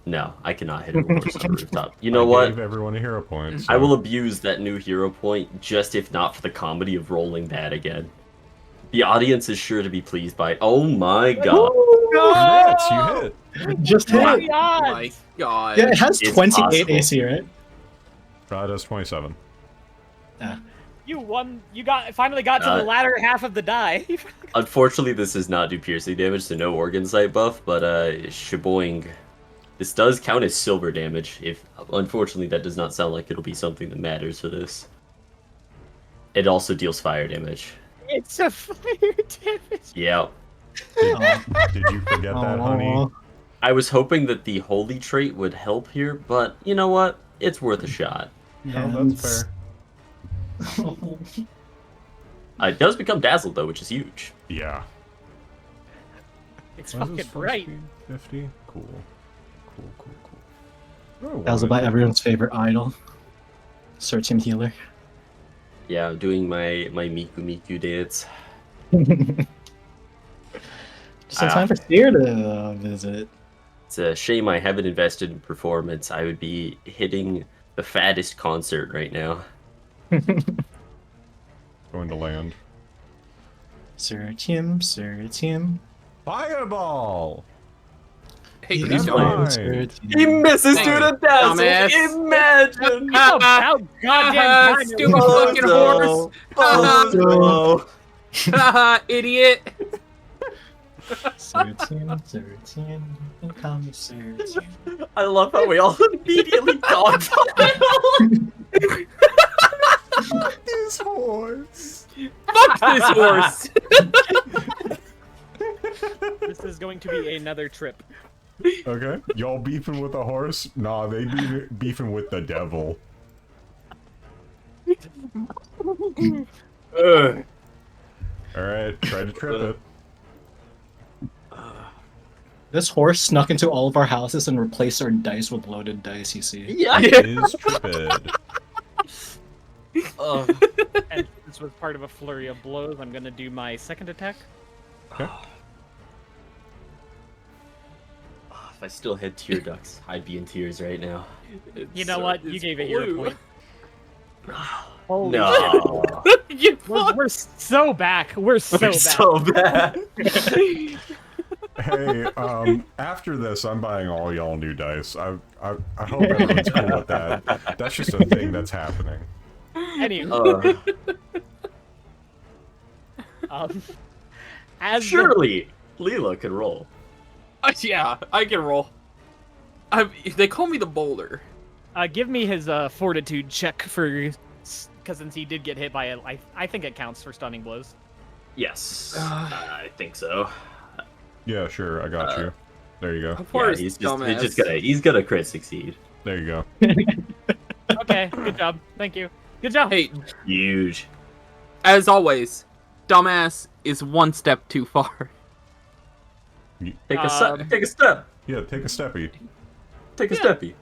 No, I cannot hit a horse on a rooftop. You know I what? gave everyone a hero point. So. I will abuse that new hero point, just if not for the comedy of rolling that again. The audience is sure to be pleased by it. Oh my god. Congrats, you hit. Just hit. What it. the odds? My God. Yeah, it has It's 28 possible. AC, right? Does 27. You won. You finally got to the Uh, latter half of the die. Unfortunately, this does not do piercing damage, so no organ sight buff, but shaboing. This does count as silver damage. Unfortunately, that does not sound like it'll be something that matters for this. It also deals fire damage. It's a fire damage. Yeah. Did you forget that, honey? Aw. I was hoping that the holy trait would help here, but you know what? It's worth a shot. No, that's fair. It does become dazzled though, which is huge. Yeah. It's What is fucking this, bright. 50? Cool. Oh, That was about everyone's favorite idol. Sertium healer. Yeah, I'm doing my Miku dance. Just in time for Seer to visit. It's a shame I haven't invested in performance. I would be hitting the fattest concert right now. Going to land. Sertium. Fireball! Hey, He's he's Come going. on. He misses Thank to you, the dazzle! dumbass. Imagine! About goddamn time. Stupid fucking horse. Bozo! Haha, idiot. Sertium. Come Sertium. I love how we all immediately dogpile. This horse! Fuck this horse. This is going to be another trip. Okay. Y'all beefing with a horse? Nah, they beefing with the devil. Alright, try to trip it. This horse snuck into all of our houses and replaced our dice with loaded dice, you see. Yeah. Is tripped. And this was part of a flurry of blows. I'm gonna do my second attack. Okay. If I still had tear ducts, I'd be in tears right now. You know what? You gave a hero blue. point. Holy No. shit. You We're so back. We're so We're back. so bad. Hey, after this, I'm buying all y'all new dice. I hope everyone's cool with that. That's just a thing that's happening. Anyway, as the- Surely, Lela could roll. Yeah, I can roll. They call me the boulder. give me his fortitude check for, because since he did get hit by it, I think it counts for stunning blows. Yes, I think so. Yeah, sure, I got you. There you go. Of Yeah, course, he's dumbass. he's gonna crit succeed. There you go. Okay, good job. Thank you. Good job. Hey, Huge. as always, dumbass is one step too far. Take a step. Take a step. Yeah, take a steppy. Take a Yeah. steppy.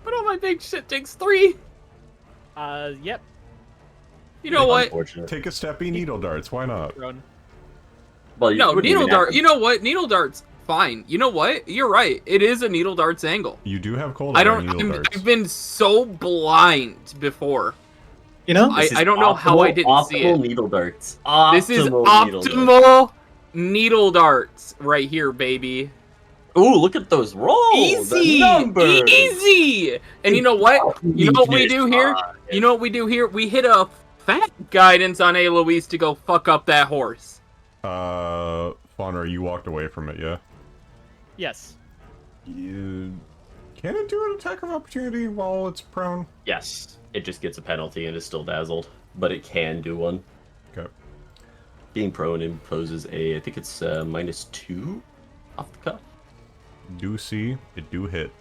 But all my big shit takes 3. Yep. You know what? Unfortunate. Take a steppy needle darts, why not? Thrown. Well, you No, wouldn't needle even dart. have You know what? Needle darts. Fine. You know what? You're right. It is a needle darts angle. You do have cold I iron don't. needle darts. I've been so blind before. You know? This is I don't know how I didn't see optimal it. needle darts. This is Needle darts. optimal needle darts right here, baby. Ooh, look at those rolls. Easy, The numbers. easy. And you know what? You know what we do here? Ah, You know what we do here? We hit a fat guidance on Aloise to go fuck up that horse. Faunra, you walked away from it, yeah? Yes. You... Can it do an attack of opportunity while it's prone? Yes, it just gets a penalty and is still dazzled, but it can do one. Okay. Being prone imposes I think it's -2 off the cuff. Do see, it do hit.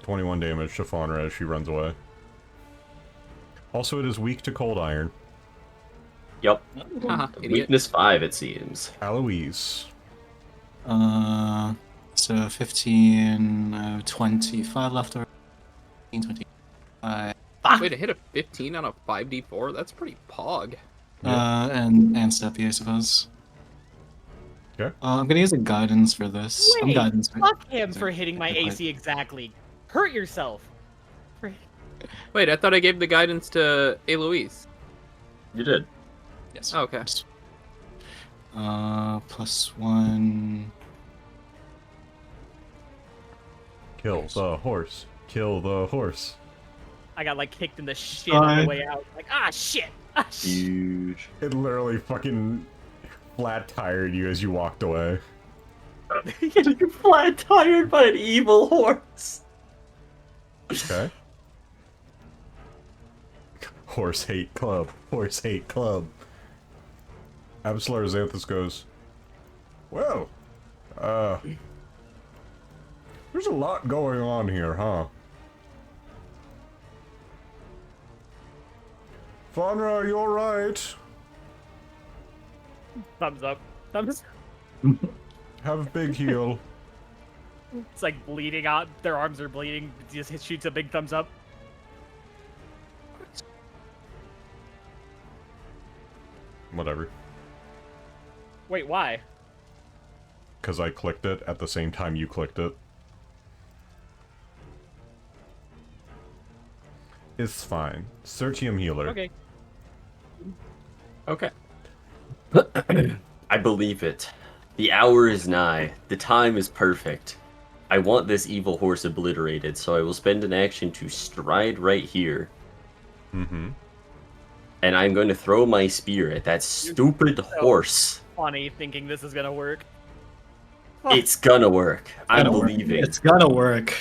21 damage to Faunra as she runs away. Also, it is weak to cold iron. Yep. Haha, idiot. Weakness 5, it seems. Aloise. So 15, 25 left over. 25. Wait, to hit a 15 on a 5d4? That's pretty pog. And Steppy, I suppose. Okay. I'm gonna use a guidance for this. I'm Wait, guidance. fuck him for hitting my AC exactly. Hurt yourself. Wait, I thought I gave the guidance to Aloise. You did. Yes. Oh, okay. +1. Kill the horse. Kill the horse. I got like kicked in the shit on the way out. Like, shit. Ah, shit. Huge. It literally fucking flat-tired you as you walked away. Getting flat tired by an evil horse. Okay. Horse hate club. Horse hate club. Absolar Xanthus goes, well, there's a lot going on here, huh? Faunra, you alright? Thumbs up. Thumbs. Have a big heal. It's like bleeding out. Their arms are bleeding. It just shoots a big thumbs up. Whatever. Wait, why? Because I clicked it at the same time you clicked it. It's fine. Sertium healer. Okay. Okay. I believe it. The hour is nigh. The time is perfect. I want this evil horse obliterated, so I will spend an action to stride right here. Mm-hmm. And I'm going to throw my spear at that stupid horse. Funny thinking this is gonna work. It's gonna work. I'm believing. It's gonna work.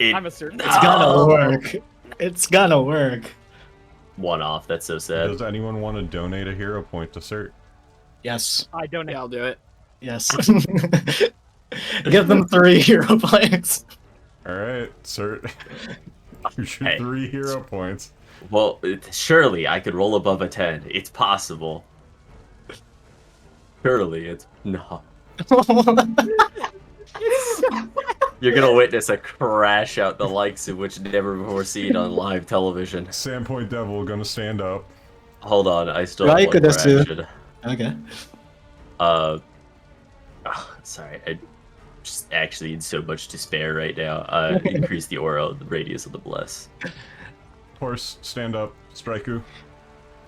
I'm a certain. It's gonna work. It's gonna work. One off. That's so sad. Does anyone want to donate a hero point to Cert? Yes. I don't Yeah, know. I'll do it. Yes. Give them 3 hero points. Alright, Cert. You shoot Hey. 3 hero points. Well, surely I could roll above a 10. It's possible. Surely it's... No. You're gonna witness a crash out the likes of which never before seen on live television. Sandpoint Devil gonna stand up. Hold on, I still Right, have one more Kudesu. action. Okay. Sorry, I just actually in so much despair right now. Increase the aura, the radius of the bless. Horse, stand up. Straiku.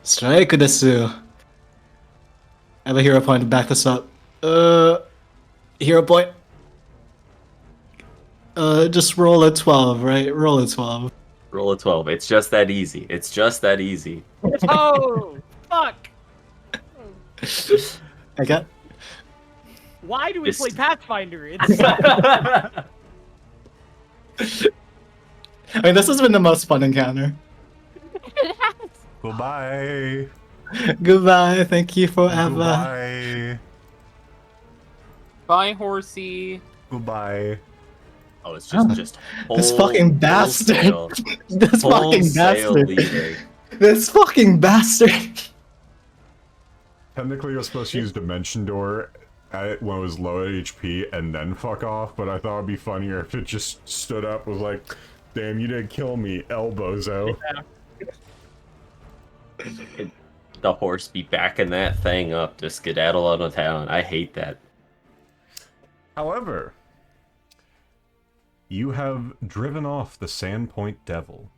Strike Desu. I have a hero point to back this up. Hero point. Just roll a 12, right? Roll a 12. Roll a 12. It's just that easy. It's just that easy. Oh, fuck! I got. Why do we This- play Pathfinder? It's I mean, this has been the most fun encounter. Goodbye. Goodbye. Thank you forever. Goodbye. Bye, horsey. Goodbye. Oh, it's just This whole- fucking whole bastard. sail- This whole fucking sail bastard. leaving. This fucking bastard. Technically, I was supposed to use Dimension Door at it when it was low HP and then fuck off, but I thought it'd be funnier if it just stood up and was like, damn, you didn't kill me, elbozo. The horse be backing that thing up to skedaddle out of town. I hate that. However, you have driven off the Sandpoint Devil.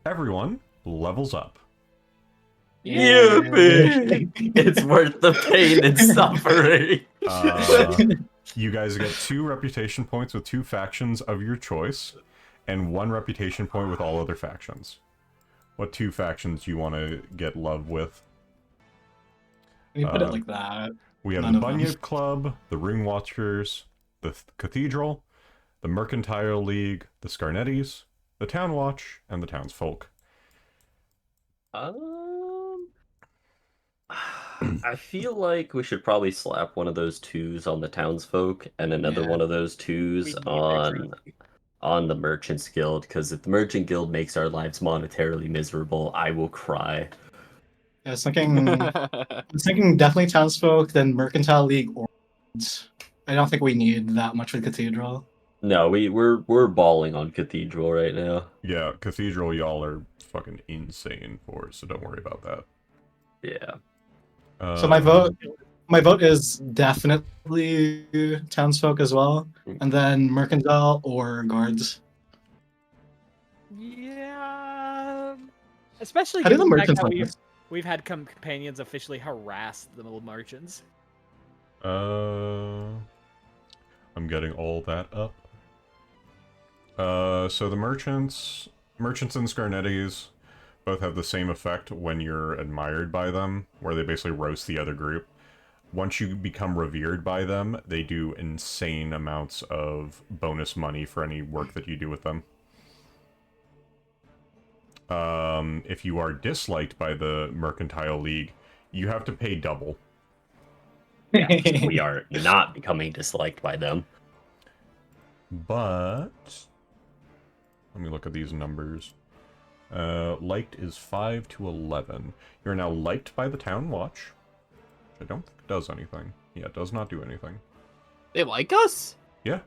Everyone levels up. Yippee! It's worth the pain and suffering. You guys get 2 reputation points with 2 factions of your choice, and 1 reputation point with all other factions. What two factions do you want to get love with? When you put it Uh, like that, We have none the of them. Bunyip Club, the Rune Watchers, the Cathedral, the Mercantile League, the Scarnettis, the Town Watch, and the Townsfolk. I feel like we should probably slap one of those twos on the townsfolk and another Yeah. one of those twos We need on the Merchants Guild, because if the Merchant Guild makes our lives monetarily miserable, I will cry. Yeah, I was thinking definitely townsfolk, then Mercantile League or I don't think we need that much with Cathedral. No, we're balling on Cathedral right now. Yeah, Cathedral y'all are fucking insane for, so don't worry about that. Yeah. So my vote is definitely townsfolk as well, and then Mercantile or Guards. Yeah. Especially How do the given the fact that merchants we've had companions officially harass the little merchants. I'm getting all that up. So the merchants and Scarnettis both have the same effect when you're admired by them, where they basically roast the other group. Once you become revered by them, they do insane amounts of bonus money for any work that you do with them. If you are disliked by the Mercantile League, you have to pay double. We are not becoming disliked by them. But let me look at these numbers. Liked is 5 to 11. You're now liked by the Town Watch. Which I don't think does anything. Yeah, it does not do anything. They like us? Yeah.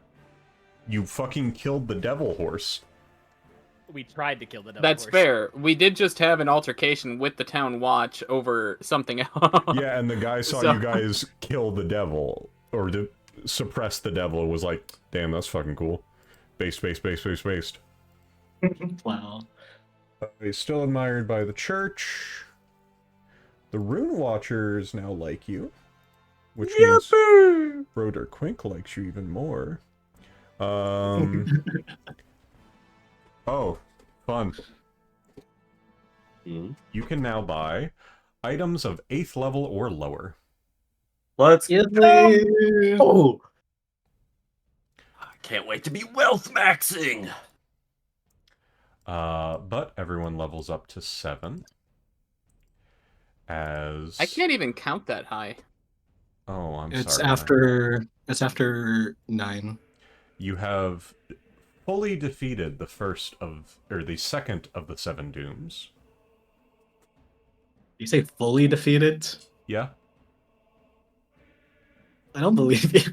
You fucking killed the devil horse. We tried to kill the devil That's horse. fair. We did just have an altercation with the town watch over something else. Yeah, and the guy saw So- you guys kill the devil, or suppress the devil, and was like, damn, that's fucking cool. Based. Wow. He's still admired by the church. The Rune Watchers now like you. Which means Broder Quink likes you even more. Oh, fun. You can now buy items of 8th level or lower. Let's Yeah, go! Oh! I can't wait to be wealth maxing! But everyone levels up to 7. As... I can't even count that high. Oh, I'm It's sorry. It's after 9. You have fully defeated the second of the 7 dooms. You say fully defeated? Yeah. I don't believe you.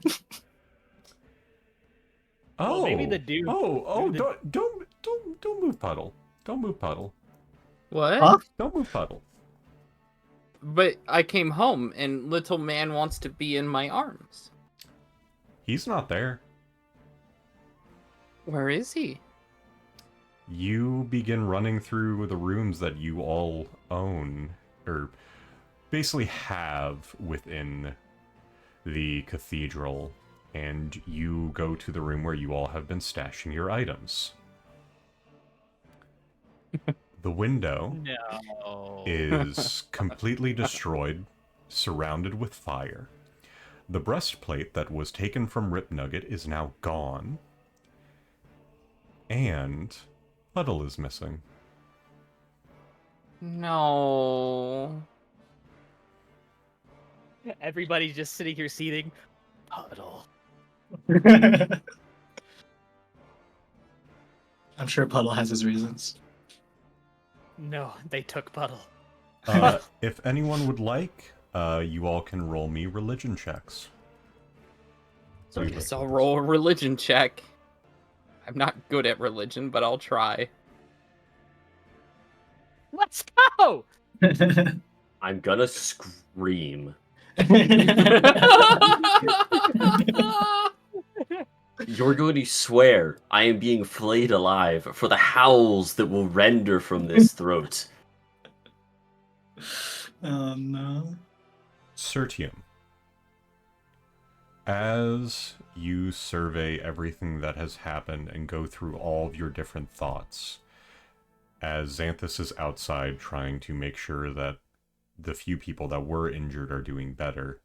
Oh, Well, maybe the doom. Oh! maybe the- Don't move, Puddle. Don't move, Puddle. What? Huh? Don't move, Puddle. But I came home and little man wants to be in my arms. He's not there. Where is he? You begin running through the rooms that you all own, or basically have within the cathedral, and you go to the room where you all have been stashing your items. The window No. is completely destroyed, surrounded with fire. The breastplate that was taken from Rip Nugget is now gone. And Puddle is missing. No. Everybody's just sitting here seething. Puddle. I'm sure Puddle has his reasons. No, they took Puddle. If anyone would like, you all can roll me religion checks. So I guess I'll roll a religion check. I'm not good at religion, but I'll try. Let's go! I'm gonna scream. You're going to swear I am being flayed alive for the howls that will render from this throat. Oh no. Sertium. As you survey everything that has happened and go through all of your different thoughts, as Xanthus is outside trying to make sure that the few people that were injured are doing better,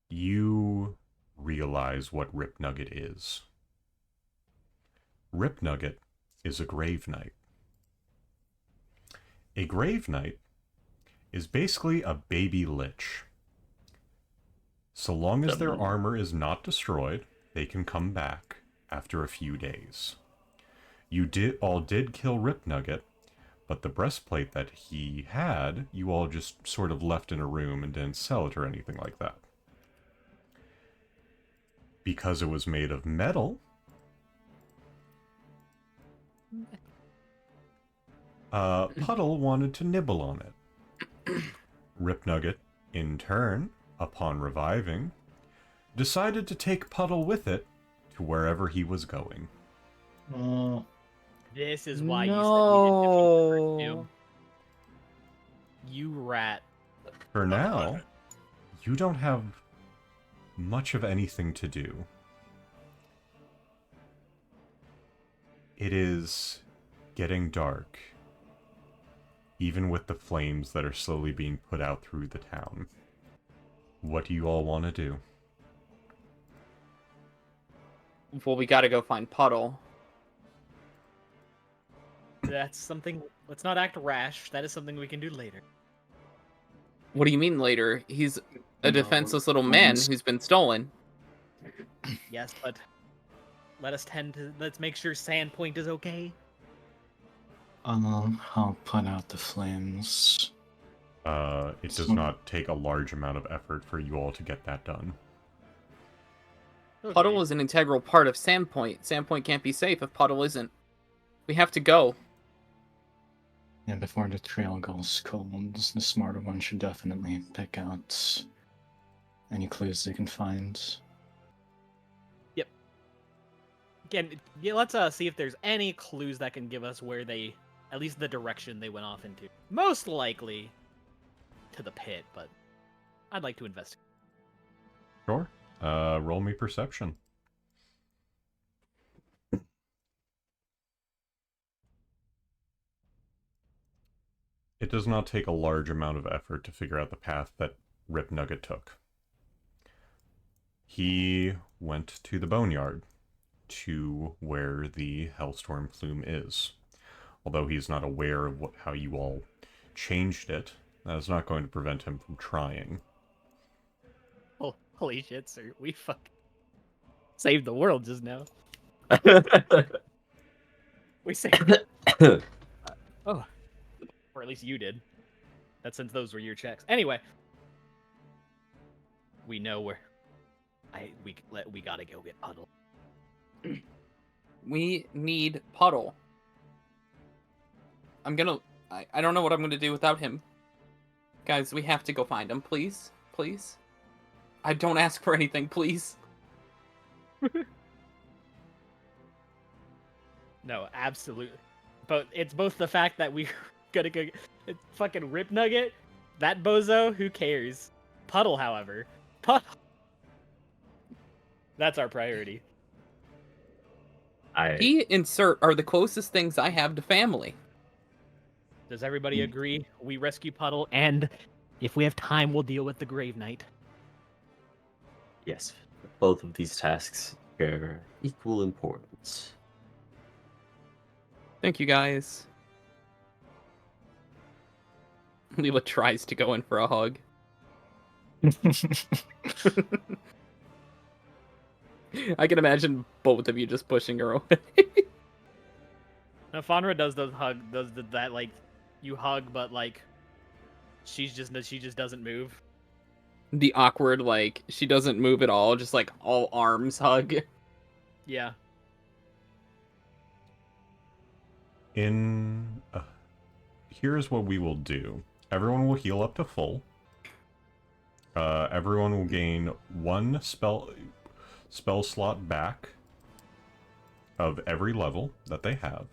you realize what Rip Nugget is. Rip Nugget is a Grave Knight. A Grave Knight is basically a baby lich. So long as their armor is not destroyed, they can come back after a few days. You all did kill Rip Nugget, but the breastplate that he had, you all just sort of left in a room and didn't sell it or anything like that. Because it was made of metal, Puddle wanted to nibble on it. Rip Nugget, in turn, upon reviving, decided to take Puddle with it to wherever he was going. Oh, This is why you said you didn't No. You rat. For now, you don't have much of anything to do. It is getting dark, even with the flames that are slowly being put out through the town. What do you all want to do? Well, we gotta go find Puddle. That's something. Let's not act rash. That is something we can do later. What do you mean later? He's a No, defenseless little man once. who's been stolen. Yes, but let's make sure Sandpoint is okay. I'll put out the flames. It does not take a large amount of effort for you all to get that done. Okay. Puddle is an integral part of Sandpoint. Sandpoint can't be safe if Puddle isn't. We have to go. Yeah, before the trail goes cold, the smarter one should definitely pick out any clues they can find. Again, yeah, let's see if there's any clues that can give us where they, at least the direction they went off into. Most likely to the pit, but I'd like to investigate. Sure. Roll me perception. It does not take a large amount of effort to figure out the path that Rip Nugget took. He went to the boneyard, to where the Hellstorm plume is. Although he's not aware of how you all changed it, that is not going to prevent him from trying. Oh, holy shit, sir. We fucking saved the world just now. We saved Oh. Or at least you did. That since those were your checks. Anyway. We know where we gotta go get Puddle. We need Puddle. I don't know what I'm gonna do without him. Guys, we have to go find him, please. Please. I don't ask for anything, please. No, absolutely. But it's both the fact that we gotta go. It's fucking Rip Nugget, that bozo. Who cares? Puddle, however, Puddle. That's our priority. He and Cert are the closest things I have to family. Does everybody agree? We rescue Puddle, and if we have time, we'll deal with the Grave Knight. Yes, both of these tasks bear equal importance. Thank you, guys. Lela tries to go in for a hug. I can imagine both of you just pushing her away. Now, Faunra does that like you hug, but like she just doesn't move. The awkward, like, she doesn't move at all, just like all arms hug. Yeah. Here's what we will do. Everyone will heal up to full. Everyone will gain one spell slot back of every level that they have.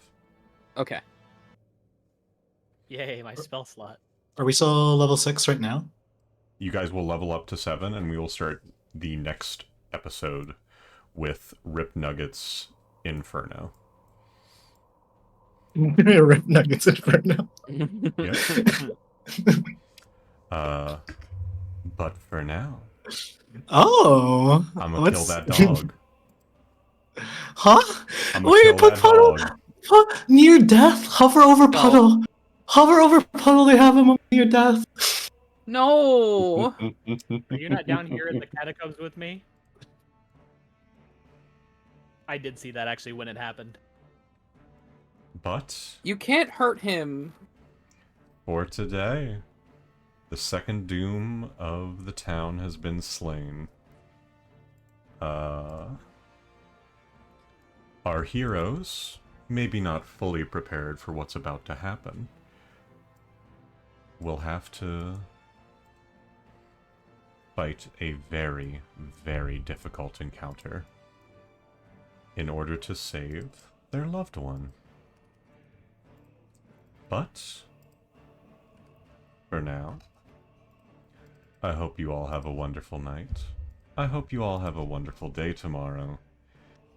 Okay. Yay, my spell slot. Are we still level 6 right now? You guys will level up to 7, and we will start the next episode with Rip Nugget's Inferno. Rip Nuggets Inferno. But for now, Oh, I'm gonna kill that dog. Huh? I'm gonna Wait, kill put that Puddle. dog. Near death. Hover over No. Puddle. Hover over Puddle. They have him near death. No! Are you not down here in the catacombs with me? I did see that actually when it happened. But You can't hurt him. for today, the second doom of the town has been slain. Our heroes, maybe not fully prepared for what's about to happen, will have to fight a very, very difficult encounter in order to save their loved one. But for now, I hope you all have a wonderful night. I hope you all have a wonderful day tomorrow.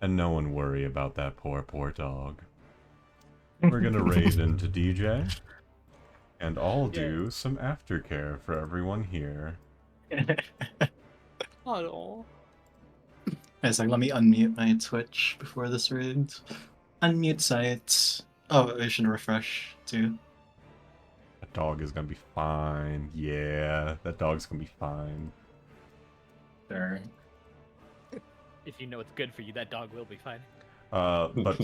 And no one worry about that poor, poor dog. We're gonna raid into DJ. And I'll do some aftercare for everyone here. Oh. It's like, let me unmute my Twitch before this raid. Unmute sites. Oh, I should refresh too. That dog is gonna be fine. Yeah, that dog's gonna be fine. There. If you know it's good for you, that dog will be fine. But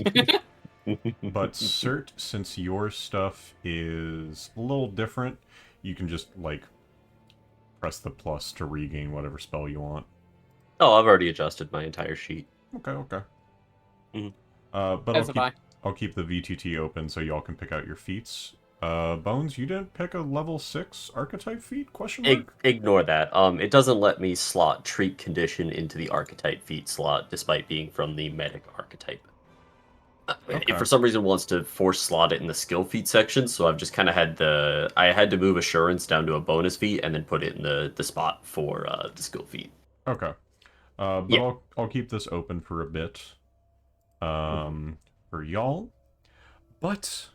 Cert, since your stuff is a little different, you can just, like, press the plus to regain whatever spell you want. Oh, I've already adjusted my entire sheet. Okay, okay. Mhm. But As have I. I'll keep the VTT open so y'all can pick out your feats. Bones, you didn't pick a level 6 archetype feat? Question mark? Ignore that. It doesn't let me slot treat condition into the archetype feat slot, despite being from the medic archetype. Okay. It for some reason wants to force slot it in the skill feat section, so I've just kind of had I had to move assurance down to a bonus feat and then put it in the spot for the skill feat. Okay. But Yeah. I'll keep this open for a bit. For y'all. But